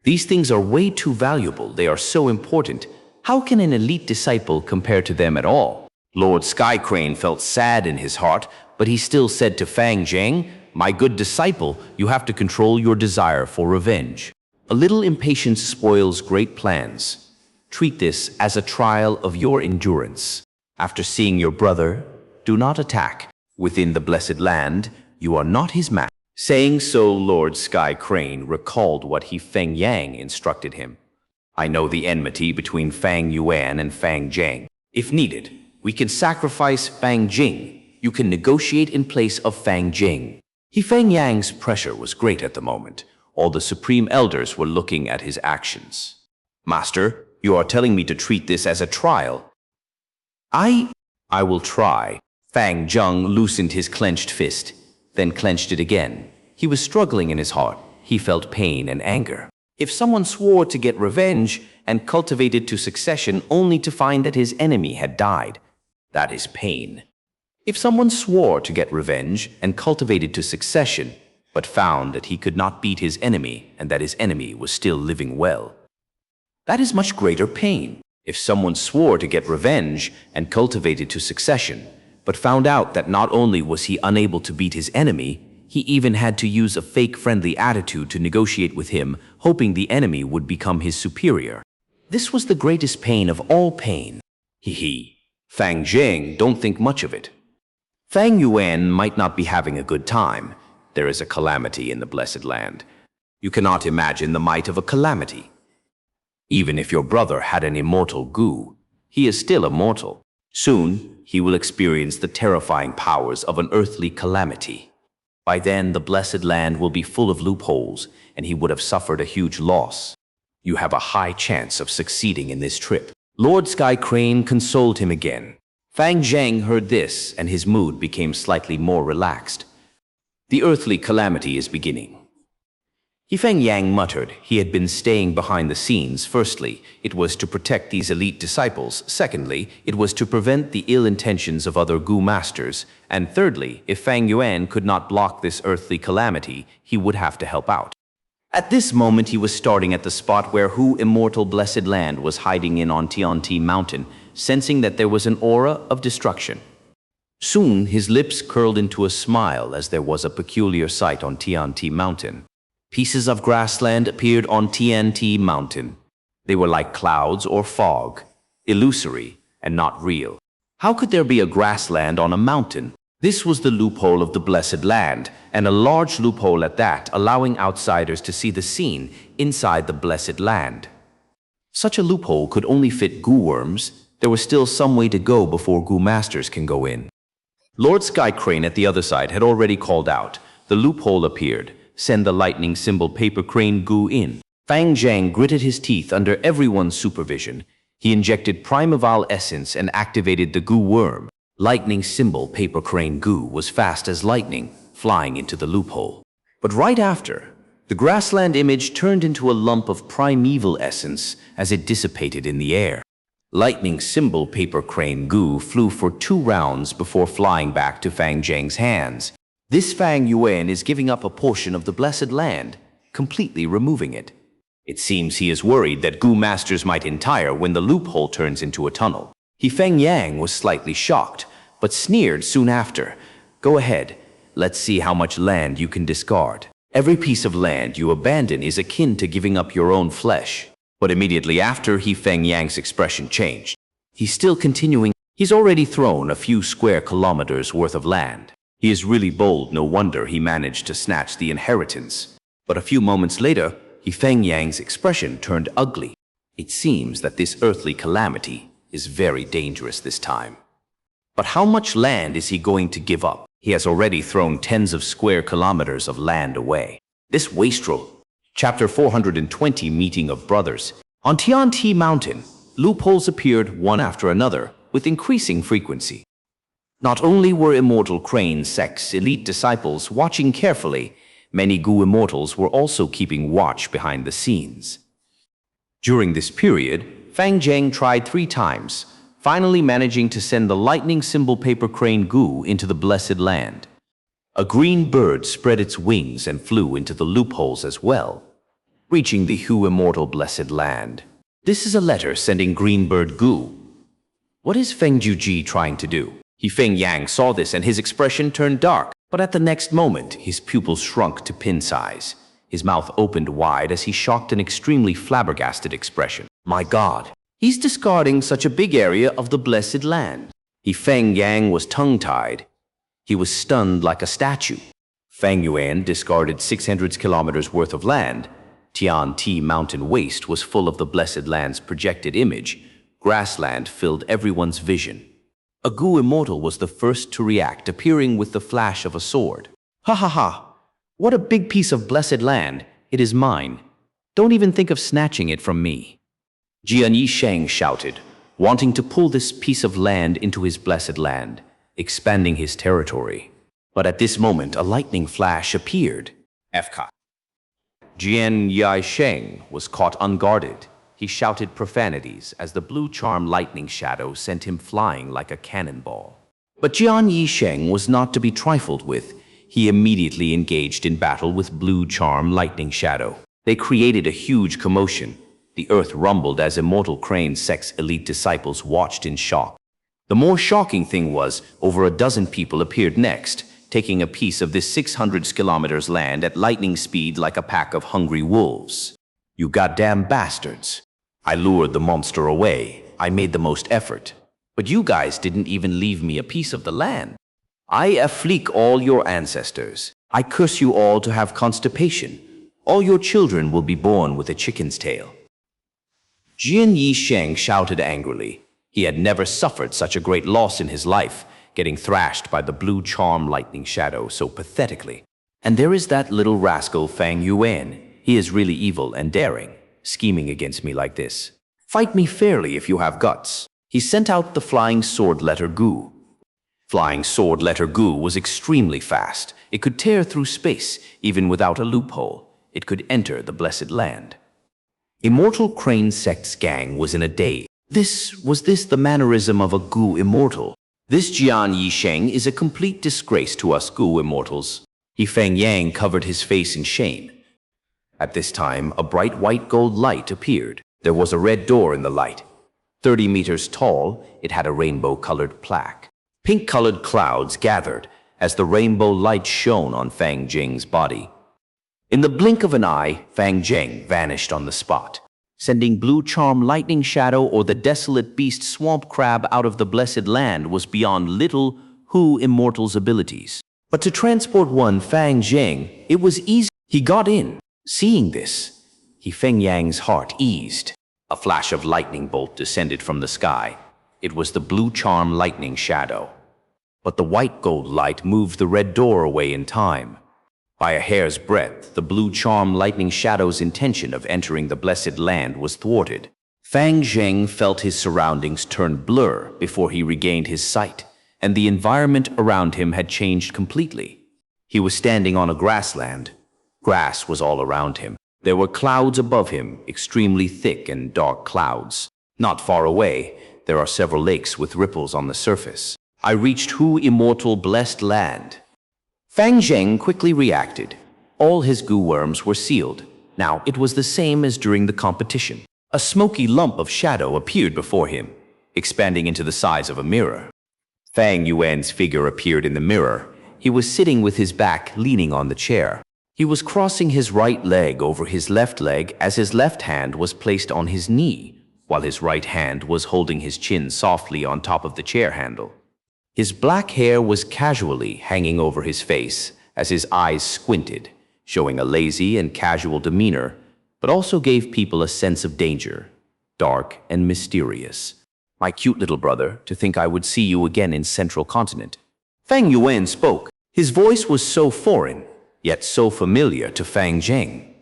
These things are way too valuable, they are so important. How can an elite disciple compare to them at all? Lord Sky Crane felt sad in his heart, but he still said to Fang Zheng, "My good disciple, you have to control your desire for revenge. A little impatience spoils great plans. Treat this as a trial of your endurance. After seeing your brother, do not attack. Within the blessed land, you are not his match." Saying so, Lord Sky Crane recalled what Feng Yang instructed him. "I know the enmity between Fang Yuan and Fang Zheng. If needed, we can sacrifice Fang Jing. You can negotiate in place of Fang Jing." Feng Yang's pressure was great at the moment. All the supreme elders were looking at his actions. "Master, you are telling me to treat this as a trial." I will try." Fang Zheng loosened his clenched fist, then clenched it again. He was struggling in his heart. He felt pain and anger. If someone swore to get revenge and cultivated to succession only to find that his enemy had died, that is pain. If someone swore to get revenge and cultivated to succession, but found that he could not beat his enemy and that his enemy was still living well, that is much greater pain. If someone swore to get revenge and cultivated to succession, but found out that not only was he unable to beat his enemy, he even had to use a fake friendly attitude to negotiate with him, hoping the enemy would become his superior. This was the greatest pain of all pain. Fang Zheng, don't think much of it. Fang Yuan might not be having a good time. There is a calamity in the blessed land. You cannot imagine the might of a calamity. Even if your brother had an immortal Gu, he is still immortal. Soon, he will experience the terrifying powers of an earthly calamity. By then, the blessed land will be full of loopholes, and he would have suffered a huge loss. You have a high chance of succeeding in this trip. Lord Sky Crane consoled him again. Fang Zheng heard this, and his mood became slightly more relaxed. The earthly calamity is beginning. Feng Yang muttered. He had been staying behind the scenes. Firstly, it was to protect these elite disciples. Secondly, it was to prevent the ill intentions of other Gu masters. And thirdly, if Fang Yuan could not block this earthly calamity, he would have to help out. At this moment, he was starting at the spot where Hu Immortal Blessed Land was hiding in on Tianti Mountain, sensing that there was an aura of destruction. Soon, his lips curled into a smile as there was a peculiar sight on Tianti Mountain. Pieces of grassland appeared on Tianti Mountain. They were like clouds or fog, illusory and not real. How could there be a grassland on a mountain? This was the loophole of the blessed land, and a large loophole at that, allowing outsiders to see the scene inside the blessed land. Such a loophole could only fit Gu worms. There was still some way to go before Gu masters can go in. Lord Sky Crane at the other side had already called out. The loophole appeared. Send the lightning symbol paper crane Gu in. Fang Zheng gritted his teeth under everyone's supervision. He injected primeval essence and activated the Gu worm. Lightning symbol paper crane Gu was fast as lightning, flying into the loophole. But right after, the grassland image turned into a lump of primeval essence as it dissipated in the air. Lightning symbol paper crane Gu flew for 2 rounds before flying back to Fang Zheng's hands. This Fang Yuan is giving up a portion of the blessed land, completely removing it. It seems he is worried that Gu masters might entire when the loophole turns into a tunnel. Feng Yang was slightly shocked, but sneered soon after. Go ahead, let's see how much land you can discard. Every piece of land you abandon is akin to giving up your own flesh. But immediately after, Feng Yang's expression changed. He's still continuing. He's already thrown a few square kilometers worth of land. He is really bold, no wonder he managed to snatch the inheritance. But a few moments later, Fang Yang's expression turned ugly. It seems that this earthly calamity is very dangerous this time. But how much land is he going to give up? He has already thrown tens of square kilometers of land away. This wastrel. Chapter 420, Meeting of Brothers. On Tianti Mountain, loopholes appeared one after another with increasing frequency. Not only were Immortal Crane sect's elite disciples watching carefully, many Gu immortals were also keeping watch behind the scenes. During this period, Fang Zheng tried 3 times, finally managing to send the lightning symbol paper crane Gu into the blessed land. A green bird spread its wings and flew into the loopholes as well, reaching the Hu immortal blessed land. This is a letter sending green bird Gu. What is Feng Juji trying to do? Feng Yang saw this and his expression turned dark, but at the next moment, his pupils shrunk to pin size. His mouth opened wide as he shocked an extremely flabbergasted expression. My God, he's discarding such a big area of the blessed land. Feng Yang was tongue-tied. He was stunned like a statue. Fang Yuan discarded 600 kilometers worth of land. Tianti mountain waste was full of the blessed land's projected image. Grassland filled everyone's vision. A Gu immortal was the first to react, appearing with the flash of a sword. Ha ha ha! What a big piece of blessed land! It is mine. Don't even think of snatching it from me. Jian Yisheng shouted, wanting to pull this piece of land into his blessed land, expanding his territory. But at this moment, a lightning flash appeared. FK. Jian Yisheng was caught unguarded. He shouted profanities as the blue charm lightning shadow sent him flying like a cannonball. But Jian Yisheng was not to be trifled with. He immediately engaged in battle with blue charm lightning shadow. They created a huge commotion. The earth rumbled as Immortal Crane sect's elite disciples watched in shock. The more shocking thing was, over a dozen people appeared next, taking a piece of this 600 kilometers land at lightning speed like a pack of hungry wolves. You goddamn bastards. I lured the monster away. I made the most effort. But you guys didn't even leave me a piece of the land. I afflict all your ancestors. I curse you all to have constipation. All your children will be born with a chicken's tail. Jian Yisheng shouted angrily. He had never suffered such a great loss in his life, getting thrashed by the blue charm lightning shadow so pathetically. And there is that little rascal Fang Yuan. He is really evil and daring, scheming against me like this. Fight me fairly if you have guts. He sent out the flying sword letter Gu. Flying sword letter Gu was extremely fast. It could tear through space, even without a loophole. It could enter the blessed land. Immortal Crane sect's gang was in a daze. Was this the mannerism of a Gu immortal? This Jian Yisheng is a complete disgrace to us Gu immortals. Feng Yang covered his face in shame. At this time, a bright white gold light appeared. There was a red door in the light. 30 meters tall, it had a rainbow-colored plaque. Pink-colored clouds gathered as the rainbow light shone on Fang Zheng's body. In the blink of an eye, Fang Zheng vanished on the spot, sending blue charm lightning shadow or the desolate beast swamp crab out of the blessed land was beyond little Hu immortal's abilities. But to transport one Fang Zheng, it was easy. He got in. Seeing this, Feng Yang's heart eased. A flash of lightning bolt descended from the sky. It was the blue charm lightning shadow. But the white gold light moved the red door away in time. By a hair's breadth, the blue charm lightning shadow's intention of entering the blessed land was thwarted. Fang Zheng felt his surroundings turn blur before he regained his sight, and the environment around him had changed completely. He was standing on a grassland. Grass was all around him. There were clouds above him, extremely thick and dark clouds. Not far away, there are several lakes with ripples on the surface. I reached Hu immortal blessed land. Fang Zheng quickly reacted. All his Gu worms were sealed. Now it was the same as during the competition. A smoky lump of shadow appeared before him, expanding into the size of a mirror. Fang Yuan's figure appeared in the mirror. He was sitting with his back leaning on the chair. He was crossing his right leg over his left leg as his left hand was placed on his knee, while his right hand was holding his chin softly on top of the chair handle. His black hair was casually hanging over his face as his eyes squinted, showing a lazy and casual demeanor, but also gave people a sense of danger, dark and mysterious. My cute little brother, to think I would see you again in Central Continent. Fang Yuan spoke. His voice was so foreign, yet so familiar to Fang Zheng.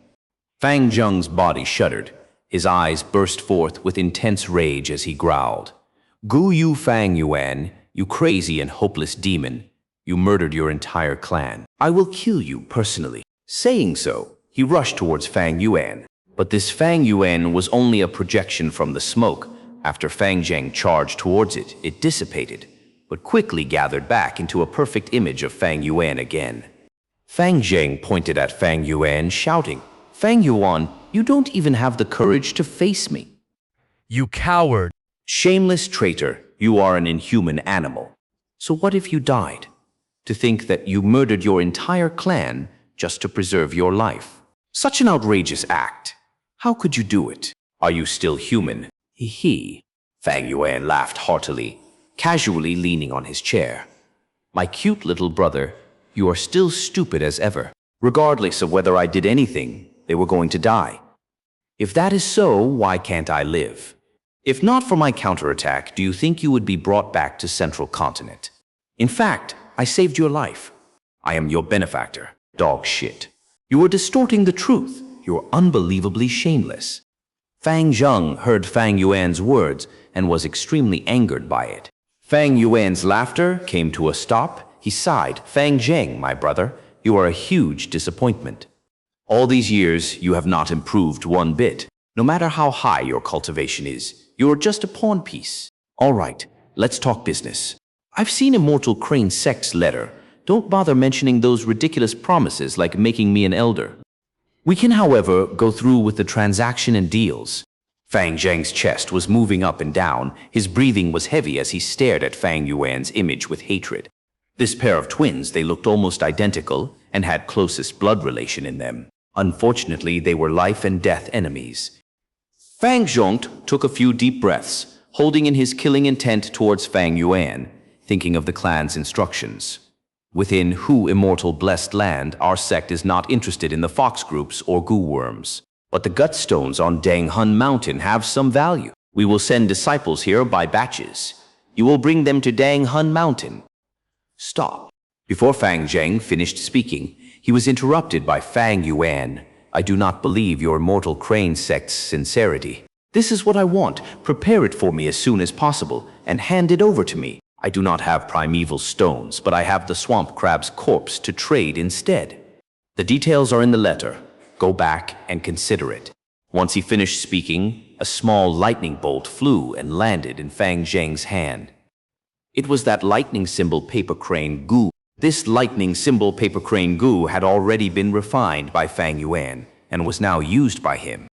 Fang Zheng's body shuddered. His eyes burst forth with intense rage as he growled. Gu Yu Fang Yuan, you crazy and hopeless demon. You murdered your entire clan. I will kill you personally. Saying so, he rushed towards Fang Yuan. But this Fang Yuan was only a projection from the smoke. After Fang Zheng charged towards it, it dissipated, but quickly gathered back into a perfect image of Fang Yuan again. Fang Zheng pointed at Fang Yuan, shouting, Fang Yuan, you don't even have the courage to face me. You coward! Shameless traitor, you are an inhuman animal. So what if you died? To think that you murdered your entire clan just to preserve your life. Such an outrageous act. How could you do it? Are you still human? He. Fang Yuan laughed heartily, casually leaning on his chair. My cute little brother, you are still stupid as ever. Regardless of whether I did anything, they were going to die. If that is so, why can't I live? If not for my counterattack, do you think you would be brought back to Central Continent? In fact, I saved your life. I am your benefactor. Dog shit. You are distorting the truth. You are unbelievably shameless. Fang Zheng heard Fang Yuan's words and was extremely angered by it. Fang Yuan's laughter came to a stop. He sighed. Fang Zheng, my brother, you are a huge disappointment. All these years, you have not improved one bit. No matter how high your cultivation is, you are just a pawn piece. All right, let's talk business. I've seen Immortal Crane Sect's letter. Don't bother mentioning those ridiculous promises like making me an elder. We can, however, go through with the transaction and deals. Fang Zheng's chest was moving up and down. His breathing was heavy as he stared at Fang Yuan's image with hatred. This pair of twins, they looked almost identical and had closest blood relation in them. Unfortunately, they were life and death enemies. Fang Zheng took a few deep breaths, holding in his killing intent towards Fang Yuan, thinking of the clan's instructions. Within Hu Immortal Blessed Land, our sect is not interested in the fox groups or goo worms. But the gut stones on Dang Hun Mountain have some value. We will send disciples here by batches. You will bring them to Dang Hun Mountain. Stop. Before Fang Zheng finished speaking, he was interrupted by Fang Yuan. I do not believe your Immortal Crane sect's sincerity. This is what I want. Prepare it for me as soon as possible and hand it over to me. I do not have primeval stones, but I have the swamp crab's corpse to trade instead. The details are in the letter. Go back and consider it. Once he finished speaking, a small lightning bolt flew and landed in Fang Zheng's hand. It was that lightning symbol paper crane Gu. This lightning symbol paper crane Gu had already been refined by Fang Yuan and was now used by him.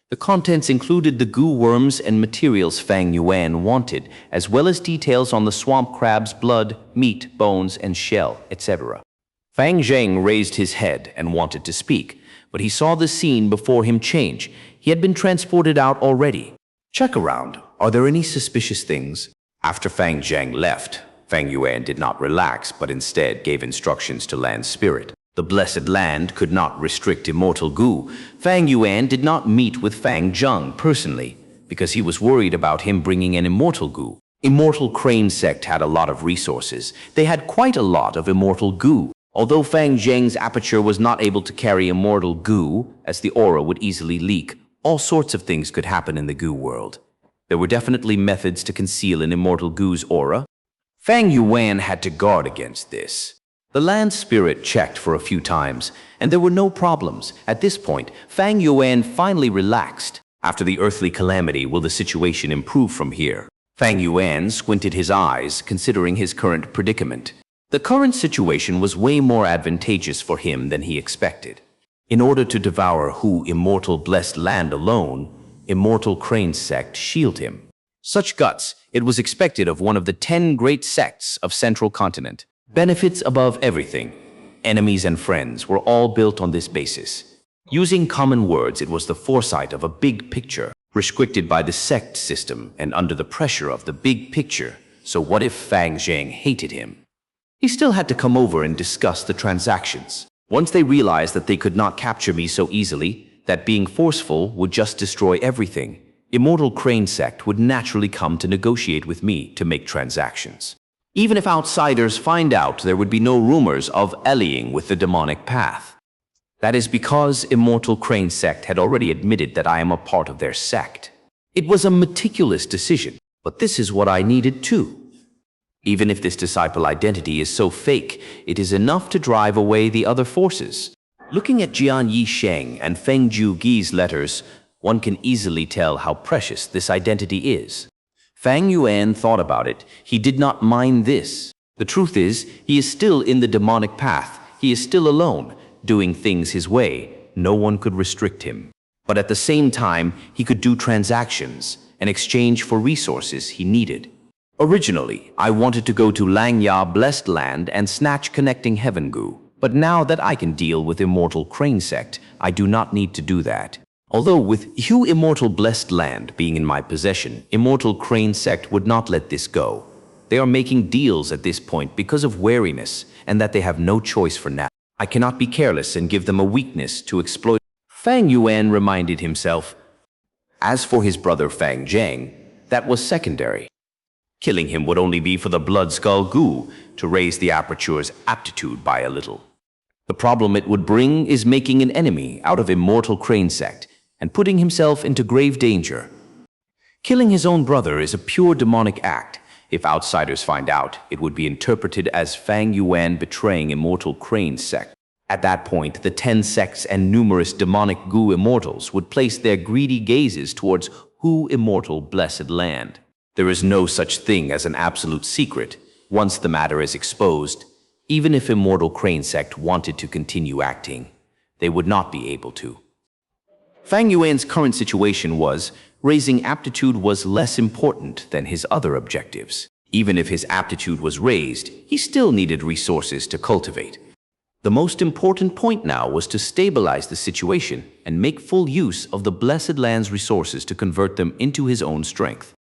The contents included the goo worms and materials Fang Yuan wanted, as well as details on the swamp crab's blood, meat, bones, and shell, etc. Fang Zheng raised his head and wanted to speak, but he saw the scene before him change. He had been transported out already. Check around. Are there any suspicious things? After Fang Zheng left, Fang Yuan did not relax, but instead gave instructions to Land Spirit. The Blessed Land could not restrict Immortal Gu. Fang Yuan did not meet with Fang Zheng personally, because he was worried about him bringing an Immortal Gu. Immortal Crane Sect had a lot of resources. They had quite a lot of Immortal Gu. Although Fang Zheng's aperture was not able to carry Immortal Gu, as the aura would easily leak, all sorts of things could happen in the Gu world. There were definitely methods to conceal an Immortal Gu's aura. Fang Yuan had to guard against this. The Land Spirit checked for a few times, and there were no problems. At this point, Fang Yuan finally relaxed. After the earthly calamity, will the situation improve from here? Fang Yuan squinted his eyes, considering his current predicament. The current situation was way more advantageous for him than he expected. In order to devour Hu Immortal Blessed Land alone, Immortal Crane Sect shield him. Such guts, it was expected of one of the 10 great sects of Central Continent. Benefits above everything. Enemies and friends were all built on this basis. Using common words, it was the foresight of a big picture, restricted by the sect system and under the pressure of the big picture. so what if Fang Zhang hated him? He still had to come over and discuss the transactions. Once they realized that they could not capture me so easily, that being forceful would just destroy everything, Immortal Crane Sect would naturally come to negotiate with me to make transactions. Even if outsiders find out, there would be no rumors of allying with the demonic path. That is because Immortal Crane Sect had already admitted that I am a part of their sect. It was a meticulous decision, but this is what I needed too. Even if this disciple identity is so fake, it is enough to drive away the other forces. Looking at Jian Yisheng and Feng Jugi's letters, one can easily tell how precious this identity is. Fang Yuan thought about it. He did not mind this. The truth is, he is still in the demonic path. He is still alone, doing things his way. No one could restrict him. But at the same time, he could do transactions in exchange for resources he needed. Originally, I wanted to go to Langya Blessed Land and snatch Connecting Heaven Gu. But now that I can deal with Immortal Crane Sect, I do not need to do that. Although with Hu Immortal Blessed Land being in my possession, Immortal Crane Sect would not let this go. They are making deals at this point because of wariness and that they have no choice for now. I cannot be careless and give them a weakness to exploit. Fang Yuan reminded himself. As for his brother Fang Zhang, that was secondary. Killing him would only be for the Blood Skull Gu to raise the Aperture's aptitude by a little. The problem it would bring is making an enemy out of Immortal Crane Sect and putting himself into grave danger. Killing his own brother is a pure demonic act. If outsiders find out, it would be interpreted as Fang Yuan betraying Immortal Crane Sect. At that point, the 10 sects and numerous demonic Gu immortals would place their greedy gazes towards Hu Immortal Blessed Land. There is no such thing as an absolute secret. Once the matter is exposed, even if Immortal Crane Sect wanted to continue acting, they would not be able to. Fang Yuan's current situation was, raising aptitude was less important than his other objectives. Even if his aptitude was raised, he still needed resources to cultivate. The most important point now was to stabilize the situation and make full use of the Blessed Land's resources to convert them into his own strength.